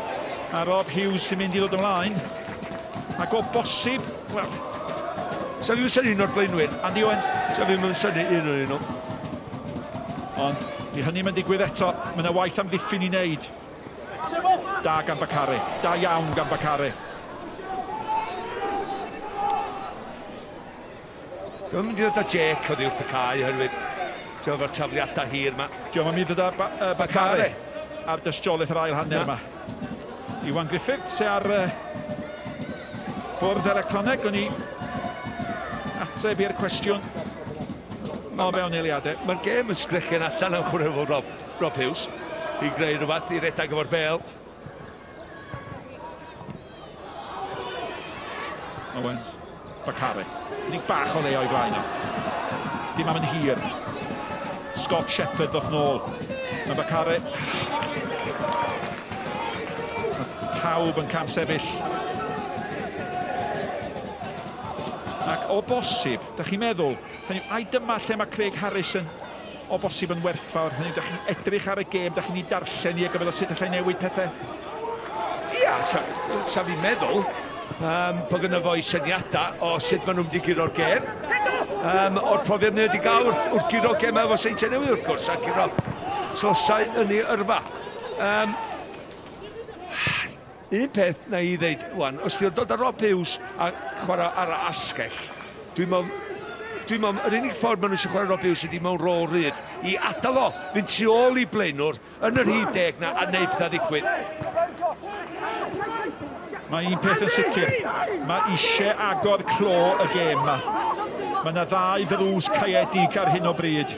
A Rob Hughes sy'n mynd I ddod ymlaen. Ac o bosib, wel... Sa fi'n syni un o'r blaenwyr. Andy Owens. Sa fi'n syni un o'r un. Ond di hynny mynd digwydd eto. Mae yna waith am ddiffyn I wneud. Da gan Bacare. Da iawn gan Bacare. Dwi'n mynd I ddod â Jake oddi wrth y cae hynny. Ti'n o'r tafliadau hir yma. Dwi'n mynd I ddod â Bacare ar dystiolaeth yr ail hanner yma. Iwan Griffith sy'n ar bwrdd electroneg. O'n I ateb i'r cwestiwn o fewn eiliadau. Mae'r gêm yn sgrechian allan am chwaraewr Rob Hughes I greu rhywbeth I redag efo'r bel. Owens, Bacare. Unig bach o leo I blaen o. Dim am yn hir. Scott Shepherd ddoth nôl. Mae Bacare... Pawb yn camsefyll. Ac o bosib, da chi'n meddwl, ai dyma lle mae Craig Harrison o bosib yn werthfawr. Da chi'n edrych ar y gêm, da chi'n ei darllen I ar gyfer sut allai newid pethau? Ia, sa fi'n meddwl bod gyda fo'i syniadau o sut maen nhw'n mynd I guro'r gêm. o'r profiad ni wedi gael wrth giro gemau efo Seintiau Newydd wrth gwrs, a giro sylsau yn ei yrfa. Un peth na i ddeud, wan, os ti'n dod ar Rob Hughes a chwarae ar y asgell, dwi'n meddwl, yr unig ffordd maen nhw eisiau chwarae Rob Hughes ydi mewn rôl rhydd, i adael o, fynd tu ôl i blaenwr yn yr hyd deg na a wneud pethau ddigwydd. Mae un peth yn sicr, mae eisiau agor clo y gêm yma. Mae yna ddau ddrws caeedig ar hyn o bryd.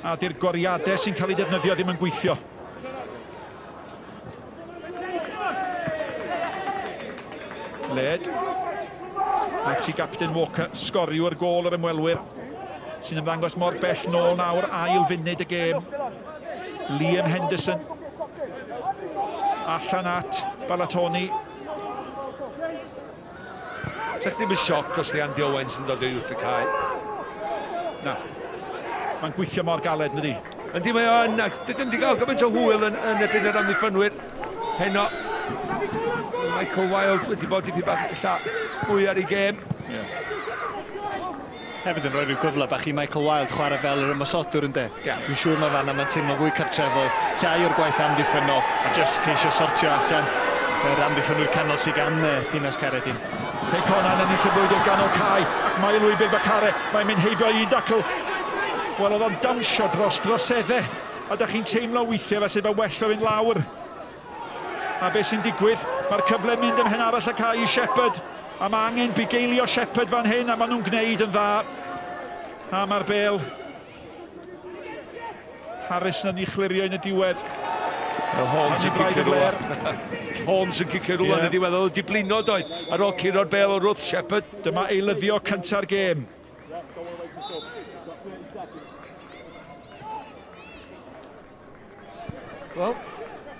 A di'r goriadau sy'n cael ei defnyddio ddim yn gweithio. Led. Ati Captain Walker, Sgorio ar gôl yr ymwelwyr, sy'n ymddangos mor bell nôl nawr, ail funud y gêm. Liam Henderson. Allan at Balatoni. Sa'ch ddim yn sioc os di Andy Owens yn dod i wrth y cae. Na. Mae'n gweithio mor galed, nydi. Yndi mae o yn, dydym di gael gymaint o hwyl yn ebyn yr amddiffynwyr. Heno, Michael Wilde wedi bod i fi bach illa mwy ar ei gêm. Hefyd yn rhoi rhyw gyfle bach i Michael Wilde chwarae fel yr ymosodwr yn de. Dwi'n siŵr mae fanna mae'n teimlo fwy cartrefol, llai o'r gwaith amddiffynol, a jyst ceisio sortio allan yr amddiffynwyr canol sy'n gan Dinas Caeredin. Connah yn ennill y brwydr ganol Quay, ac mae Lwybr Bacare, mae'n mynd heibio un dacl. Wel, oedd o'n dawnsio dros droseddau, a da chi'n teimlo weithiau fe sydd fe well o fynd lawr. A beth sy'n digwydd, mae'r cyfle mynd ymhen arall y cae i Shepherd, a mae angen bugeilio Shepherd fan hyn, a maen nhw'n gwneud yn dda. A mae'r bêl. Harrison yn ei chlirio yn y diwedd. Holmes yn cicio rwan. Holmes yn cicio rwan yn y diwedd. Oedd wedi blino doedd ar ôl curo'r bêl o wrth Shepherd. Dyma eilyddio cynta'r gêm. Wel,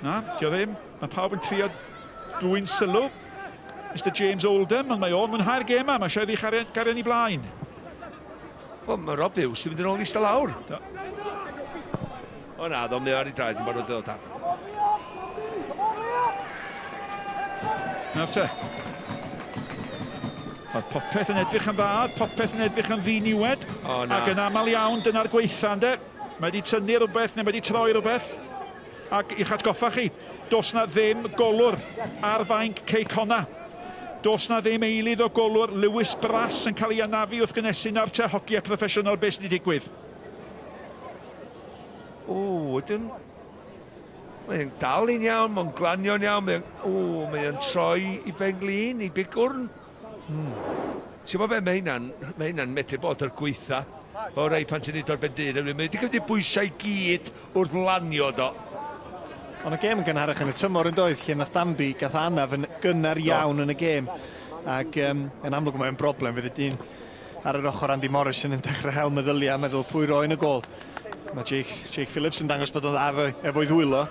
na, dio ddim. Mae pawb yn trio dwy'n sylw. Mr James Oldham, ond mae o'n mwynhau'r gêm yma. Mae eisiau iddi gario ni blaen. Wel, mae Rob Hughes yn mynd yn ôl i sta lawr. O na, ddo, mae ar ei draed yn barod dod ar. Nawr te. Mae popeth yn edrych yn dda, popeth yn edrych yn ddiniwed. Ac yn aml iawn, dyna'r gweitha, ynddo. Mae wedi tynnu rhywbeth, neu mae wedi troi rhywbeth. Ac i'ch atgoffa chi, dos na ddim golwr ar fainc Connah. Dos na ddim eilydd o golwr. Lewis Brass yn cael ei anafu wrth gynesu'n archer hoci proffesiynol. Beth sydd wedi digwydd? Wedyn... Mae'n dal i'n iawn, mae'n glanio'n iawn, mae'n troi i benglin, i bigwrn. Ti'n bod be, mae hynna'n medru bod yr gweitha o rei pan ti'n neud o'r bendir. Mae wedi gyda bwysau i gyd wrth lanio do. Ond y gêm yn gynharach yn y tymor yn doedd, lle nath Danby gath anaf yn gynnar iawn yn y gêm. Ac yn amlwg mae'n broblem, fydd y dyn ar yr ochr Andy Morrison yn dechrau hel meddyliau a meddwl pwy roi'n y gol. Mae Jake Phillips yn dangos bod o'n dda efo'i ddwylo.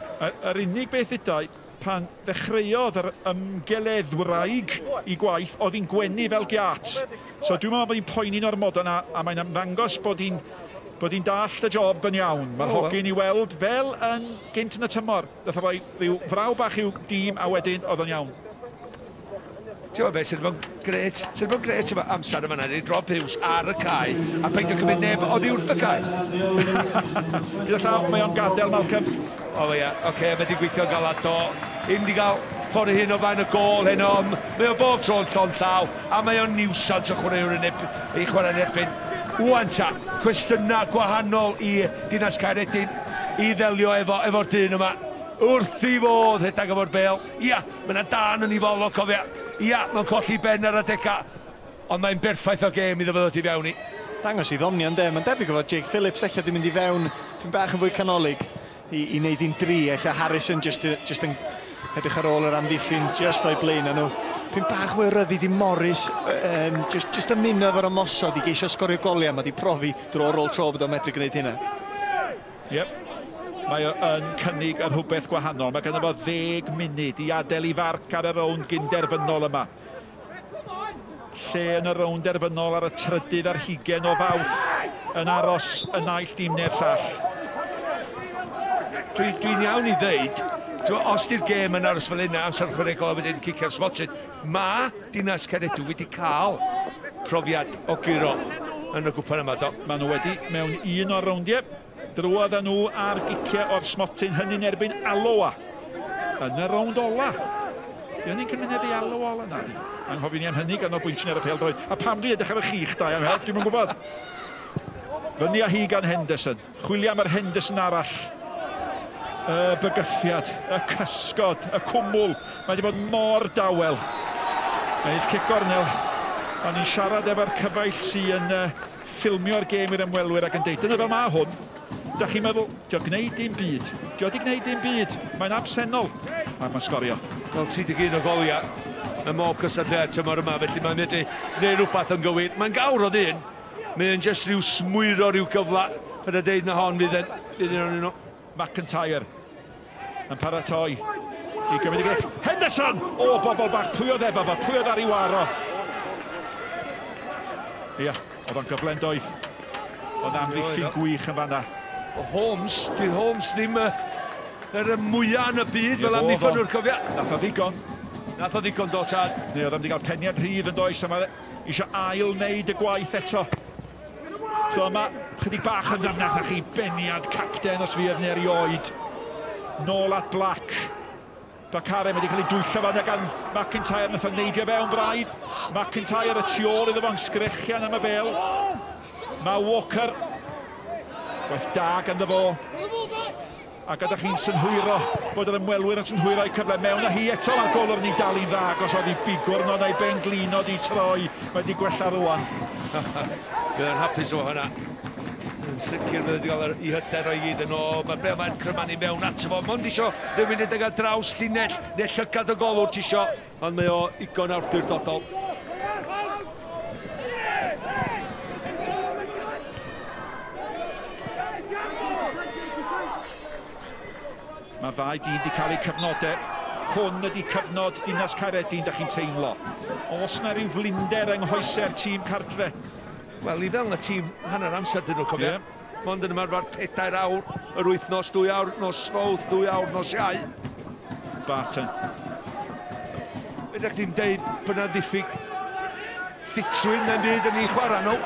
Yr unig beth ydau, pan ddechreuodd yr ymgeleddwraig i gwaith, oedd hi'n gwenu fel giat. So dwi'n meddwl bod hi'n poeni'n ormod yna, a mae'n ymddangos bod hi'n dallt y job yn iawn. Mae'r hogyn i weld fel yn gynt yn y tymor. Dath o roi rhyw fraw bach i'w dîm, a wedyn oedd o'n iawn. Ti'n meddwl beth, sydd bod gret yma amser yma yna, Rob Hughes ar y cae, a peidio cymryd neb oddi wrth y cae. Gyda llaw, mae o'n gadael, Malcolm. O ie, oce, mae di gweithio galad do. Ddim di gael ffordd hyn o fain y gol heno, mae o bob tro'n llon llaw, a mae o'n niwsans o chwaraewr i chwarae'n erbyn. Wan ta, cwestiynau gwahanol i Dinas Caeredin i ddelio efo'r dyn yma. Wrth i fod rhedag efo'r bêl. Ia, mae yna dan yn ei folo, cofia. Ia, mae'n colli ben ar adega. Ond mae'n berffaith o gêm iddo fod i fewn i. Dangos i ddonion de, mae'n debyg o fod Jake Phillips eich di mynd i fewn, dwi'n bach yn fwy canolig i wneud un dri, eich Harrison just yn edrych ar ôl yr amddiffyn just o'i blaen nhw. Dwi'n bach mwy ryddid i Morris, just ymuno efo'r ymosod i geisio sgorio goliau, mae di profi drwy ar ôl tro bod o'n medru gwneud hynna. Yep. Mae o'n cynnig yn rhywbeth gwahanol. Mae gynno fo 10 munud i adael i farc ar y rownd gynderfynol yma. Lle yn y rownd derfynol ar y trydydd ar 20 o Fawrth yn aros y naill dim neu'r llall. Dwi'n iawn i ddeud, os di'r gêm yn aros fel yna amser chwaraegol a wedyn cicio'r smotin, mae Dinas Caeredin wedi cael profiad o giro yn y gwpan yma, do. Maen nhw wedi mewn un o'r rowndiau. Drwodd nhw ar giciau o'r smotyn hynny'n erbyn Aloa. Yn y rownd ola. Di hynny'n cymuned i Aloa ola na di. Anghofyn i am hynny gan o bwyntyn ar y pêl-droed. A pam dwi edrych ar y chich da am help, dwi'n yn gwybod. Fyny a hi gan Henderson. Chwilio am yr Henderson arall. Y bygythiad, y cysgod, y cwmwl. Mae wedi bod mor dawel. Mae'r cic gornel. A ni'n siarad efo'r cyfaill sy'n ffilmio'r gêm i'r ymwelwyr ac yn deud, dyna fel mae hwn. Da chi'n meddwl, diolch gwneud dim byd. Diolch gwneud dim byd. Mae'n absennol. A mae'n sgorio. Wel, 31 o goliau. Y mob cysadleuad tymor yma, felly mae'n medru gwneud rhywbeth yn gywir. Mae'n gawr o ddyn. Mae'n just rhyw smwyro rhyw gyfla. Fydda deud na hon fydd yn o'n nhw. McIntyre yn paratoi i gymryd i grip. Henderson! O, bobl bach, pwy oedd efo fo, pwy oedd ar ei waro. Ia, oedd o'n gyflen doedd. Oedd amddiffyn gwych yn fanna. Holmes, di'r Holmes ddim yr mwyaf yn y byd fel amddiffynwr cofia. Nath o ddigon. Nath o ddigon do tad. Neu oedd am wedi cael peniad rhydd yn does, a mae eisiau ail wneud y gwaith eto. So yma, chydig bach yn ddamnach na chi beniad capten os fi efni erioed. Nôl at Black. Bacare wedi cael ei dwyllo fan gan McIntyre, nath o neidio fewn braidd. McIntyre y tu ôl iddo fo'n sgrechian am y bel. Mae Walker. Gwaith da ganddo fo. A gada chi'n synhwyro bod yr ymwelwyr yn synhwyro i cyfle mewn a hi eto mae'r golwr ni dal i dda os oedd hi bigwr no neu benglino di troi. Mae wedi gwella rwan. Bydd yn hapus o hynna. Yn sicr bydd wedi cael ei hyder o'i gyd yn o. Mae be mae'n crymanu mewn ato fo. Mond isio rhywun edrych ar draws llinell neu llygad y golwr tisio. Ond mae o igon awdurdodol. Mae ddau dyn wedi cael eu cyfnodau. Hwn ydy cyfnod Dinas Caeredin, da chi'n teimlo. Os na rhyw flinder yng nghoese'r tîm cardre? Wel, i fel na tîm hanner amser dyn nhw, cofio. Mond yn ymarfer 4 awr, yr wythnos, 2 awr, nos fawdd, 2 awr, nos iau. Barton. Ydych chi'n deud bod yna ddiffyg ffitswyn na'n byd yn ei chwarae nhw.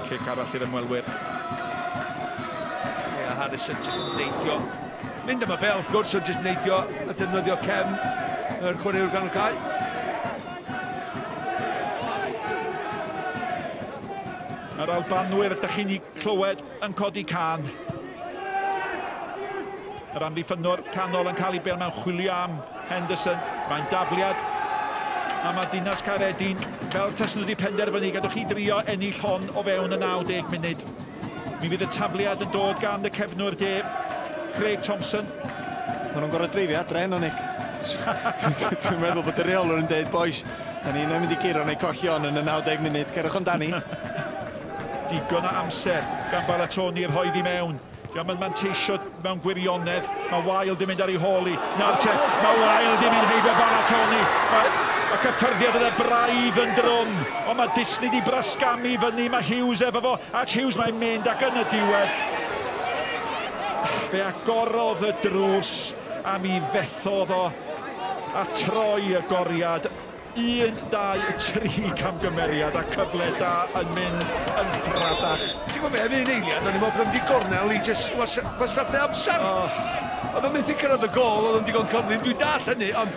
Cic arall i'r ymwelwyr. Ie, Harrison jyst neidio. Mynd am y bel, wrth gwrs, o jyst neidio a defnyddio cefn yr chwaraewr gan y Cai. Yr Albanwyr ydych chi'n ei clywed yn codi can. Yr amddiffynwr canol yn cael ei bel mewn chwilio am Henderson. Mae'n dafliad. A mae Dinas Caeredin, fel tasyn nhw wedi penderfynu, gadwch chi drio ennill hon o fewn y 90 munud. Mi fydd y tafliad yn dod gan y cefnwr de, Craig Thompson. Maen nhw'n gorau dreifio adre heno, Nick. Dwi'n meddwl bod y reolwr yn dweud, boys, da ni'n mynd i giro neu collion yn y 90 munud, cerwch amdani. Digon o amser gan Balatoni'r hoedd i mewn. Mae'n manteisio mewn gwirionedd. Mae Wild yn mynd ar ei hôl i. Nawr te, mae Wild yn mynd heibio Balatoni. Mae cyffyrddiad yn y braidd yn drwm. Ond mae Disney di brasgamu fyny. Mae Hughes efo fo. At Hughes mae'n mynd ac yn y diwedd. Fe agorodd y drws am i fethodd o a troi y goriad. 1, 2, 3 camgymeriad a cyfle da yn mynd yn ffradach. Ti'n gwybod beth, yn eiliad, o'n i'n meddwl bod yn gornel i jyst wastraffu amser. Oedd o'n mynd i cyrraedd y gol, oedd o'n digon cyflym, dwi'n dall hynny, ond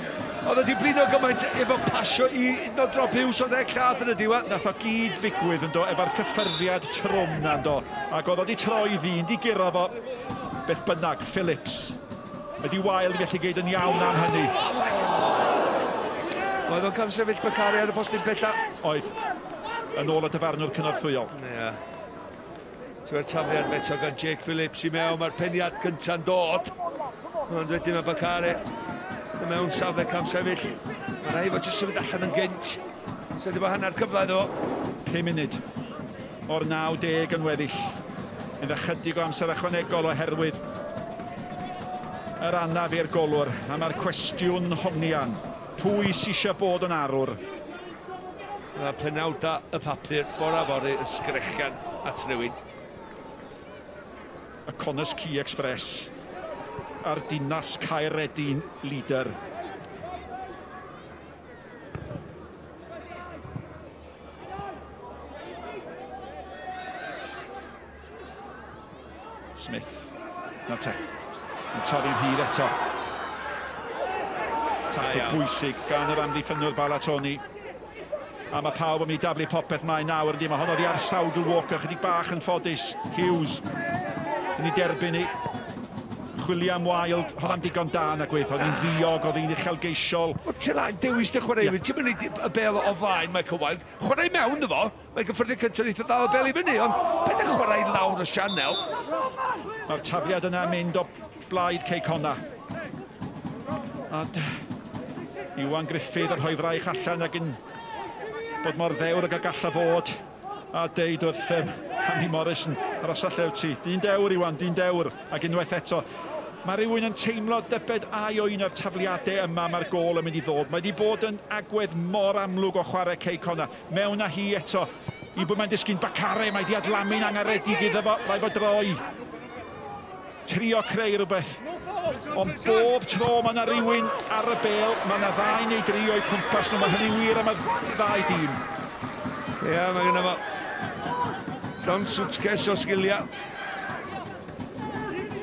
oedd o'n di blino gymaint efo pasio i no drop Hughes oedd eich lladd yn y diwedd. Nath o gyd ddigwydd yn do, efo'r cyffyrddiad trwm na yn do. Ac oedd o di troi ddyn, di giro fo beth bynnag, Phillips. Ydi Wild felly gyd yn iawn am hynny. Oedd o'n camsefyll Bacari ar y postyn bella? Oedd. Yn ôl y dyfarnwr cynorthwyol. Ie. Tywy'r tafliad meto gan Jake Phillips i mewn, mae'r peniad cynta'n dod. Ond wedyn mae Bacari yn mewn safle camsefyll. Mae rai fo jyst symud allan yn gynt. So wedi bod hanner cyfle ddo. 5 munud o'r 90 yn weddill. Yn ychydig o amser ychwanegol oherwydd yr anaf i'r golwr. A mae'r cwestiwn hongian. Pwy sy'n eisiau bod yn arwr? Mae penawda y papur, bora fori, y sgrechian at rywun. Y Connah Quay Express. ar Dinas Caeredin leader. Smith. Na te. Yn torri'n hir eto. Taco bwysig gan yr amddiffynwyr Balatoni. A mae pawb yn mynd i daflu popeth mae nawr. Mae honno di arsawd y Walker, chydig bach yn ffodus. Hughes yn ei derbyn ni. Chwilio am Wild, hon am digon da na gweith. Oedd hi'n ddiog, oedd hi'n uchelgeisiol. O, ti'n lai, dewis dy chwaraewyr. Ti'n mynd y bel o flaen, Michael Wild. Chwarae mewn efo. Mae'n gyffredin cyntaf eitha dal y bel i fyny, ond beth y chwarae lawr o Sianel? Mae'r tafliad yna mynd o blaid Connah. A Iwan Griffith yn rhoi fraich allan ac yn bod mor ddewr ag a galla fod. A deud wrth Andy Morrison, aros allew ti. Di'n dewr Iwan, di'n dewr. Ac unwaith eto, mae rhywun yn teimlo debed ai o un o'r tafliadau yma mae'r gol yn mynd i ddod. Mae wedi bod yn agwedd mor amlwg o chwarae Connah. Mewn â hi eto. I bod mae'n disgyn Bacare, mae wedi adlamu'n angaredig iddo fo, rai fo droi. Trio creu rhywbeth. Ond bob tro mae yna rhywun ar y bel, mae yna ddau neu dri o'i cwmpas nhw. Mae hynny wir am y ddau dîm. Ie, mae gynna fo. Llon swtges o sgiliau.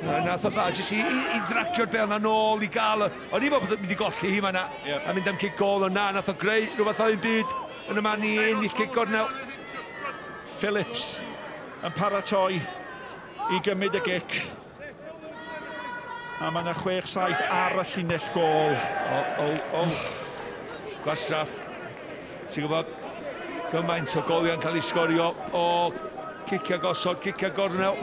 Nath o dda, jyst i ddracio'r bel na nôl i gael. O'n i'n meddwl bod yn mynd i golli hi fan'na. A mynd am cic gol o'na, nath o greu rhywbeth o'n byd. Yn y man i ennill cic gornel. Phillips yn paratoi i gymryd y gic. A mae yna 6-7 ar y llinell gol. Gwastraff. Ti'n gwybod, gymaint o goliau'n cael ei sgorio o cicia gosod, cicia gornel.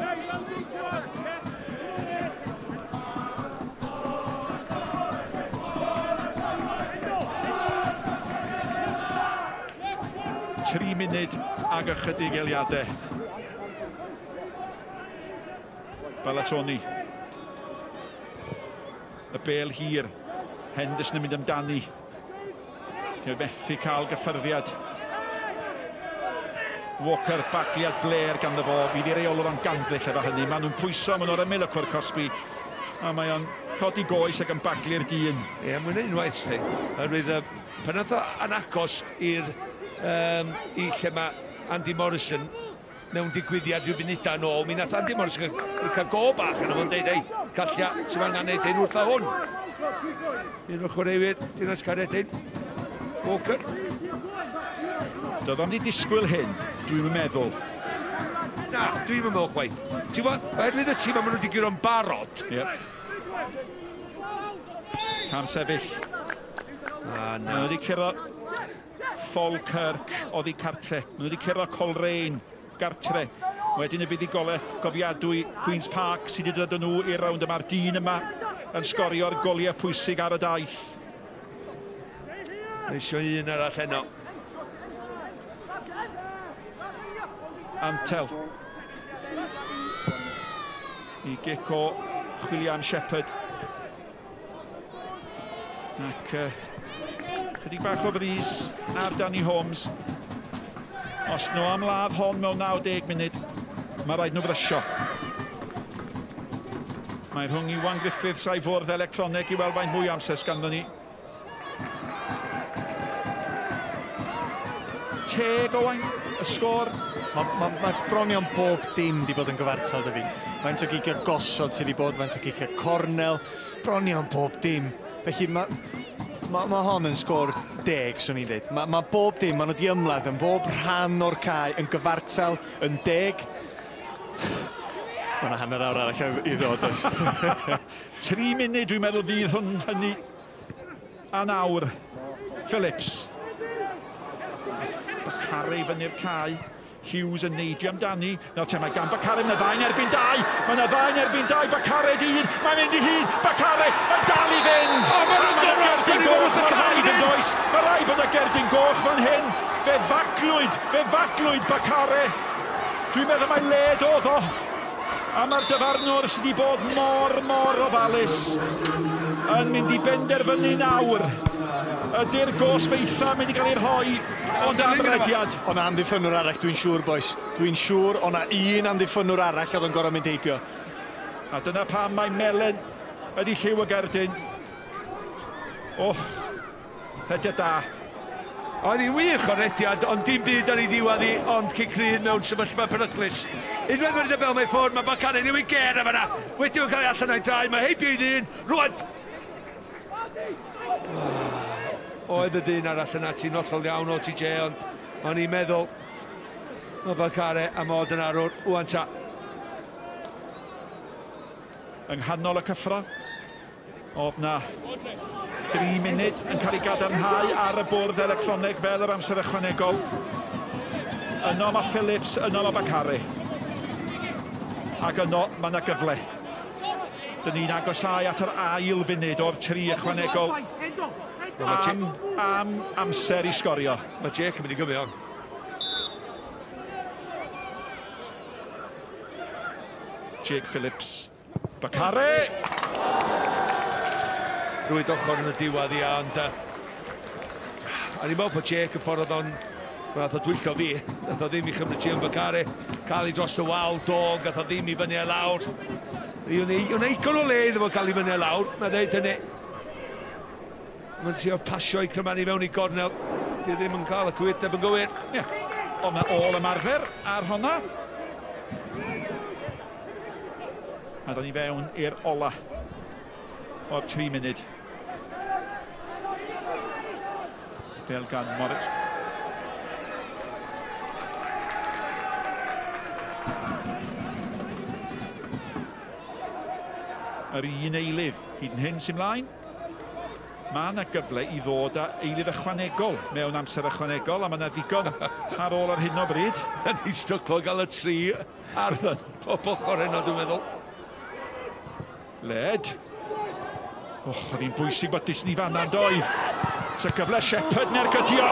Tri munud ag ychydig eiliadau. Balatoni. Y bel hir. Henderson yn mynd amdani. Ti'n methu cael gyffyrddiad. Walker, bagliad Blair ganddo fo. Bydd i reolwr o'n ganddill efo hynny. Maen nhw'n pwyso, maen nhw'n ymyl y cwr Cosby. A mae o'n codi goes ac yn bagli'r dyn. Ie, mae'n unwaith, sti. Pan oedd o'n agos i lle mae Andy Morrison mewn digwyddiad rhyw funudau nôl, mi nath Andy Morrison cael go bach yn o'n deud, ei, Calla, sy'n fan angen ein wrth a hwn. Un o'r chwaraewyr, Dinas Caeredin. Walker. Doedd o'n di disgwyl hyn, dwi'n meddwl. Na, dwi'n meddwl chwaith. Ti'n bod, oherwydd y tîm a maen nhw wedi gyro'n barod. Cam sefyll. Maen nhw wedi curo Falkirk oddi cartre. Maen nhw wedi curo Coleraine gartre. Wedyn y bydd i gofiadwy Queen's Park sydd wedi dod nhw i'r rownd yma'r dyn yma yn sgorio'r goliau pwysig ar y daith. Eisio un arall heno. Antel. I gic o chwilio am Shepherd. Ac chydig bach o bris ar Danny Holmes. Os nhw am ladd hon mewn 90 munud, mae rhaid nhw frysio. Mae rhwng Iwan Griffith sa'i fwrdd electroneg i weld faint mwy amser sganddo ni. Teg Owain, y sgôr. Mae bron o'n bob dim wedi bod yn gyfartal dy fi. Faint o gicio gosod sydd wedi bod, faint o gicio cornel. Bron o'n bob dim. Felly mae hon yn sgôr 10, swn i'n dweud. Mae bob dim, maen nhw wedi ymladd yn bob rhan o'r cae yn gyfartal yn 10. Mae yna hanner awr arall i ddod oes. 3 munud dwi'n meddwl bydd hynny a nawr. Phillips. Bacare i fyny'r cae. Hughes yn neidio amdani. Nawr te, mae gan Bacare, mae yna ddau yn erbyn 2. Mae yna ddau yn erbyn 2. Bacare dyn. Mae'n mynd i hyd. Bacare, mae'n dal i fynd. Mae'n gerdyn goch yn rhaid yn does. Mae rhaid bod y gerdyn goch fan hyn. Fe faclwyd Bacare. Dwi'n meddwl mae led oedd o. A mae'r dyfarnwr sydd wedi bod mor ofalus yn mynd i benderfynu nawr. Ydy'r gosbeitha mynd i gael ei rhoi ond amrediad. O'na amddiffynwr arall, dwi'n siŵr, boys. Dwi'n siŵr o'na un amddiffynwr arall oedd yn gorau mynd heibio. A dyna pam mae Melen ydi lliw y Caeredin. O, hediad da. Oedd hi'n wych o'r rediad, ond dim byd ar ei ddiwedd hi, ond Cicryd mewn sefyllfa peryglus. Unwaith wedi bel mewn ffwrdd, mae Bacarin i'w i ger am yna. Wedi yn cael ei allan o'i dau, mae heibio i ddyn. Rwan! Oedd y ddyn arall yna ti'n hollol iawn o TJ, ond o'n i'n meddwl mae Bacare a mod yn arwr. Wwan ta. Yng nghanol y cyffro, oedd na 3 munud yn cael ei gadarnhau ar y bwrdd electronig fel yr amser ychwanegol. Yno mae Phillips, yno mae Bacare. Ac yno mae yna gyfle. Dyn ni'n agosau at yr ail funud o'r 3 ychwanegol. Am amser i sgorio. Mae Jake yn mynd i gymryd on. Jake Phillips. Bacare! Rwyd ochr yn y diwedd ia, ond a ni'n meddwl bod Jake yn ffordd o'n gath o dwyllio fi, gath o ddim i chymryd Jim Bacare, cael ei dros y wal, do, gath o ddim i fyny e lawr. Yw'n eicon o le iddo fo cael ei fyny e lawr, mae'n dweud hynny. Mae'n trio pasio i crymanu mewn i gornel, di ddim yn cael y cwydneb yn gywir. Ond mae ôl ymarfer ar honna. A da ni fewn i'r ola o'r 3 munud. Fel gan Morris. Yr un eilydd hyd yn hyn sy'n mlaen. Mae yna gyfle i ddod â eilydd ychwanegol mewn amser ychwanegol, a mae yna ddigon ar ôl ar hyn o bryd. Ni stwclo gael y 3 ar pobl choreno, dwi'n meddwl. Led. Oedd hi'n bwysig bod Disney fanna'n doedd. So gyfle Shepherd nergydio.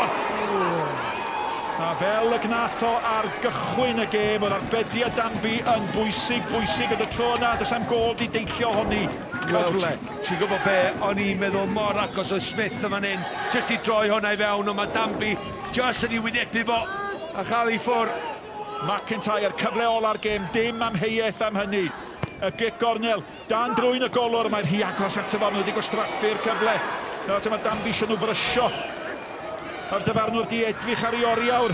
A fel y gnath o ar gychwyn y gêm, oedd arbediad Danby yn bwysig yn y tro yna. Does am gol di deillio honni. Cyfle. Ti'n gwybod be, o'n i'n meddwl mor agos o Smith yma hyn, jyst i droi hwnna i fewn, ond mae Danby jyst yn ei wynebu fo a chael ei ffwr. McIntyre, cyfle ola'r gêm, dim amheuaeth am hynny. Y gic gornel, dan drwy'n y golwr, mae'n rhy agos at y fan, wedi gwastraffu'r cyfle. Nawr mae Danby eisiau nhw brysio. A'r dyfarnwr di edrych ar ei oriawr.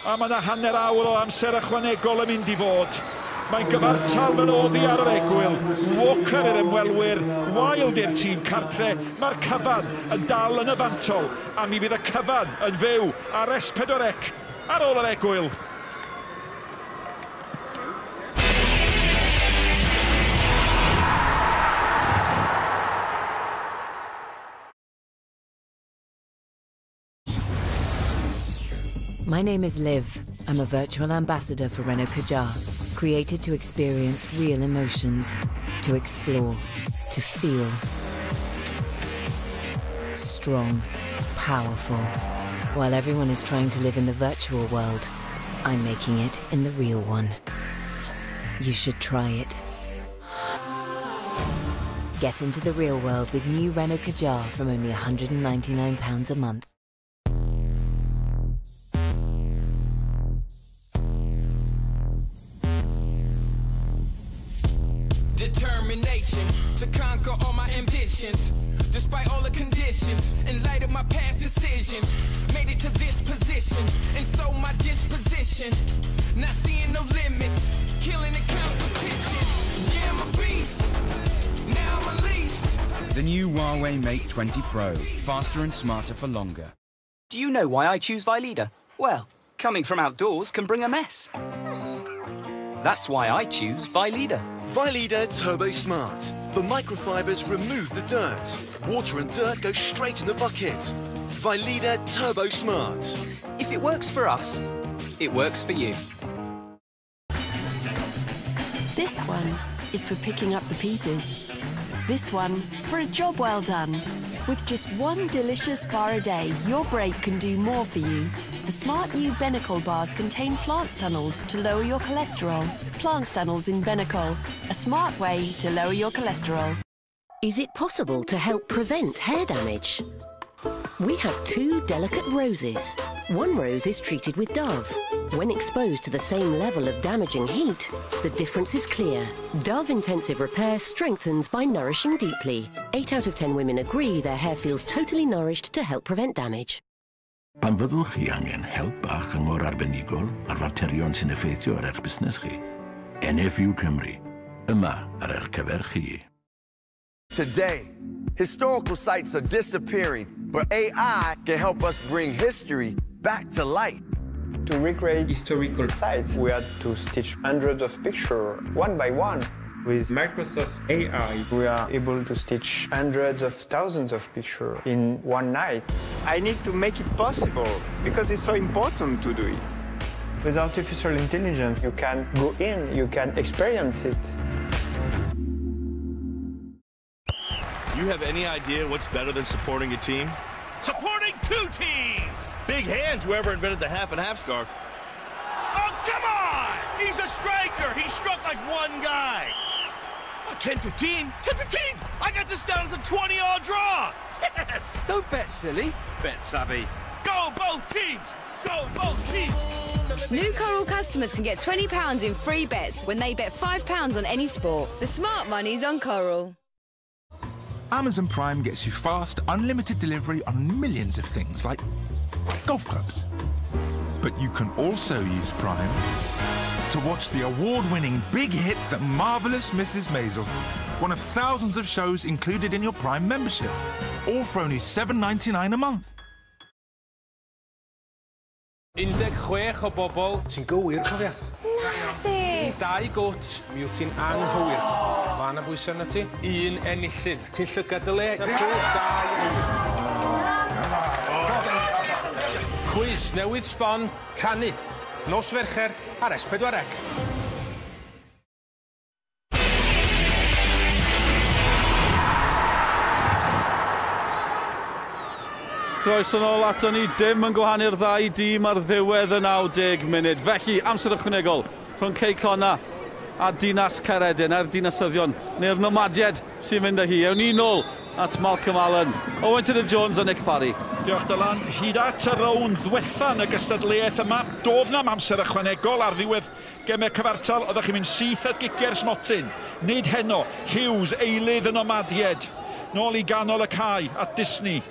A mae yna hanner awr o amser ychwanegol yn mynd i fod. Mae'n gyfartal fan oddi ar yr egwyl. Walker i'r ymwelwyr, Wild i'r tîm cartre. Mae'r cyfan yn dal yn y fantol. A mi fydd y cyfan yn fyw ar S4C ar ôl yr egwyl. My name is Liv. I'm a virtual ambassador for Renault Kadjar, created to experience real emotions, to explore, to feel. Strong, powerful. While everyone is trying to live in the virtual world, I'm making it in the real one. You should try it. Get into the real world with new Renault Kadjar from only £199 a month. Determination to conquer all my ambitions, despite all the conditions, in light of my past decisions. Made it to this position, and so my disposition, not seeing no limits, killing the competition. Yeah, I'm a beast, now I'm unleashed. The new Huawei Mate 20 Pro, faster and smarter for longer. Do you know why I choose Vileda? Well, coming from outdoors can bring a mess. That's why I choose Vileda. Vileda Turbo Smart. The microfibers remove the dirt. Water and dirt go straight in the bucket. Vileda Turbo Smart. If it works for us, it works for you. This one is for picking up the pieces. This one for a job well done. With just one delicious bar a day, your break can do more for you. The smart new Benecol bars contain plant stannuls to lower your cholesterol. Plant stannuls in Benecol, a smart way to lower your cholesterol. Is it possible to help prevent hair damage? We have 2 delicate roses. One rose is treated with Dove, When exposed to the same level of damaging heat, the difference is clear. Dove Intensive Repair strengthens by nourishing deeply. 8 out of 10 women agree their hair feels totally nourished to help prevent damage. Pan fyddwch chi angen help a chyngor arbenigol ar faterion sy'n effeithio ar eich busnes chi, NFU Cymru, yma ar eich cyfer chi. Today, historical sites are disappearing, but AI can help us bring history back to life. To recreate historical sites, we had to stitch hundreds of pictures one by one. With Microsoft AI, we are able to stitch hundreds of thousands of pictures in one night. I need to make it possible because it's so important to do it. With artificial intelligence, you can go in, you can experience it. You have any idea what's better than supporting a team? Supporting 2 teams! Big hands, whoever invented the half-and-half scarf. Oh, come on! He's a striker! He struck like one guy! Oh, 10-15? 10-15! I got this down as a 20-all draw! Yes! Don't bet silly. Bet savvy. Go both teams! Go both teams! New Coral customers can get £20 in free bets when they bet £5 on any sport. The smart money's on Coral. Amazon Prime gets you fast, unlimited delivery on millions of things, like golf clubs. But you can also use Prime to watch the award-winning big hit The Marvellous Mrs. Maisel, one of thousands of shows included in your Prime membership, all for only $7.99 a month. 16 o bobl, ti'n gywir, cofia? Nadi! 2 gwt, mi wyt ti'n anghywir. Ma' na bwysau na ti. 1 enillydd. Ti'n llygad y le. 2. Quiz newydd sbon, canu. Nos Fercher ar S4C. Croeso nôl ato ni, dim yn gwahanu'r 2 dîm ar ddiwedd y 90 munud. Felly, amser ychwanegol rhwng Connah a Dinas Caeredin, a'r dinasyddion, neu'r nomadied sy'n mynd â hi. Ewn ni nôl at Malcolm Allen, Owen Jones a Nick Parry. Diolch Dylan, hyd at y rownd ddwetha yn y gystadleuaeth yma. Dof nam amser ychwanegol ar ddiwedd gemau cyfartal. Oeddech chi'n mynd syth at gicer smotyn. Nid heno, Hughes, eilydd y nomadied. Nôl i ganol y cae at Disney.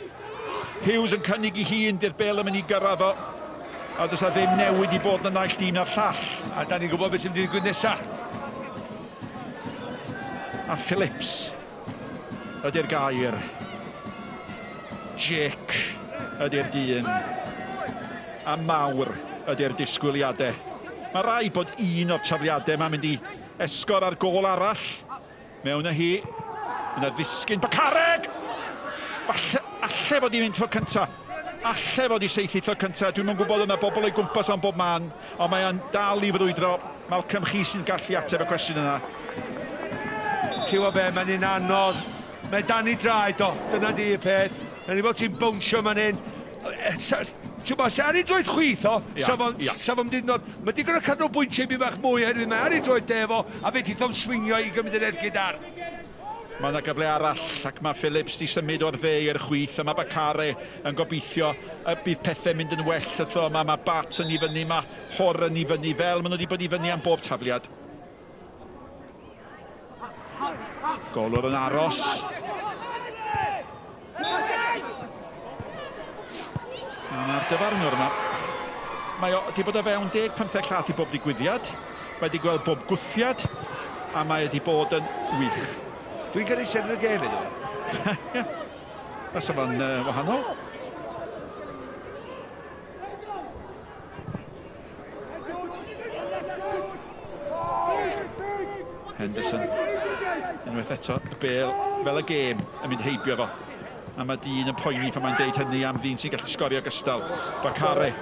Hughes yn cynnig i hun, di'r bel yn mynd i gyrraedd o. A does a ddim newid i bod yn naill dîm na'r llall. A da ni'n gwybod beth sy'n mynd i ddigwydd nesaf. A Phillips ydy'r gair. Jake ydy'r dyn. A Mawr ydy'r disgwyliadau. Mae rai bod un o'r trafliadau yma'n mynd i esgor ar gôl arall. Mewn â hi. Yna ddisgyn. Bacareg! Alle fod i'n mynd tro cynta. Alle fod i seithi tro cynta. Dwi'n mynd gwybod yna bobl o'i gwmpas o'n bob man. Ond mae o'n dal i frwydro. Malcolm, chi sy'n gallu ateb y cwestiwn yna. Ti'n gwybod be, mae'n un anodd. Mae dan i draed o. Dyna di y peth. Yn i fod ti'n bwnsio man hyn. Ti'n gwybod, se ar ei droed chwith o. Safon dynod. Mae digon o cadw bwyntiau mi fach mwy hefyd. Mae ar ei droed defo. A fe ti thom swingio i gymryd yn ergyd ar. Mae yna gyfle arall ac mae Phillips di symud o'r dde i'r chwith a mae Bacare yn gobeithio y bydd pethau mynd yn well wrtho yma. Mae Bat yn i fyny, mae Hor yn i fyny fel maen nhw wedi bod i fyny am bob tafliad. Golwr yn aros. A'r dyfarnwr yma. Mae o wedi bod o fewn 10-15 llath i bob digwyddiad. Mae wedi gweld bob gwthiad a mae wedi bod yn wych. Dwi'n cael ei sefyll y gem iddo. Ie. Bas yma'n wahanol. Henderson. Unwaith eto, y bel fel y gêm yn mynd heibio fo. A mae dyn yn poeni pan mae'n deud hynny am ddyn sy'n gallu sgorio gystal. Bacare.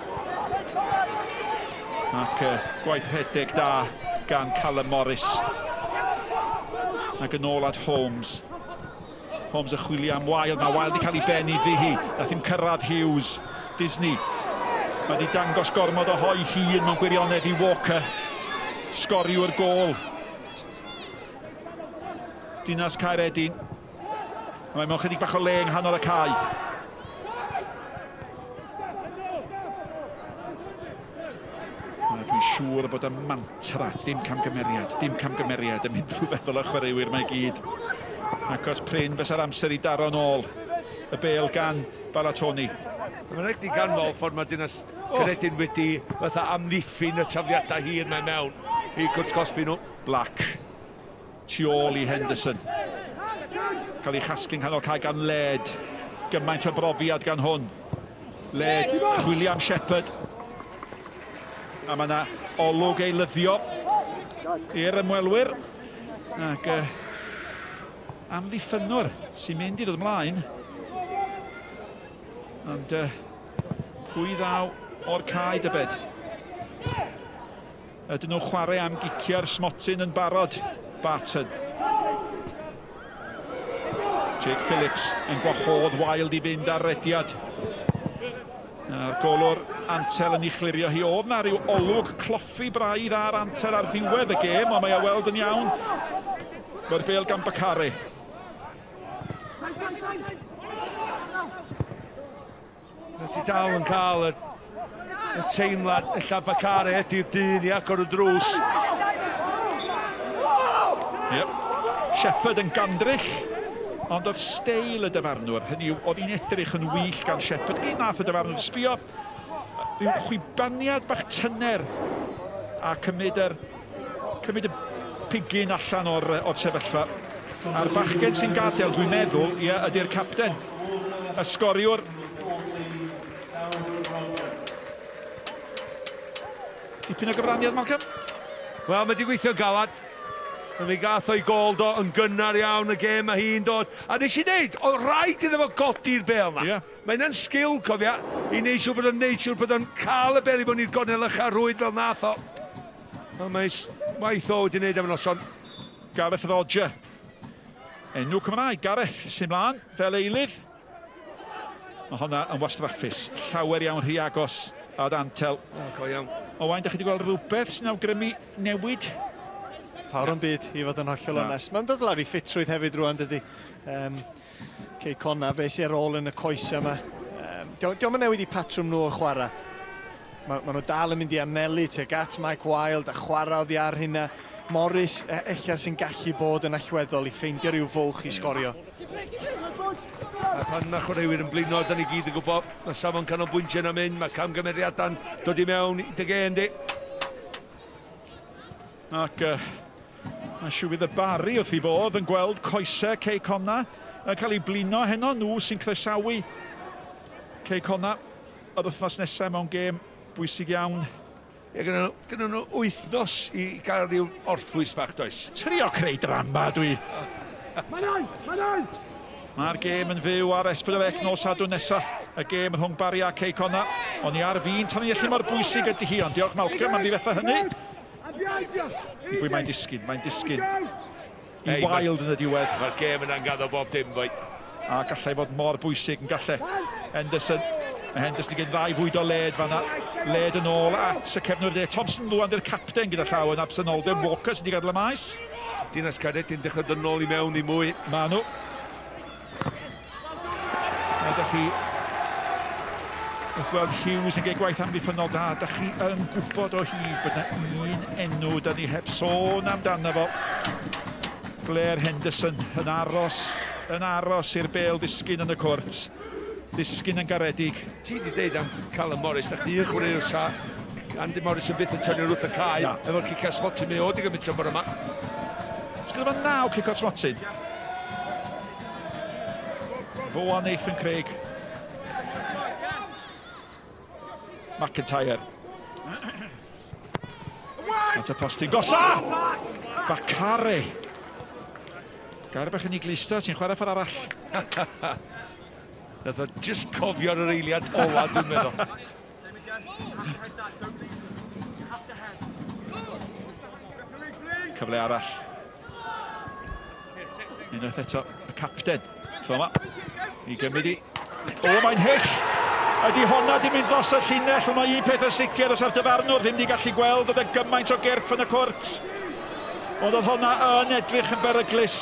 Ac gwaith rhedeg da gan Callum Morris. Ac yn ôl at Holmes. Holmes yn chwilio am Wilde. Mae Wilde wedi cael ei benni ddi hi. Nath hi'n cyrraedd Hughes. Disney. Mae wedi dangos gormod o hoi hun mewn gwirionedd i Walker. Sgoriw'r gôl. Dinas Caeredin. Mae mewn chydig bach o le yng nghanol y cae. Mae'n siŵr bod y mantra, dim camgymeriad, yn mynd drwy feddwl y chwaraewyr mae gyd. Ac os Pryn fes ar amser i daro nôl y bêl gan Balatoni. Mae'n rhaid i ganmol ffordd mae Dinas Caeredin wedi fatha amddiffyn y tafliadau hir mewn mewn i gwrthgosbi nhw. Black, tu ôl i Henderson. Cael ei chasglu'n nghanol cael gan Led. Gymaint o brofiad gan hwn. Led, William Shepherd. A mae yna olwg eilyddio i'r ymwelwyr. Ac amddiffynwr sy'n mynd i ddod ymlaen. Ond pwy ddaw o'r cae dybed? Ydyn nhw chwarae am gicio'r smotyn yn barod? Barton. Jake Phillips yn gwahodd Wild i fynd ar rediad. A'r golwr Antel yn ei chlirio hi. Oedd na ryw olwg cloffi braidd ar Antel ar ddiwedd y gêm, ond mae e weld yn iawn. Mae'r bêl gan Bacare. Ti dal yn cael y teimlad illa Bacare ydy'r dyn i agor y drws. Shepherd yn gandryll, ond oedd steil y dyfarnwr. Hynny yw, oedd hi'n edrych yn wych gan Shepherd. Gyd nath y dyfarnwr sbio yw chwibaniad bach tyner a cymryd y pigyn allan o'r sefyllfa. A'r bachgen sy'n gadael, dwi'n meddwl, ydy'r capten. Y sgoriwr. Dipyn o gyfraniad, Malcolm? Wel, mae di gweithio'n galad. Mi gath o'i gol do yn gynnar iawn y gêm a hi'n dod. A nes i ddeud, o rhaid iddo fo godi'r bêl na. Mae'n yn sgil, cofia, i neud siŵr bod o'n neud siŵr bod o'n cael y bêl i bod ni'r gornel ucha rwyd fel nath o. Mae'n waith o wedi wneud am noson. Gareth Roger. Enw Cymraeg, Gareth, sy'n mlaen, fel eilydd. Mae hwnna yn wastraffus, llawer iawn rhy agos ad Antel. Go iawn. Owain, da chi wedi gweld rhywbeth sy'n awgrymu newid? Fawr o'n byd i fod yn hollol onest. Mae'n dod lawr i ffitrwydd hefyd rwan, dydy. Connah, beth sy'n rôl yn y coesau yma. Diolch yn newid i patrwm nhw o chwarae. Maen nhw dal yn mynd i anelu tuag at Mike Wild a chwarae oddi ar hynna. Morris, eich sy'n gallu bod yn allweddol i ffeindio rhyw fwlch i sgorio. A pan mae chwaraewyr yn blino, da ni gyd yn gwybod, mae safon canolbwyntio yna mynd, mae camgymeriadau'n dod i mewn i dy Ac mae'n siŵr bydd y Barry wrth i bod yn gweld coesau Connah yn cael ei blino heno. Nhw sy'n croesawu Connah yr wythnos nesaf mewn gêm bwysig iawn. Gyda nhw wythnos i gael rhyw orffwys bach does. Trio creu drama dwi. Mae'r gêm yn fyw ar S4C nos Sadwrn nesaf. Y gêm rhwng Barry a Connah. O'n i ar fin tan i allu mor bwysig ydy hi, ond diolch Malcolm am ddifetha hynny. Mae'n disgyn. I Wild yn y diwedd. Mae'r gêm yn angaddo bob dim bwyd. A gallai fod mor bwysig yn gallai. Henderson. Mae Henderson yn gyda ddau fwyd o Led fanna. Led yn ôl at y cefnwyr de. Thompson Lwan i'r capten gyda llaw yn absenoldeb. Walker sydd wedi gadael y maes. Dinas Caeredin dechrau dod nôl i mewn i mwy. Ma nhw. Ydych chi wrth weld Hughes yn gweud gwaith amddiffynol da. Ydych chi yn gwybod o hyd bod yna un enw da ni heb sôn amdano fo. Blair Henderson yn aros i'r bêl ddisgyn yn y cwrt. Ddisgyn yn garedig. Ti wedi deud am Callum Morris, da chdi yn chwarae'r sa. Andy Morris yn byth yn tynnu'r wrth y cae. Efo'r cica smotyn mi oedd i gymryd bore yma. Sgwyd yma 9 cica smotyn. Fo a Nathan Craig. McIntyre. At y postyn gosa! Bacare. Gair bach yn ei glisto, ti'n chwarae ffordd arall. Nath o just cofio'r eiliad ola, dwi'n meddwl. Cyfle arall. Unwaith eto, y capten. Fo yma. I gymryd i. O, mae'n hyll! Ydy honna di mynd dros y llinell, ond mae un peth yn sicr os ar dyfarnwr ddim di gallu gweld oedd y gymaint o gerff yn y cwrt. Ond oedd honna yn edrych yn beryglus.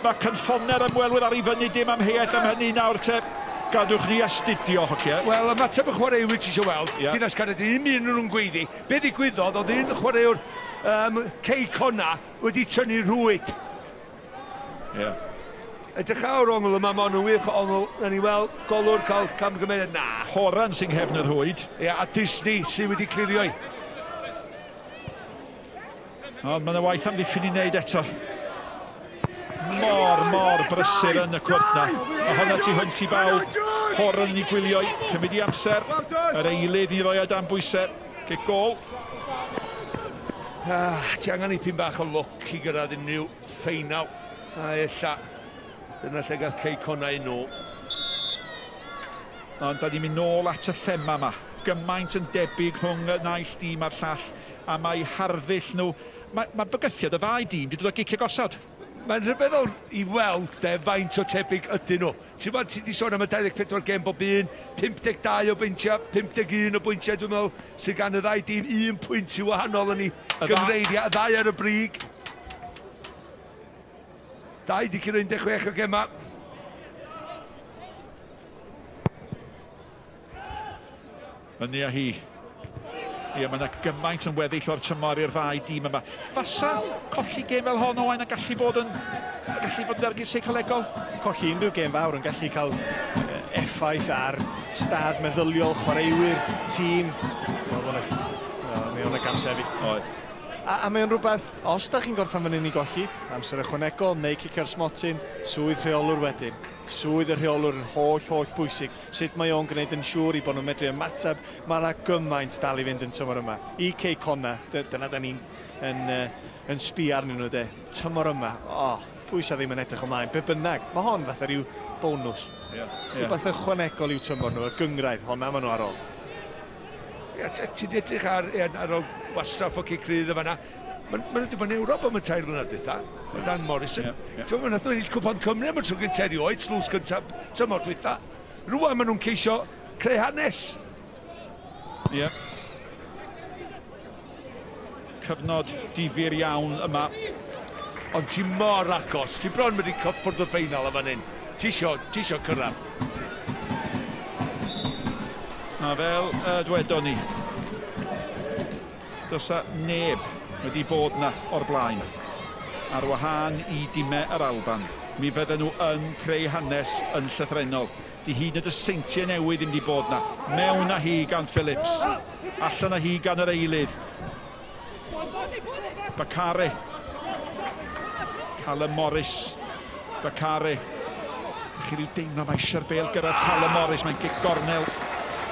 Mae cynffoner ymwelwyr ar ei fyny dim amheuaeth am hynny nawr te. Gadwch ni astudio hogia. Wel, y mateb y chwaraewyr ti eisiau weld, Dinas Caeredin, un nhw'n gweiddi. Be ddigwyddodd, oedd un chwaraewr Quay Connah wedi tynnu rwyd. Edrych awr ongl yma, ma' nhw'n wych ongl, na ni weld golwr cael camgymeriad na. Horan sy'n nghefn yr hwyd. A Disney sy'n wedi clirio. Ond mae yna waith amddiffyn i wneud eto. Mor brysur yn y cwrt na. A honna ti hwnt i bawb. Horan yn ei gwylio, cymryd i amser. Yr eilydd i roi dan bwysau. Cic gol. Ti angen ipyn bach o look i gyrraedd unrhyw ffeinal. A ella, dyna lle gael Quay Connah i nôl. Ond da ni'n mynd nôl at y thema yma. Gymaint yn debyg rhwng y naill dîm a'r llall. A mae harfull nhw. Mae bygythiad y ddau dîm wedi dod o gicio gosod. Mae'n rhyfeddol i weld faint o tebyg ydyn nhw. Ti wedi sôn am y 24 gem bob un, 52 o bwyntiau, 51 o bwyntiau, dwi'n meddwl, sydd gan y ddau dîm 1 pwynt i wahanol yn ei gymreiddiau, y ddau ar y brig. 2 o gemau. Fyny a hi. Ie, mae yna gymaint yn weddill o'r tymor i'r ddau dîm yma. Fasa colli gêm fel hon o'n gallu bod yn dergys seicolegol? Colli unrhyw gêm fawr yn gallu cael effaith ar stad meddyliol, chwaraewyr, tîm. Mae o'n gamsefi. A mae'n rhywbeth, os da chi'n gorffan fan hyn i golli, amser ychwanegol neu cicio'r smotyn, swydd rheolwr wedyn. Swydd y rheolwr yn holl bwysig. Sut mae o'n gwneud yn siŵr i bod nhw'n medru ymateb. Mae yna gymaint dal i fynd yn tymor yma. I Quay Connah, dyna da ni'n sbi arnyn nhw de. Tymor yma, pwysau ddim yn edrych ymlaen. Be bynnag, mae hon fatha rhyw bonus. Rhywbeth ychwanegol i'w tymor nhw, y gyngrair, honna maen nhw ar ôl. Ti'n edrych ar ôl wastraff o cicrydd y fanna. Mae'n wedi bod yn Ewrop am y 2 mlynedd dwytha, o Dan Morrison. Ti'n meddwl, nath nhw'n ennill Cwpan Cymru am y tro gyntaf erioed, slws gyntaf tymor dwytha. Rwan maen nhw'n ceisio creu hanes. Cyfnod difyr iawn yma. Ond ti mor agos, ti bron wedi cyffwrdd y ffeinal am fan hyn. Ti isio cyrraedd. A fel dwedon ni, does a neb wedi bod na o'r blaen ar wahân i dimau yr Alban. Mi fydden nhw yn creu hanes yn llythrenol. Di hyd yn y seintiau newydd ddim wedi bod na. Mewn a hi gan Phillips, allan a hi gan yr eilydd. Bacare. Callum Morris. Bacare. Chi rhyw deimlo mae eisiau'r bel gyrraedd Callum Morris, mae'n gic gornel.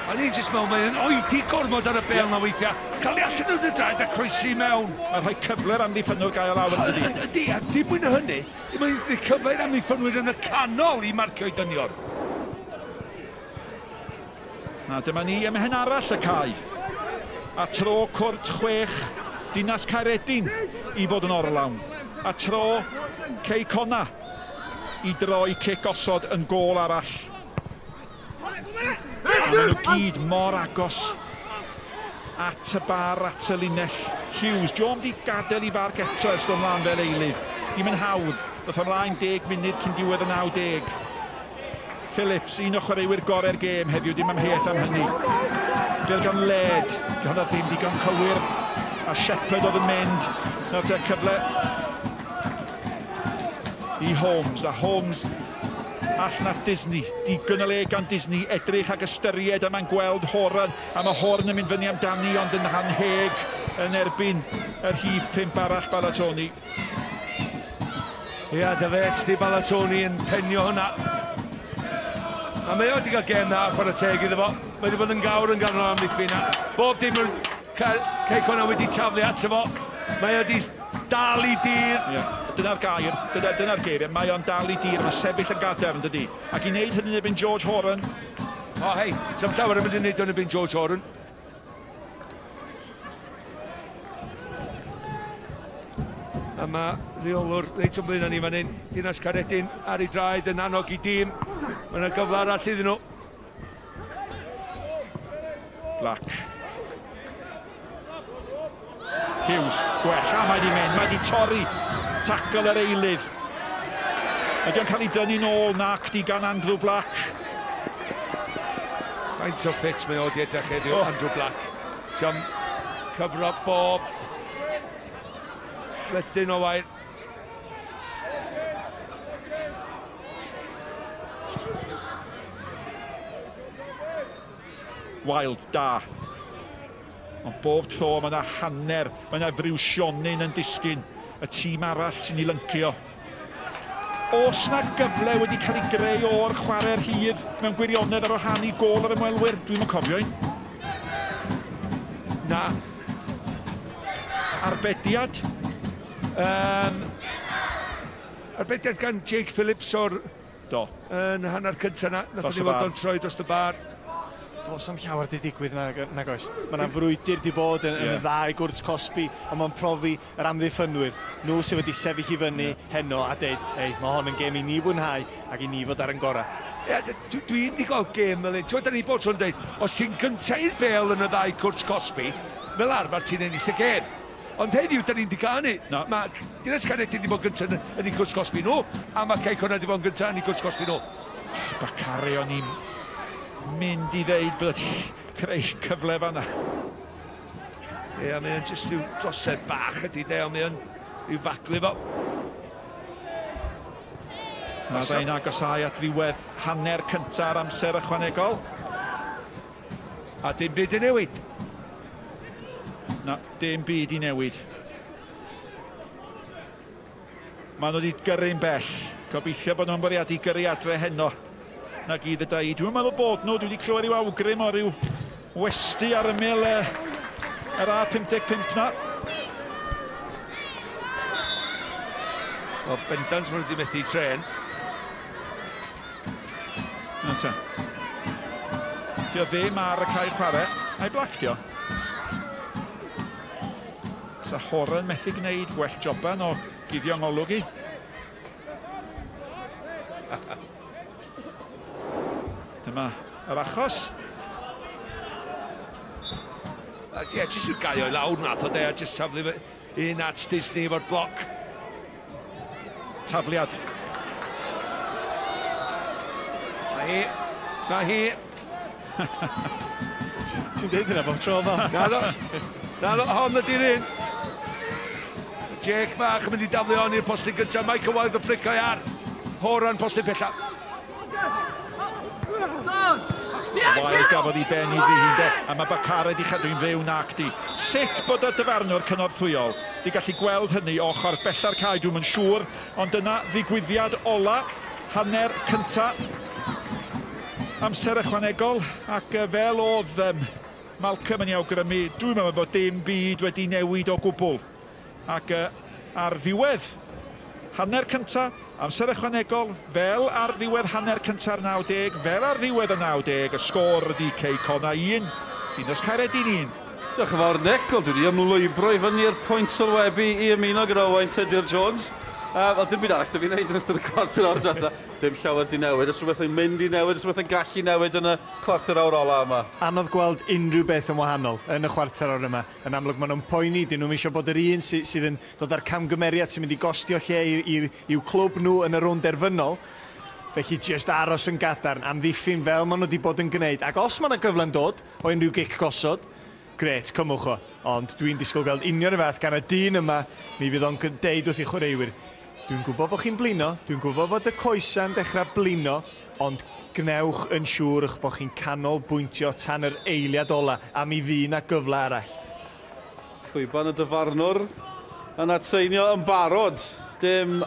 A ni'n jyst mewn, mae'n oedi gormod ar y bel na weithiau. Cael ei allan nhw'n draed a croesi mewn. Mae'n rhoi cyfler amddiffynwyr gael lawr yn dydi. Ydy, a dim mwy na hynny. Mae'n cyfler amddiffynwyr yn y canol i marcio'i dynion. A dyma ni ymhen arall y cae. A tro cwrt 6 Dinas Caeredin i fod yn orlawn. A tro Quay Connah i droi cic osod yn gôl arall. A maen nhw gyd mor agos at y bar, at y linell. Hughes, John di gadael i bar geto ers fy mlaen fel eilydd. Dim yn hawdd, bydd ymlaen 10 munud cyn diwedd y 90. Phillips, un o chwaraewyr gorau'r gêm heddiw, dim amheth am hynny. Bel gan led, di hwnna ddim digon cywir. A Shepherd oedd yn mynd, nawr te cyfle i Holmes, a Holmes allan at Disney, digon o le gan Disney, edrych ag ystyried a mae'n gweld Horan, a mae Horan yn mynd fyny amdani, ond yn anheg yn erbyn yr hif 5 arall Balatoni. Dy fe Esti Balatoni yn penio hwnna. A mae o wedi cael gem na chwarae teg iddo fo. Mae wedi bod yn gawr yn ganol amddiffyn. Bob dim yn Quay Connah wedi taflu ato fo. Mae o wedi dal i dir. Dyna'r gair, dyna'r geiriau, mae o'n dal i dir, mae sefyll yn gader yn dydi. Ac i wneud hynny yn ebyn George Horan. Hei, sam llawer yn mynd i wneud hynny yn ebyn George Horan. A mae reolwr reit o'n blaen ni fan hyn. Dinas Caeredin ar ei draed yn annog i dîm. Mae yna gyfle arall iddyn nhw. Black. Hughes, gwell, a mae di mynd, mae di torri tacl yr eilydd. Ydy o'n cael ei dynnu nôl nac di gan Andrew Black. Faint o ffit mae o di edrych heddiw, Andrew Black. Tiam, cyfro bob. Letyn o wair. Wild, da. Ond bob tro mae yna hanner, mae yna friwsionyn yn disgyn. Y tîm arall sy'n ei lyncio. Os na gyfle wedi cael ei greu o'r chwarae'r hydd mewn gwirionedd ar rhannu gol ar ymwelwyr, dwi'n yn cofio un. Na. Arbediad. Arbediad gan Jake Phillips o'r... Do. Yn hanner cyntaf na, nath ni weld o'n troi dros y bar. Does am llawer di digwydd nag oes. Mae yna frwydr di bod yn y ddau gwrs Cosby, ond mae'n profi yr amddiffynwyr. Nhw sydd wedi sefyll i fyny heno a dweud, ei, mae hon yn gêm i ni fwynhau ac i ni fod ar yn gorau. Dwi'n di gael gêm fel un. Ti'n ni bod so'n dweud, os ti'n cyntau'r bel yn y ddau gwrs Cosby, fel arfer ti'n ennill y gêm. Ond heddiw, da ni'n di gael ni. Mae Dinas Caeredin di bod gyntaf yn ei gwrs Cosby nhw, a mae Connah di bod gyntaf yn ei gwrs Cosby nhw. Bacari o'n i'n mynd i ddeud bod creu cyfle fan'na. Ie, mae o'n jyst yw drosedd bach ydi de, ond mae o'n i'w faclu fo. Mae da'n agosau at ddiwedd hanner cynta'r amser ychwanegol. A dim byd i newid. Na, dim byd i newid. Maen nhw wedi gyrru'n bell. Gobeithio bod nhw'n bwriadu gyrru adre heno. Na gyd y dau. Dwi'n meddwl bod nhw, dwi wedi clywed i'w awgrym o ryw westi ar ymyl yr A55 na. O, bendant maen nhw wedi methu tren. Ynta. Dio ddim ar y cae chwarae. A'i Black dio. Sa Horan methu gwneud gwell joban o guddio ngolwg i. Dyma yr achos. Ie, jyst yw gael o'i lawr nath o de, a jyst taflu un at Disney efo'r bloc. Tafliad. Na hi. Ti'n deud hynna bob tro yma? Na do, hon ydy'r un. Jake bach yn mynd i daflu hon i'r postyn gyntaf. Michael Wilde y ffrico i ar. Horan postyn pella. Wael gafodd i ben i fi hynde, a mae Bacared i chadw'n fyw nac di. Sut bod y dyfarnwr cynorthwyol di gallu gweld hynny ochr bella'r cae, dwi'n yn siŵr, ond dyna ddigwyddiad ola, hanner cynta, amser ychwanegol, ac fel oedd Malcolm yn ei awgrymu, dwi'n meddwl bod dim byd wedi newid o gwbl. Ac ar ddiwedd, hanner cynta, amser ychwanegol, fel ar ddiwedd hanner cynta'r 90, fel ar ddiwedd y 90, y sgôr ydi Connah 1, Dinas Caeredin 1. Diolch yn fawr, Nick. Dwi wedi ymlwybro i fyny'r pwynt sylwebu i ymuno gyda Owain Tudur Jones. Wel, dim byd arall, dim byd wneud yn ystod y cwarter awr diwetha. Dim llawer di newid, os rhywbeth yn mynd i newid, os rhywbeth yn gallu newid yn y cwarter awr ola yma. Anodd gweld unrhyw beth yn wahanol yn y chwarter awr yma. Yn amlwg maen nhw'n poeni, dyn nhw'n eisiau bod yr un sydd yn dod ar camgymeriad sy'n mynd i gostio lle i'w clwb nhw yn y rownd derfynol. Felly jyst aros yn gadarn, amddiffyn fel maen nhw wedi bod yn gwneud. Ac os mae yna gyfle'n dod o unrhyw gic gosod, gret, cymwch o. Ond dwi'n disgwyl gweld union y fath gan y dyn yma, mi fydd o'n deud wrth i chwaraewyr. Dwi'n gwybod bod chi'n blino, dwi'n gwybod bod y coesa'n dechrau blino, ond gnewch yn siŵr eich bod chi'n canolbwyntio tan yr eiliad ola, a mi fydd na gyfle arall. Chwyban y dyfarnwr yn atseinio yn barod. Dim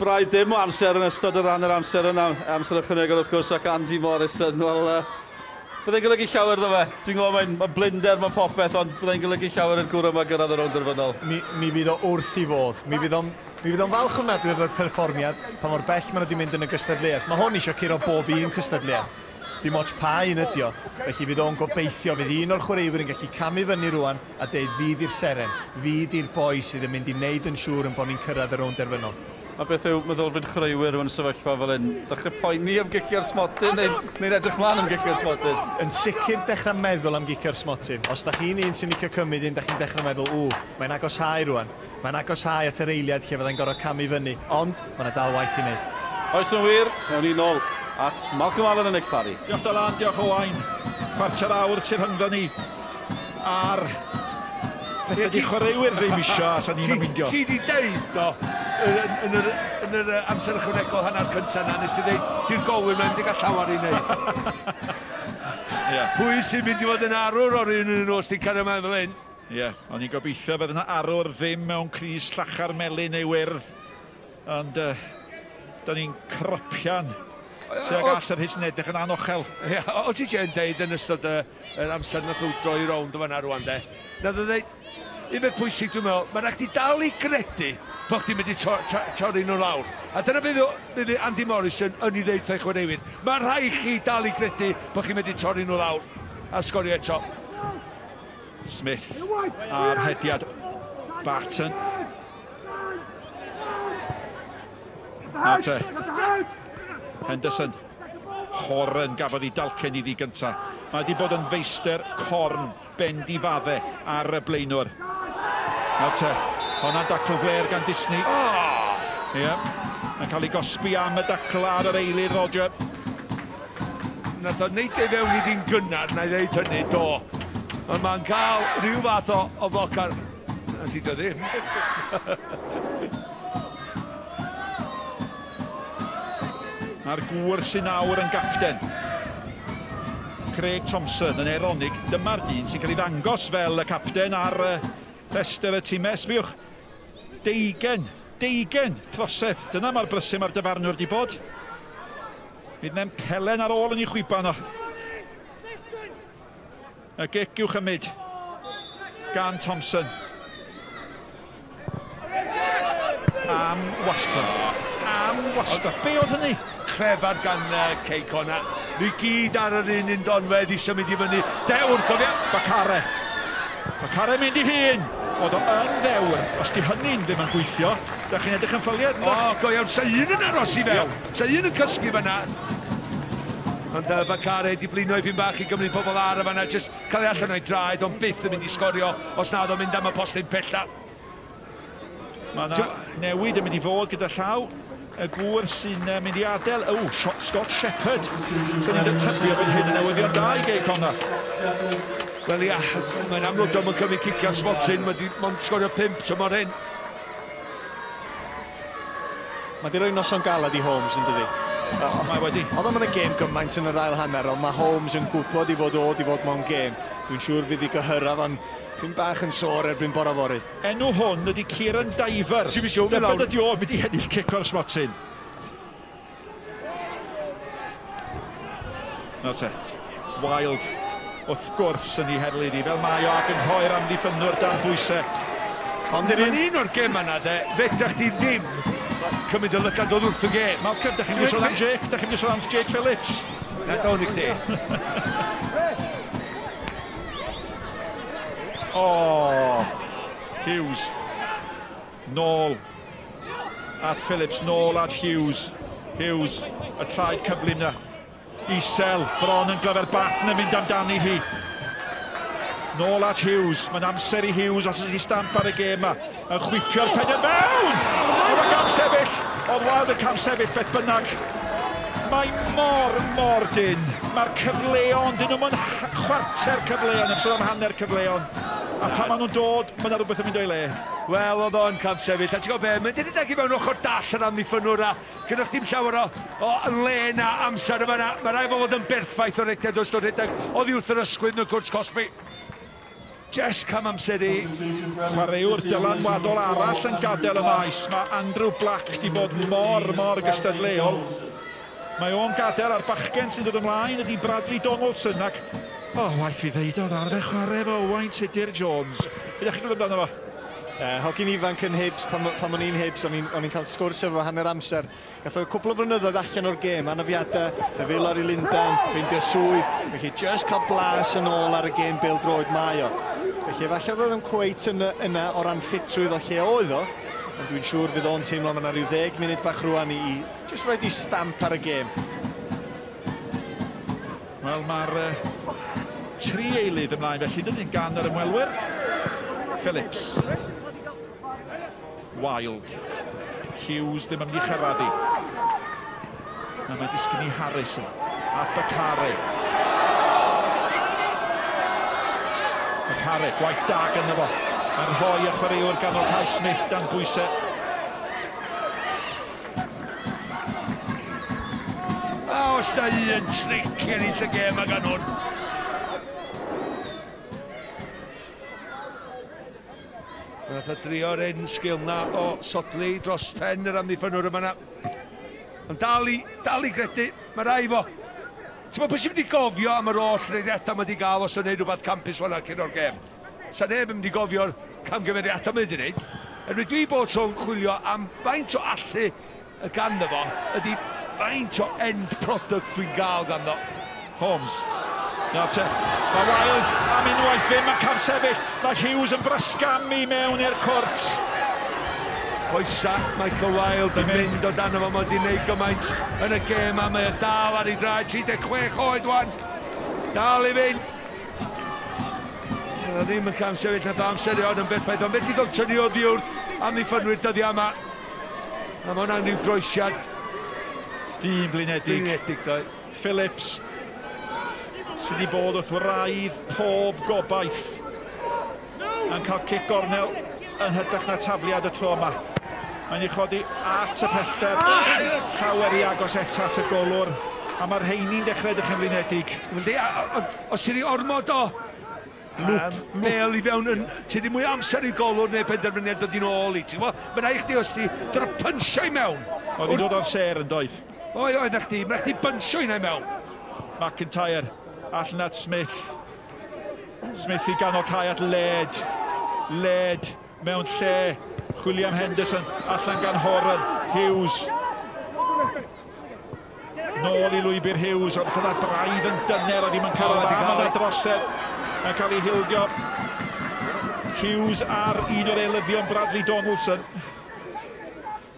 braidd dim o amser yn ystod y ran yr amser yna, amser ychwanegol wrth gwrs ac Andy Morrison. Wel, byddai'n golygu llawer ddo fe. Dwi'n gwybod mae'n blinder, mae'n popeth, ond byddai'n golygu llawer i'r gwr yma gyrraedd y rownd derfynol. Mi fydd o wrth i fodd. Mi fydd o'n falch ofnadwy o'r perfformiad pa mor bell maen nhw wedi mynd yn y gystadleuaeth. Mae hwn eisiau curo bob un cystadleuaeth. Dim ots pa un ydi o. Felly fydd o'n gobeithio, fydd un o'r chwaraewyr yn gallu camu fyny rwan a deud fydd i'r seren, fydd i'r boi sydd yn mynd i wneud yn siŵr yn bod ni'n cyrraedd y rownd derfynol. A beth yw meddwl fydd chwaraewyr yn sefyllfa fel hyn? Dechrau poeni am gicio'r smotyn neu'n edrych mlaen am gicio'r smotyn? Yn sicr dechrau meddwl am gicio'r smotyn. Os da chi'n un sy'n licio cymryd un, da chi'n dechrau meddwl, mae'n agosau rwan. Mae'n agosau at yr eiliad lle fyddai'n gorfod camu fyny. Ond, mae'n dal waith i wneud. Oes yn wir, mewn un ôl at Malcolm Allen a Nick Parry. Diolch Dylan, diolch Owain. Chwarter awr sydd rhyngddo ni ar beth ydi chwaraewyr ddim isio a sa'n ni'n myndio. Ti di deud, do, yn yr amser ychwanegol hanner cyntaf na, nes ti ddeud, di'r golwyr mae'n di gael llawer i wneud. Pwy sy'n mynd i fod yn arwr o'r un yn os ti'n cario mewn fel hyn? Ie, o'n i'n gobeithio bydd yna arwr ddim mewn crys llachar melyn neu wyrdd. Ond, da ni'n crypian. Sy'n gas yr hys yn edrych yn anochel. Ie, o ti eisiau deud yn ystod yr amser na ddwy droi rownd o fanna rwan, de. Na ddod dweud, un beth pwysig dwi'n meddwl, mae'n rhaid i dal i gredu bod chdi'n mynd i torri nhw lawr. A dyna beth Andy Morrison yn ei ddeud fe'i chwaraewyr. Mae'n rhaid chi dal i gredu bod chi'n mynd i torri nhw lawr. A sgorio eto. Smith a'r hediad Barton. A te. Henderson. Horan gafodd ei dalcen iddi gynta. Mae wedi bod yn feistr corn bendi fadde ar y blaenwr. A te. Hwna'n dacl fler gan Disney. Ie. Mae'n cael ei gosbi am y dacl ar yr eilydd, Roger. Nath o neud ei fewn i ddyn gynnar na i ddeud hynny, do. Ond mae'n cael rhyw fath o flocar. Ydy do ddim. A'r gŵr sy'n nawr yn gapten. Craig Thompson yn eronig. Dyma'r dyn sy'n cael ei ddangos fel y capten ar rhestr y tîmau. Sbiwch, 20 trosedd. Dyna mae'r brysym ar dyfarnwr di bod. Fydd mewn pelen ar ôl yn ei chwiban o. Y gic i'w chymyd gan Thompson. Am wastad. Be oedd hynny? Clefar gan Quay Connah. Ni gyd ar yr un donfedd i symud i fyny. Dewr, cofia. Bacare mynd i hun. Oedd o yn ddewr. Os di hynny'n ddim yn gweithio, da chi'n edrych yn ffyliad. Go iawn, sa un yn aros i fewn. Sa un yn cysgu fanna. Ond Bacare di blino i fi'n bach i gymryd pobl ar y fanna, jyst cael ei allan o'i draed, ond byth yn mynd i sgorio os nad o'n mynd am y postyn pella. Mae yna newid yn mynd i fod gyda llaw. Y gŵr sy'n mynd i adael. Scott Shepherd. Sy'n mynd yn tybio bod hyn yn newyddion da i Quay Connah. Wel ia, mae'n amlwg o'n cymryd cicio Smotin, mae'n sgorio 5 tymor hyn. Mae di roi noson galad i Holmes yn dydi. Mae wedi. Oedd o'n y gêm gymaint yn yr ail hanner, ond mae Holmes yn gwybod i fod mewn gêm. Dwi'n siŵr fydd i gyhyraf, ond dwi'n bach yn sôr erbyn bora fori. Enw hwn ydi Kieran Diver. Debod ydi o mynd i heddill cic o'r Smotin. No te. Wild. Wrth gwrs yn ei herlyd i, fel mae o ac yn rhoi'r amddiffynwr dan bwysau. Ond yn un o'r gêm yna, fedrach chi ddim cymryd y lygad oedd wrth y gêm. Malcolm, da chi'n mynd sôn am Jake? Da chi'n mynd sôn am Jake Phillips? Na, do'n i chdi. Hughes. Nôl at Phillips, nôl at Hughes. Hughes, y traed cyflym na. Isel, bron yn glyfer Barton yn mynd amdani hi. Nôl at Hughes, mae'n amser i Hughes os ydych chi stamp ar y gêm yma. Yn chwipio'r penna mewn! Oedd y cam sefyll, oedd Wild y cam sefyll beth bynnag. Mae mor dyn. Mae'r cyfleon, dyn nhw'n chwarter cyfleon, yn sôn am hanner cyfleon. A pan maen nhw'n dod, mae yna rhywbeth yn mynd o'i le. Wel, oedd o'n cam sefyll. A ti'n gwybod be, mae'n dyn ni'n mewn ochr dall yr amddiffynwr a gynnwch ddim llawer o le na amser yma na. Mae rai fod yn berffaith o rediad o ystod rhedeg. Oedd i wrth yr ysgwydd yn gwrs Cosby. Just cam amser i. Chwaraewr dylanwadol arall yn gadael y maes. Mae Andrew Black di bod mor gystadleol. Mae o'n gadael ar bachgen sy'n dod ymlaen ydi Bradley Donaldson ac waith i ddeud oedd arfer chwarae fo Owain Tudur Jones. Ydych chi'n gwybod amdano fo? Hogyn ifanc yn Hibs, pan o'n i'n Hibs, o'n i'n cael sgwrs efo hanner amser. Gath o cwpl o flynyddoedd allan o'r gêm, anafiadau, sefyl ar ei Lundan, ffeindio swydd. Felly just cael blas yn ôl ar y gêm bêl-droed mae o. Felly falle oedd yn cweit yna o ran ffitrwydd o lle oedd o. Ond dwi'n siŵr fydd o'n teimlo yna rhyw 10 munud bach rwan i just roed i stamp ar y gêm. Wel, mae'r 3 eilydd ymlaen felly, dydyn gan yr ymwelwyr. Phillips. Wild. Hughes ddim yn mynd i chyrraedd i. A mae disgyn i Harrison at Bacare. Bacare, gwaith da gyda fo. Yn rhoi y chwaraewr ganol Kai Smith dan bwysau. Os na un tric i ennill y gêm ag anwn. Nath y drio'r un sgil na o sodli dros pen yr amddiffynwr yma na. Ond dal i gredu, mae rai fo. Ti'n meddwl pwy sy'n mynd i gofio am yr oll reiddiadau mae wedi gael os o'n neud rhywbeth campus fan'na cyn o'r gêm? Sa neb yn mynd i gofio'r camgymeriadau mae wedi neud. Dwi bod tro'n chwilio am faint o allu y ganddo fo ydy faint o end product dwi'n gael ganddo. Holmes. Nawr te, mae Wild am unwaith ddim yn cam sefyll. Mae Hughes yn brysgamu mewn i'r cwrt. Coesa Michael Wild yn mynd o dan yma, mae wedi gwneud gymaint yn y gêm a mae dal ar ei draed, 36 oed wan. Dal i fynd. Mae ddim yn cam sefyll at amser i od yn berffaith, ond beth i ddod tynnu o ddiwr am ddiffynwyr dyddi yma. A mae hwnna'n rhyw groesiad. Dyn blinedig. Phillips sydd wedi bod wrth wraidd pob gobaith yn cael cic gornel yn hytrach na tafliad y tro yma. Mae'n ei chodi at y pellter, llawer i agos eto at y golwr, a mae'r heini'n dechrau edrych yn blinedig. Os ydy ormod o mel i fewn yn... Ti di mwy amser i golwr neu penderfyniad dod i'n ôl i, ti'n gwybod? Mae'n eich di os ti dyna pynsio i mewn. Oedd hi'n dod o'r ser yn doedd. Oedd na chdi pynsio i na i mewn. McIntyre, allan at Smith. Smith i ganol Cai at Led. Led mewn lle. Chwilio am Henderson, allan gan Horan. Hughes. Nôl i lwybr Hughes, ond hwnna braidd yn dyner o ddim yn cael am yna drosedd. Mae'n cael ei hildio. Hughes ar un o'r eilyddion Bradley Donaldson.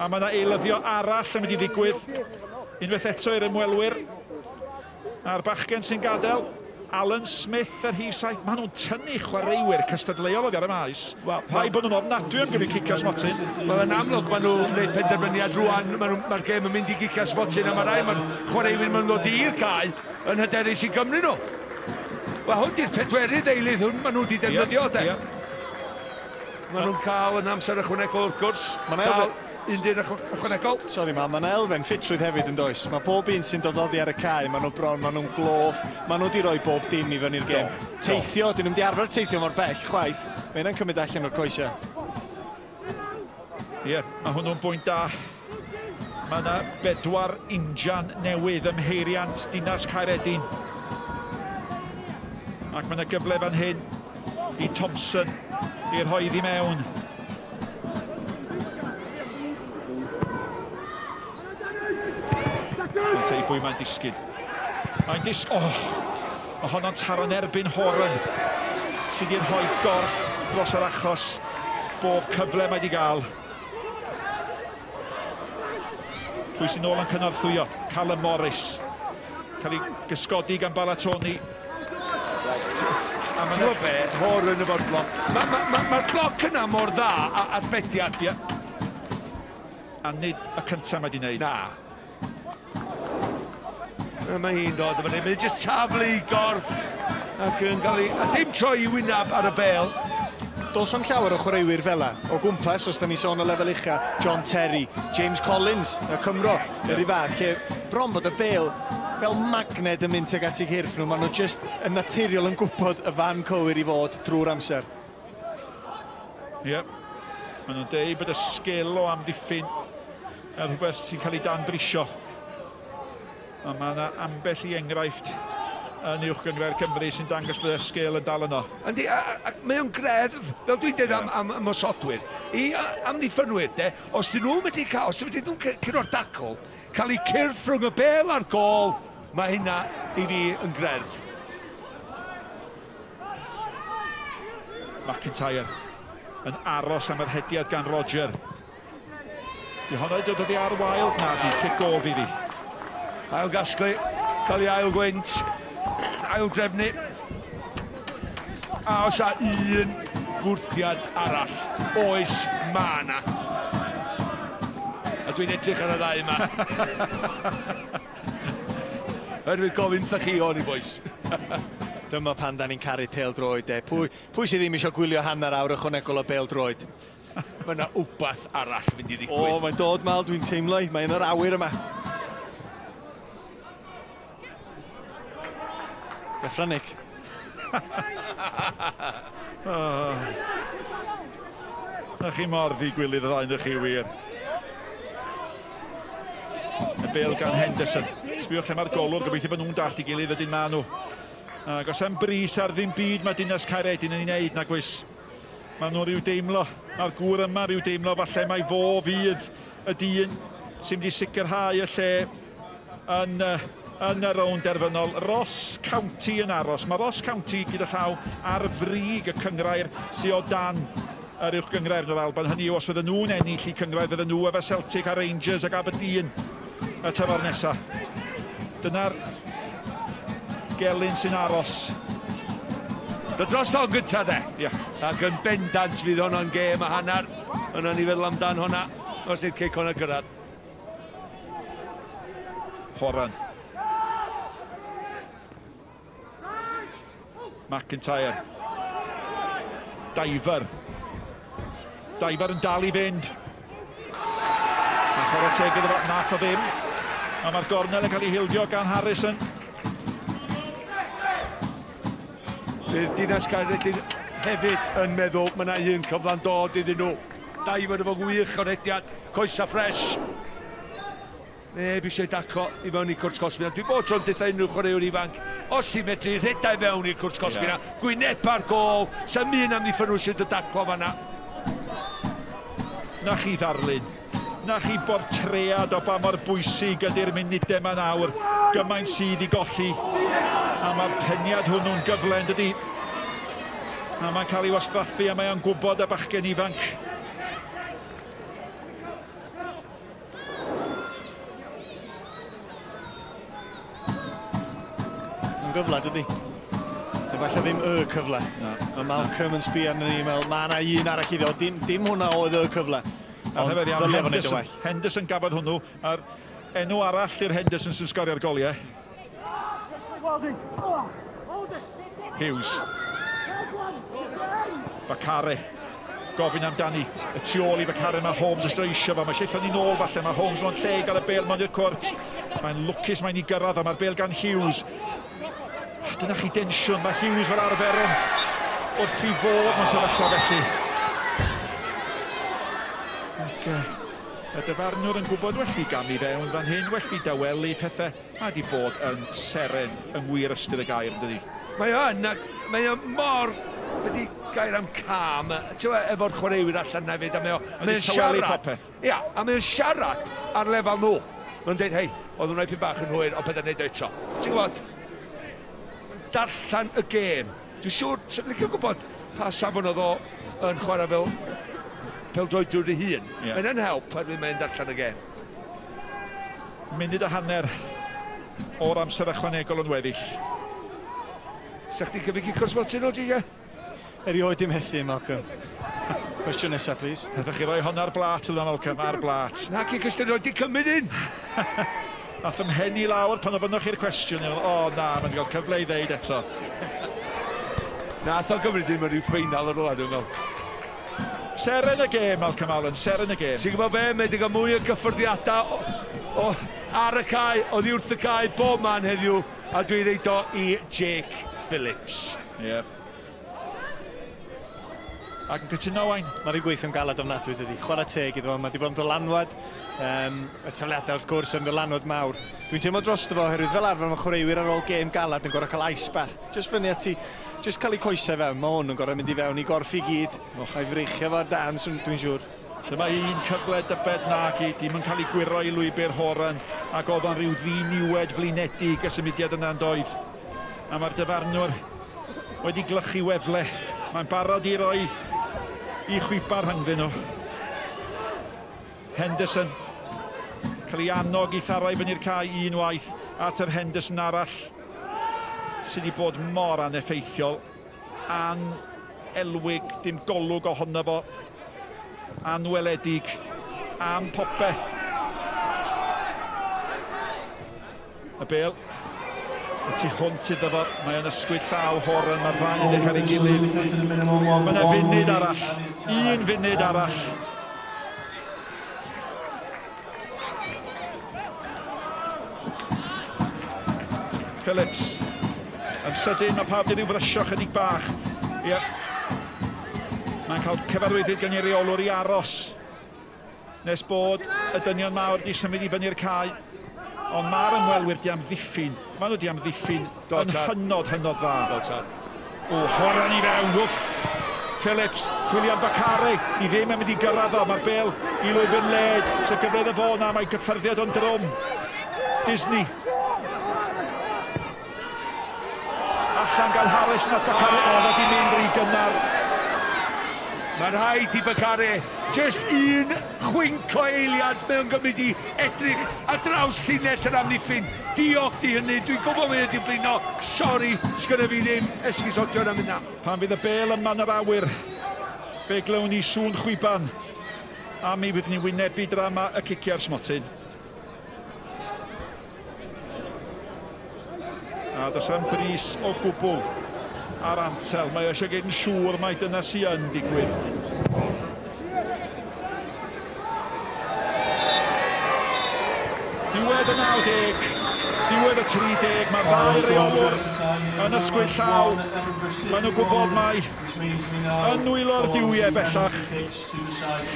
A mae yna eilyddio arall yn mynd i ddigwydd. Unwaith eto i'r ymwelwyr. A'r bachgen sy'n gadael. Alan Smith ar hif saith. Maen nhw'n tynnu chwaraewyr cystadleuol ar y maes. Pai bod nhw'n ofnadwy am gymryd cicio smotin. Mae'n amlwg maen nhw'n gwneud penderfyniad rwan. Mae'r gêm yn mynd i gicio smotin a mae rai mae'r chwaraewyr maen nhw'n dod i'r cae yn hyderus i Gymru nhw. Wel, hwn di'r pedwerydd eilydd hwn maen nhw wedi defnyddio de. Maen nhw'n cael yn amser ychwanegol wrth gwrs. Un dyn ychwanegol. Sori ma, mae'n elfen ffitrwydd hefyd yn does. Mae bob un sy'n dod oddi ar y cae, maen nhw'n bron, maen nhw'n glof, maen nhw wedi rhoi bob dim i fyny'r gêm. Teithio, dyn nhw'n di arfer teithio mor bell, chwaith. Mae hynna'n cymryd allan o'r coesau. Ie, mae hwnnw'n bwynt da. Mae yna 4 injan newydd ymheiriant Dinas Caeredin. Ac mae yna gyfle fan hyn i Thompson i'r hoeddi mewn. Mae'n tei bwy mae'n disgyn. Mae'n disgyn... Mae honno'n taro'n erbyn Horan sydd wedi'n rhoi gorff dros yr achos. Bob cyfle mae wedi gael. Pwy sy'n ôl yn cynorthwyo? Callum Morris. Cael ei gysgodi gan Balatoni. Ti'n gwybod be? Horan efo'r bloc. Mae'r bloc yna mor dda ar bediad. A nid y cyntaf mae wedi wneud. Na. Mae hi'n dod efo ni, mae'n jyst taflu i gorff ac yn cael ei... A dim troi i wynab ar y bel. Dos am llawer o chwaraewyr fel o gwmpas, os da ni sôn o lefel ucha, John Terry, James Collins, y Cymro, yr i fath, lle bron bod y bel fel magnet yn mynd ag at ei hirff nhw, maen nhw jyst yn naturiol yn gwybod y fan cywir i fod drwy'r amser. Ie, maen nhw'n dweud bod y sgil o amddiffyn yn rhywbeth sy'n cael ei danbrisio. A mae yna ambell i enghraifft yn uwch gyngor Cymru sy'n dangos bod y sgil yn dal yno. Yndi, mae o'n greddf, fel dwi'n dweud am ymosodwyr, i amddiffynwyr, de, os dyn nhw'n wedi cael, os dyn nhw'n cyrro'r dacl, cael ei cyrff rhwng y bel a'r gol, mae hynna i fi yn greddf. McIntyre yn aros am yr hediad gan Roger. Di hwnna dod oddi ar Wild? Na, di cic gof i fi. Ail gasglu, cael ei ail gwynt, ail drefnu. A os a un gwrthiad arall, oes ma' na. A dwi'n edrych ar y ddau yma. Oherwydd gofyn ddech chi o'n i, boys. Dyma pan da ni'n caru pêl-droed, de. Pwy sydd ddim eisiau gwylio hanner awr ychwanegol o pêl-droed? Mae yna wbath arall mynd i ddigwydd. O, mae'n dod mal, dwi'n teimlo. Mae'n yr awyr yma. Bethranig. Na chi mor ddigwylydd y ddau chi wir. Y bêl gan Henderson. Sbiwch lle mae'r golwr, gobeithio bod nhw'n dart i gilydd ydyn ma nhw. Ac os am bris ar ddim byd mae Dinas Caeredin yn ei wneud nag oes. Mae nhw rhyw deimlo, mae'r gŵr yma rhyw deimlo falle mai fo fydd y dyn sy'n mynd i sicrhau y lle yn y rownd derfynol. Ross County yn aros. Mae Ross County gyda llaw ar frig y cyngrair sy'n o dan yr uwch gyngrair yn yr Alban. Hynny yw, os fydden nhw'n ennill i cyngrair, fydden nhw efo Celtic a Rangers ac Aberdeen y tyfar nesaf. Dyna'r gelyn sy'n aros. Dy dros o'n gyntaf de. Ia. Ac yn bendant fydd hwnna'n gêm a hanner. Yna ni feddwl amdan hwnna. Os yw'r Cey Connah gyrraedd. Horan. McIntyre. Diver. Diver yn dal i fynd. A chwarae teg iddo fo, nath o ddim. A mae'r gornel yn cael ei hildio gan Harrison. Bydd Dinas Caeredin hefyd yn meddwl mae yna un cyflan dod iddyn nhw. Diver efo gwych o'r hediad, coesa ffres. Neb eisiau daclo i fewn i cwrs cosbina. Dwi bod tro'n dweud unrhyw chwaraewr ifanc. Os ti'n medru rhedau fewn i'r cwrs cosbina, gwyneb ar gol, sa'n mynd am ddiffyn nhw sydd y daclo fanna. Na chi ddarlun. Na chi bortread o ba mor bwysig ydy'r munudau yma nawr. Gymaint sydd i golli. A mae'r peniad hwnnw'n gyfle yn dydi. A mae'n cael ei wastraffu a mae'n gwybod y bachgen ifanc. Yn gyfle, dydi? Falle ddim y cyfle. Mae Malcolm yn sbio arno ni, mae yna un arall iddo. Dim hwnna oedd y cyfle. Henderson gafodd hwnnw. A'r enw arall i'r Henderson sy'n sgorio'r goliau. Hughes. Bacare. Gofyn amdani. Y tu ôl i Bacare, mae Holmes ystod eisiau fo. Mae eisiau ffynnu nôl falle. Mae Holmes mewn lle gael y bêl mewn i'r cwrt. Mae'n lwcus mae'n i gyrraedd a mae'r bêl gan Hughes. Dyna chi densiwn. Mae Hughes fel arfer yn wrth i fod mewn sefyllfa felly. Y dyfarnwr yn gwybod well i gam i fewn fan hyn, well i dawelu pethau. Mae wedi bod yn seren yng ngwir ystyr y gair, dydi? Mae o mor wedi gair am cam, efo'r chwaraewyr allan na fyd, a mae o'n siarad. Ia, a mae o'n siarad ar lefel nhw. Mae'n dweud, hei, oedd hwnna'n pyn bach yn hwyr, o beth yn neud eto. Ti'n gwybod, darllan y gêm. Dwi'n siŵr, sy'n licio gwybod pa safon oedd o yn chwarae fel pêl-droed drwy'r ei hun. Mae'n help ar mynd darllen y gêm. Munud a hanner o'r amser ychwanegol yn weddill. Sa'ch ti'n cyfrig i cwrs motin o ti, ie? Erioed i methu, Malcolm. Cwestiwn nesaf, please. Ydych chi roi hon ar blat yma, Malcolm, ar blat. Nac i cwestiwn roed i cymryd un. Nath ymhenni lawr pan o fynnwch chi'r cwestiwn. O na, mae'n gael cyfle i ddeud eto. Nath o gymryd un mewn rhyw ffeinal ar ôl, dwi'n meddwl. Seren y gêm, Malcolm Allen, seren y gêm. Ti'n gwybod be, mae wedi cael mwy o gyffyrddiadau ar y cae, oddi wrth y cae bob man heddiw, a dwi'n dweud o i Jake Phillips. Ie. Ac yn cytuno wain. Mae'r ei gweithio'n galad ofnadwy, dydi. Chwarae teg iddo fo, mae wedi bod yn ddylanwad. Y tafliadau wrth gwrs yn ddylanwad mawr. Dwi'n teimlo drosto fo, oherwydd fel arfer mae chwaraewyr ar ôl gêm galad yn gorau cael ice bath. Just fyny ati, just cael ei coesau fewn, mae hwn yn gorau mynd i fewn i gorff i gyd. A'i freichio fo'r dan, dwi'n siŵr. Dyma un cyfle dybed na gyd, dim yn cael ei gwiro i lwybr Horan, ac oedd o'n rhyw ddiniwed flinedig y symudiad yna'n doedd. A mae'r dyfarnwr wedi glychu wefle. Mae'n barod i roi i chwipa'r rhyngdyn nhw. Henderson cael ei annog i tharau fyny'r cae unwaith at yr Henderson arall sydd wedi bod mor aneffeithiol, elwig, dim golwg ohono fo, anweledig, am popeth. Y bêl, Y tu hwnt iddo fo, mae yn ysgwyd llaw horan, mae'r ddau yn eich ar ei gilydd. Mae yna funud arall, un funud arall. Phillips, yn sydyn, mae pawb wedi brysio chydig bach. Ie. Mae'n cael cyfarwyddyd gan ei reolwr i aros. Nes bod y dynion mawr wedi symud i fyny'r cae. Ond mae'r ymwelwyr di amddiffyn. Maen nhw di amddiffyn yn hynod dda. O, horan i fewn, wff. Phillips, chwilio am Bacari. Di ddim yn mynd i gyrraedd o. Mae'r bel i lwybyn led. So gyfredd y fo na, mae gyffyrddiad o'n drwm. Disney. Allan gael Harris na Bacari. O, na di mynd rhy gynnar. Mae'n rhaid i Bacari, just un chwink o eiliad mewn gymryd i edrych a draws llinell yr amddiffyn. Diolch di hynny, dwi'n gwybod mae wedi blino. Sori, sgynna fi ddim esgusodio am hynna. Pan fydd y bel yma yn yr awyr, fe glywn ni sŵn chwiban. A mi fydd ni'n wynebu drama y cicia'r smotyn. A does am bris o gwbl ar Antel. Mae eisiau gyd yn siŵr mai dyna sy'n yn digwydd. Diwedd y 90, diwedd y 30, mae'r ddau reolwr yn ysgwyd llaw. Maen nhw'n gwybod mai yn wylo'r diwiau bellach.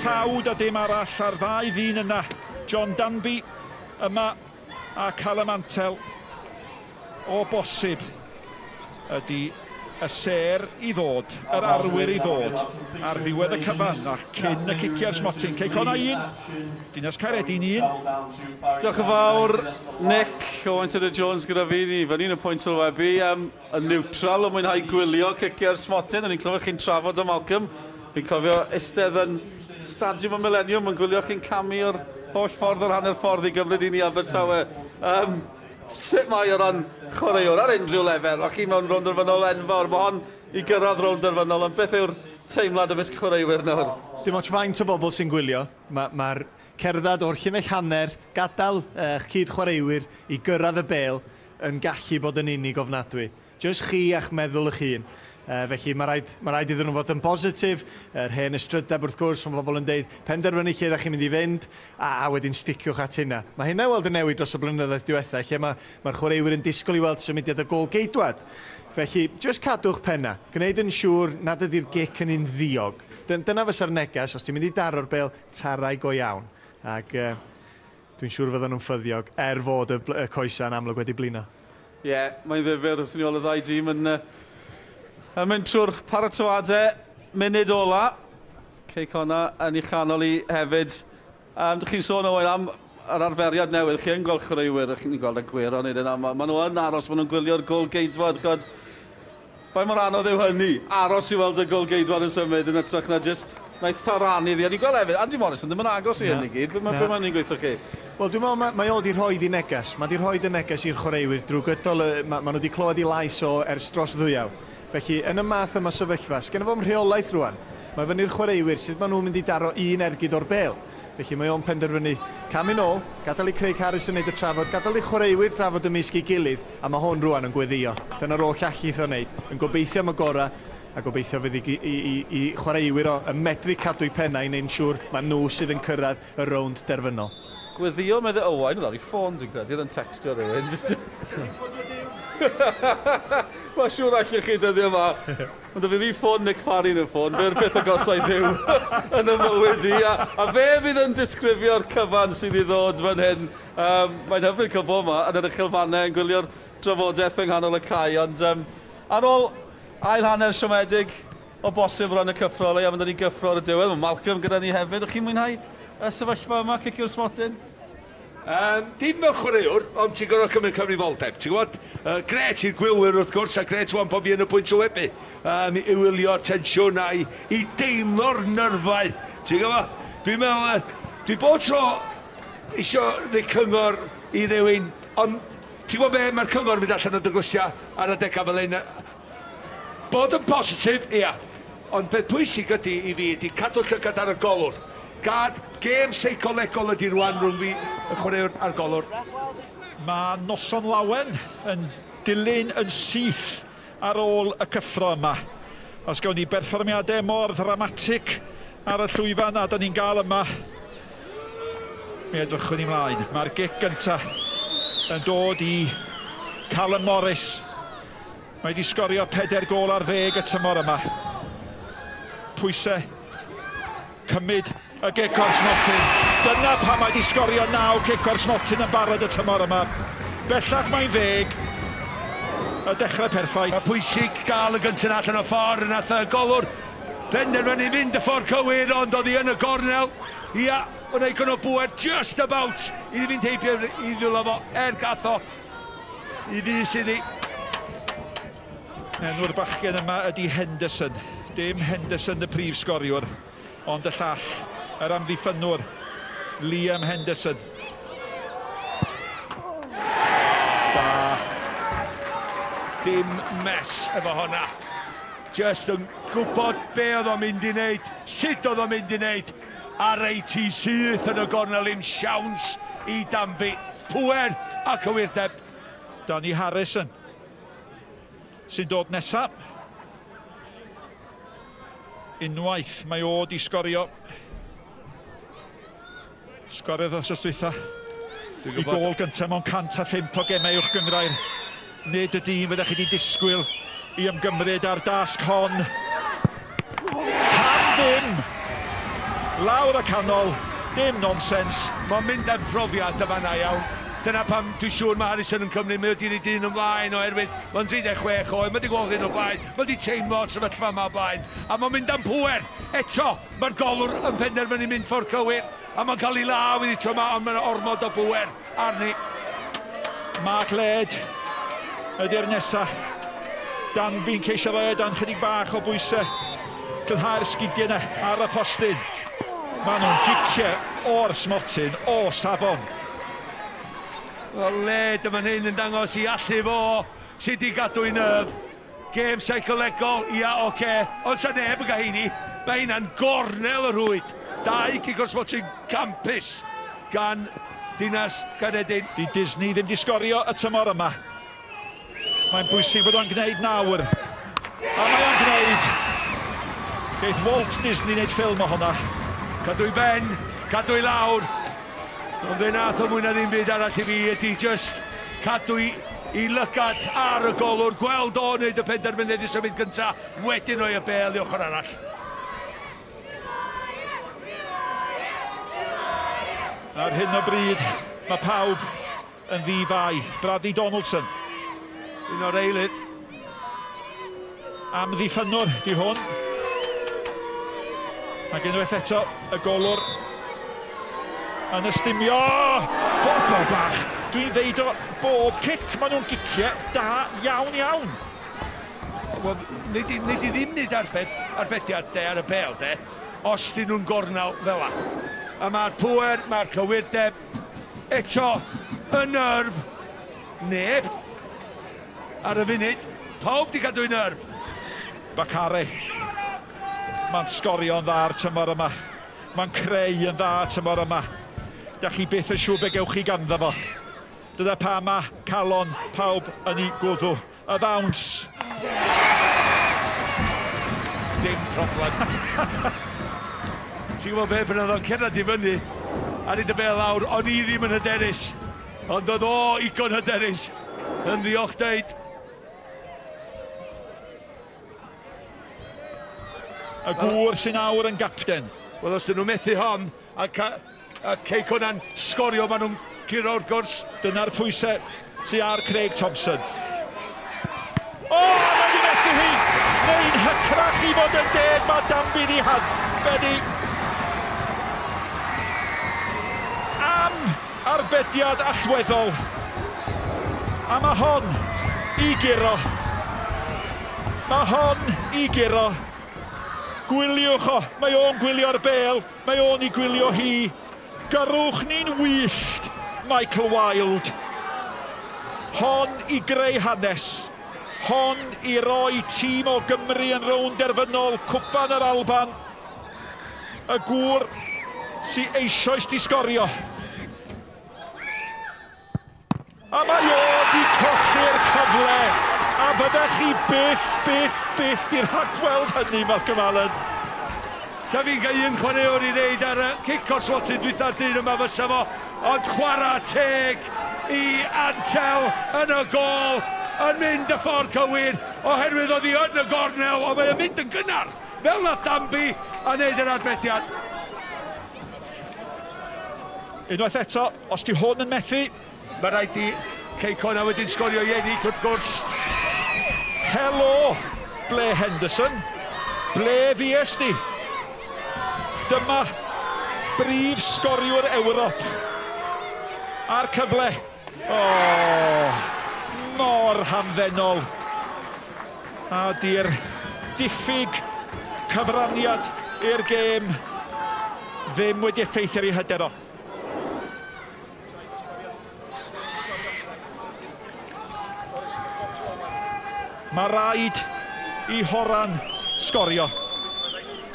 Ffawd a dim arall ar ddau ddyn yna. John Danby yma a Callum Antel. O bosib ydy y ser i ddod, yr arwyr i ddod ar ddiwedd y cyfan a cyn y cicia'r smotyn. Connah 1, Dinas Caeredin 1. Diolch yn fawr, Nick o Anthony Jones gyda fi, ni fyny yn y pwynt sylwebu, yn neutral o mwynhau gwylio cicia'r smotyn. Ni'n clywed chi'n trafod o Malcolm. Fi'n cofio eistedd yn Stadiwm y Millennium yn gwylio chi'n camu o'r holl ffordd o'r hanner ffordd i gymryd i ni Abertawe. Sut mae o ran chwaraewr ar unrhyw lefel, o chi mewn rownd derfynol enfawr, mae hon i gyrraedd rownd derfynol, ond beth yw'r teimlad ymysg chwaraewyr nawr? Dim ots faint o bobl sy'n gwylio, mae'r cerdded o'r llinell hanner, gadael eich cyd chwaraewyr i gyrraedd y bel yn gallu bod yn unig ofnadwy. Jyst chi a'ch meddwl eich hun. Felly mae rhaid iddyn nhw fod yn positif. Yr hen ystrydeb wrth gwrs, mae bobl yn dweud penderfynu lle ydych chi'n mynd i fynd a wedyn sticiwch at hynna. Mae hynna weld yn newid dros y blynyddoedd diwethaf, lle mae'r chwaraewyr yn disgwyl i weld symudiad y gol geidwad. Felly, jyst cadwch penna, gwneud yn siŵr nad ydy'r gic yn un ddiog. Dyna fysa'r neges, os ti'n mynd i daro'r bel, tarau go iawn. Ac dwi'n siŵr fydden nhw'n ffyddiog, fod y coesa yn amlwg wedi blino. Ie, mae'n ddifyr wrth ni ôl y ddau dîm yn mynd trwy'r paratoadau munud ola. Connah yn ei chanol i hefyd. Dych chi'n sôn owen am yr arferiad newydd. Chi yn gweld chwaraewyr, chi'n gweld y gwir o'n edrych. Maen nhw yn aros, maen nhw'n gwylio'r gol geidwad. Bai mor anodd yw hynny. Aros i weld y gol geidwad yn symud yn ytrach na just na i tharanu ddi. A ni gweld hefyd, Andy Morrison ddim yn agos i hynny gyd. Be mae'n ni'n gweithio chi? Wel, dwi'n meddwl mae o wedi rhoi di neges. Mae wedi rhoi di neges i'r chwaraewyr drwy gydol, maen nhw wedi clywed i lais o ers dros ddwyawd. Felly, yn y math yma sefyllfa, sgen fo'm rheolaeth rwan. Mae fyny'r chwaraewyr sydd maen nhw'n mynd i daro un ergyd o'r bel. Felly mae o'n penderfynu cam yn ôl, gadael i Craig Harris yn neud y trafod, gadael i chwaraewyr trafod ymysg i gilydd, a mae hwn rwan yn gweddio. Dyna'r oll allith o wneud, yn gobeithio am y gorau, a gobeithio fydd i chwaraewyr o yn medru cadw i pennau i wneud siŵr mae nhw sydd yn cyrraedd y rownd derfynol. Gweddio meddwl Owain, oedd ar ei ffôn dwi'n credu, oedd yn textio rhywun. Mae'n siŵr allwch chi dyddio yma. Ond y fi ffôn Nick Farry yn y ffôn, fe'r peth agosau ddiw yn y mywyd i. A fe fydd yn disgrifio'r cyfan sydd i ddod fan hyn. Mae'n hyfryd cael bod yma yn yr uchelfannau yn gwylio'r drafodaeth yng nghanol y cae. Ond ar ôl ail hanner siomedig o bosib ran y cyffrol, a mynd yn ei gyffro ar y diwedd. Mae Malcolm gyda ni hefyd. Ydych chi'n mwynhau y sefyllfa yma, cicio'r smotyn? Dim mewn chwaraewr, ond ti'n gorfod cymryd cyfrifoldeb. Ti'n gwybod? Gret i'r gwylwyr wrth gwrs, a gret wan po fi yn y pwynt o webu. I wylio'r tensiwn a i deimlo'r nyrfau. Ti'n gwybod? Dwi'n meddwl, dwi bod tro eisiau neu cyngor i ddewin, ond ti'n gwybod be, mae'r cyngor mynd allan o dygwsia ar y deca fel un. Bod yn positif, ia. Ond beth pwysig ydy i fi, ydy cadw llygad ar y golwr. Gêm seicolegol ydy rwan rhwng fi y chwaraewr a'r golwr. Mae noson lawen yn dilyn yn syth ar ôl y cyffro yma. Os gawn ni berfformiadau mor ddramatig ar y llwyfan a da ni'n gael yma, mi edrychwn ni mlaen. Mae'r gic gyntaf yn dod i Callum Morris. Mae wedi sgorio 4 gôl ar 10 y tymor yma. Pwysau cymryd y gic o'r Smotin. Dyna pam mae wedi sgorio 9 gic o'r Smotin yn barod y tymor yma. Bellach mae'n 10. Y dechrau perffaith. Mae pwysig gael y gyntaf allan o ffordd nath y golwr penderfynu mynd y ffordd cywir, ond oedd hi yn y gornel. Ia, wnaeth Connah bwyd just about i fynd heibio i ddwylo fo gath o i fus iddi. Enw'r bachgen yma ydy Henderson. Dim Henderson y prif sgoriwr, ond y llall, yr amddiffynwr, Liam Henderson. Da. Dim mes efo honna. Just yn gwybod be oedd o'n mynd i wneud, sut oedd o'n mynd i wneud, a reit i syth yn y gornel i'm siawns i dambu. Pŵer a cywirdeb. Danny Harrison sy'n dod nesaf. Unwaith mae o di sgorio. Sgoriodd os ysdwytha. I gôl gyntaf mewn 105 o gemau uwch gyngrair. Nid y dîm fyddech chi wedi disgwyl i ymgymryd ar dasg hon. Pam ddim? Lawr y canol, dim nonsens. Mae'n mynd ar profiad y fanna iawn. Dyna pam dwi'n siŵr mae Harrison yn cymryd, mae wedi dyn ymlaen oherwydd mae'n 36 oed, mae wedi gweld hyn o blaen, mae wedi teimlo'r sefyllfa yma o blaen, a mae'n mynd am pŵer. Eto, mae'r golwr yn penderfynu mynd ffordd cywir, a mae'n cael ei law i dditro yma, ond mae'n ormod o pŵer arni. Mark Led ydy'r nesaf. Dan fi'n ceisio roi dan chydig bach o bwysau. Cynhau'r sgidiau yna ar y postyn. Maen nhw'n giciau o'r Smotin, o safon. Wel, Led yma'n hyn yn dangos i allu fo sydd wedi gadw i nerf. Gêm seicolegol, ia, oce. Ond sa neb yn gael heini. Mae hynna'n gornel y rwyd. 2 gic o'r Smotin campus gan Dinas Caeredin. Di Disney ddim di sgorio y tymor yma. Mae'n bwysig bod o'n gwneud nawr. A mae o'n gwneud. Geith Walt Disney wneud ffilm o honna. Cadw i ben, cadw i lawr. Ond fe nath o mwy na ddim byd arall i fi ydy just cadw i lygad ar y golwr, gweld o wneud y penderfyniad i symud gynta, wedyn rhoi y bel i ochr arall. Ar hyn o bryd, mae pawb yn ddi-fai. Bradley Donaldson. Un o'r eilydd. Amddiffynwr, di hwn. Ac unwaith eto, y golwr yn ystumio. Bobl bach. Dwi'n ddeud o bob cic, maen nhw'n giciau da iawn iawn. Wel, nid i ddim nid arbediad de ar y bel de, os dyn nhw'n gornel fel la. A mae'r pŵer, mae'r cywirdeb, eto, y nerf, neb. Ar y funud, pawb di gadw i nerf. Bacare. Mae'n sgorio yn dda ar tymor yma. Mae'n creu yn dda tymor yma. Da chi byth yn siŵr be gewch chi ganddo fo. Dyna pa ma calon pawb yn ei gwddw. Y ddawns. Dim problem. Ti'n gwybod be, pan oedd o'n cerdded i fyny ar ei dybel lawr, o'n i ddim yn hyderus. Ond oedd o igon hyderus yn ddiolch deud. Y gŵr sy'n awr yn gapten. Wel, os dyn nhw'n methu hon, a Quay Connah'n sgorio, maen nhw'n curo o'r gwrs. Dyna'r pwysau sy'n ar Craig Thompson. O, mae di methu hi! Neu'n hytrach i fod yn deg, mae Danby di hadfeddu. Am arbediad allweddol. A mae hon i giro. Mae hon i giro. Gwyliwch o, mae o'n gwylio'r bel, mae o'n i gwylio hi. Gyrwch ni'n wyllt, Michael Wilde. Hon i greu hanes. Hon i roi tîm o Gymru yn rownd derfynol, cwpan yr Alban. Y gŵr sy'n eisoes di sgorio. A mae o di colli'r cyfle. A byddech chi byth di'r rhagweld hynny, Malcolm Allen. Sa fi'n cael un chwaraewr i wneud ar y cic o swatid dwytha'r dyn yma fysa fo, ond chwarae teg i Ansel yn y gol, yn mynd y ffordd cywir, oherwydd oedd hi yn y gornel, ond mae'n mynd yn gynnar, fel na Danby, a wneud yr arbediad. Unwaith eto, os di hwn yn methu, mae rhaid i Connah wedi'n sgorio i ennill wrth gwrs. Helo, ble Henderson, ble fi esti. Dyma brif sgoriwr Ewrop a'r cyfle. Mor hamddenol. A di'r diffyg cyfraniad i'r gêm ddim wedi effeithio ar ei hyder o. Mae rhaid i Horan sgorio.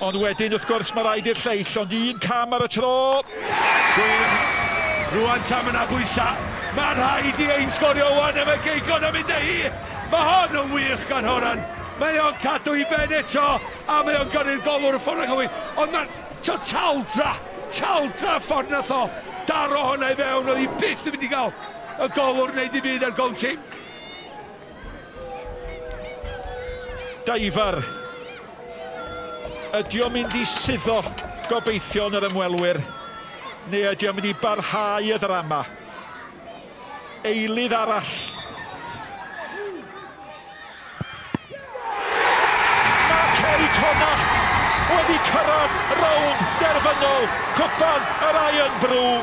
Ond wedyn, wrth gwrs, mae rhaid i'r lleill, ond un cam ar y tro. Rwan tam yna bwysau. Mae rhaid i ein sgorio wan efo Connah mynd â hi. Mae hon yn wych gan Horan. Mae o'n cadw i ben eto, a mae o'n gyrru'r golwr y ffordd agywyd. Ond mae'n taldra ffordd nath o. Daro honna i fewn, oedd hi byth yn mynd i gael y golwr wneud i byd ar gol tîm. Daifar. Ydy o'n mynd i suddo gobeithio yn yr ymwelwyr, neu ydy o'n mynd i barhau y ddrama? Eilydd arall. Mae Connah wedi cyrraedd rownd derfynol cwpan yr Iron Brew.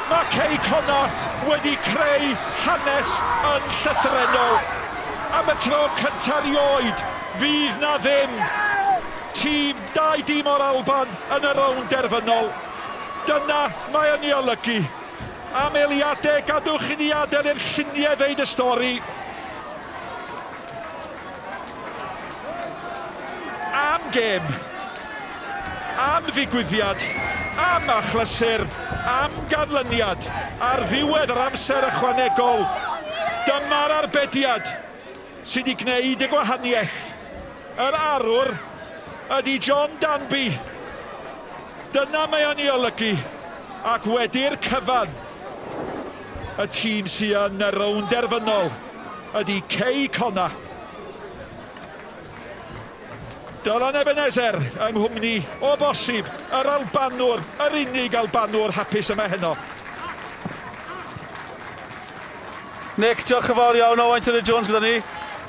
Mae Connah wedi creu hanes yn llythrenol. Am y tro cyntaf erioed, fydd na ddim dau dîm o'r Alban yn y rownd derfynol. Dyna mae yn ei olygu. Am eiliadau, gadwch i ni adael i'r lluniau ddeud y stori. Am gêm, am ddigwyddiad, am achlysur, am ganlyniad, ar ddiwedd yr amser ychwanegol. Dyma'r arbediad sydd wedi gwneud y gwahaniaeth. Yr arwr ydy John Danby. Dyna mae o'n ei olygu. Ac wedi'r cyfan, y tîm sydd yn y rownd derfynol ydy Connah. Dylan Ebenezer yng Nghwmni, o bosib, yr Albanwr, yr unig Albanwr hapus yma heno. Nick, diolch yn fawr iawn, Owain Jones gyda ni.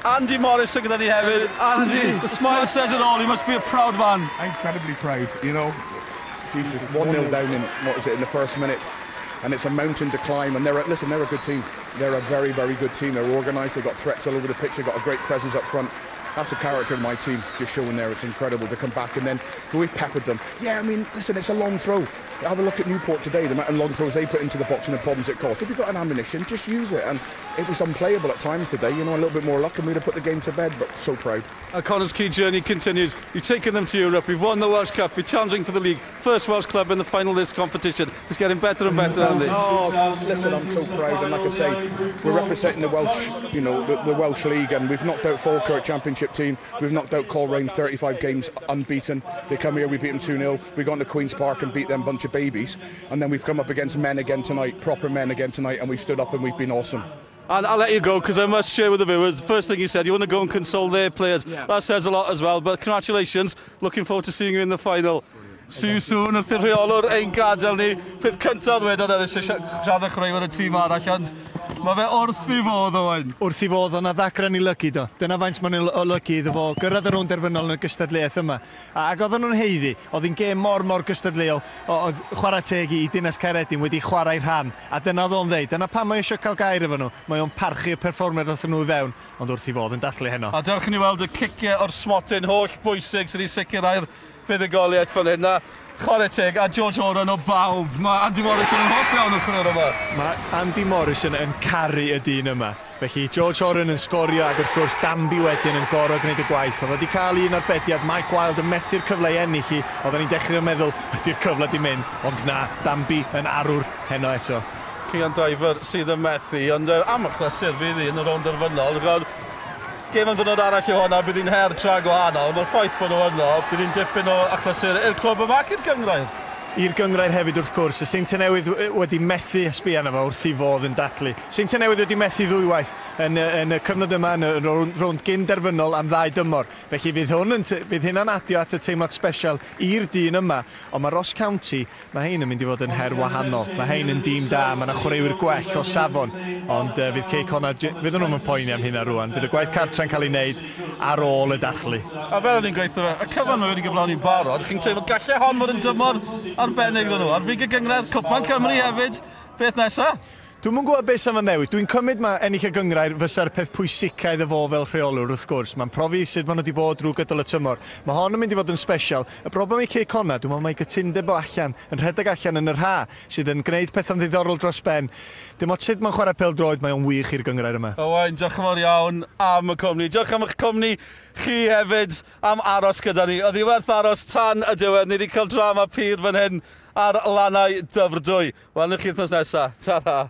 Andy Morris gyda ni hefyd. Andy, the smile says it all, you must be a proud man. Incredibly proud, you know. Jesus, 1-0 down in, in the first minute. And it's a mountain to climb, and they're a good team. They're a very, very good team. They're organised, they've got threats all over the pitch, they've got a great presence up front. That's the character of my team, just showing there. It's incredible to come back, and then we've peppered them. Yeah, I mean, listen, it's a long throw. Have a look at Newport today, the amount of long throws they put into the box and the problems it caused. If you've got an ammunition, just use it. And it was unplayable at times today, you know, a little bit more luck and we'd have put the game to bed, but so proud. And Connah's key journey continues. You've taken them to Europe, you've won the Welsh Cup, you're challenging for the league. First Welsh club in the final of this competition. It's getting better and better, Andy. Oh, listen, I'm so proud, and like I say, we're representing the Welsh, you know, the Welsh League, and we've knocked out Falkirk Championship team, we've knocked out Caeredin 35 games unbeaten. They come here, we beat them 2-0, we got into Queen's Park and beat them bunch of babies. And then we've come up against men again tonight, proper men again tonight, and we've stood up and we've been awesome. And I'll let you go because I must share with the viewers. The first thing you said, you want to go and console their players. Yeah. That says a lot as well, but congratulations. Looking forward to seeing you in the final. See you soon. Wrth i'r rheolwr ein gadael ni. Peth cyntaf ddwedodd eisiau siarad chreuwr y tîm arall, ond mae fe wrth i fod, Owain. Wrth i fod, o'na ddacran i lygu do. Dyna faint mae'n olygu iddo fo gyrraedd yr rownd derfynol yn y gystadleuaeth yma. Ac oedden nhw'n heiddi, oedd hi'n gêm mor gystadleuol, oedd chwarae teg i Dinas Caeredin wedi chwarae'i rhan. A dyna oedd o'n ddeud, dyna pan mae eisiau cael gair efo nhw. Mae o'n parchu'r perfformiad oedd nhw i fewn, ond wrth i fod yn dathlu heno. A dewch i ni weld y ciciau o'r smotyn holl bwysig sydd wedi sicrhau'r fuddugoliaeth fan hyn. Chwarae teg a George Oran o bawb. Mae Andy Morrison yn hoff iawn yn chreu'r yma. Mae Andy Morrison yn caru y dyn yma. Felly George Oran yn sgorio ac wrth gwrs Danby wedyn yn gorau gwneud y gwaith. Oedd wedi cael un arbediad, Mike Wilde yn methu'r cyfle i ennill hi. Oedden ni'n dechrau meddwl ydy'r cyfle di mynd. Ond na, Danby yn arwr heno eto. Cian Diver sydd yn methu, ond am achlysur fydd hi yn y rownd derfynol. Gêm yn ddynod arall o hwnna, bydd hi'n her tra gwahanol. Mae'r ffaith bod nhw yno, bydd hi'n dipyn o achlysur i'r clwb yma ac i'r gyngrair. I'r gyngrair hefyd wrth gwrs, y Seintiau Newydd wedi methu esbio arno fo wrth i fodd yn dathlu. Seintiau Newydd wedi methu ddwywaith yn y cyfnod yma, yn y rownd gyn derfynol am 2 dymor. Felly fydd hynna'n adio at y teimlad special i'r dyn yma. Ond mae Ross County, mae hein yn mynd i fod yn her wahanol. Mae hein yn dîm da, mae yna chwaraewyr gwell o safon. Ond fydd Cay Connah, fydd nhw'n poeni am hynna rwan. Fydd y gwaith cartra'n cael ei wneud ar ôl y dathlu. A fel ni'n gweithio fe, y cyfan mae wedi gyflawni'n barod. Chi'n teimlo gallai hon fod yn dymor arbennig ddyn nhw. Ar frig y gyngrair, Cwpan Cymru hefyd. Beth nesa? Dwi'm yn gwybod beth sy'n fan newid. Dwi'n cymryd mae ennill y gyngrair fysa'r peth pwysicaidd y fo fel rheolwr wrth gwrs. Mae'n profi sut maen nhw wedi bod drwy gydol y tymor. Mae hon yn mynd i fod yn special. Y broblem i Cay Connah, dwi'n meddwl mae gytundeb o allan, yn rhedeg allan yn yr ha, sydd yn gwneud pethau'n ddiddorol dros ben. Dim ond sut mae'n chwarae pêl-droed, mae'n wych i'r gyngrair yma. Owain, diolch yn fawr iawn am y cwmni. Diolch am eich cwmni chi hefyd am aros gyda ni. Oedd hi werth aros tan y diwedd. Ni wedi cael drama pur fan hyn ar lannau Dyfrdwy. Wel, newch chi wythnos nesaf. Ta-ra.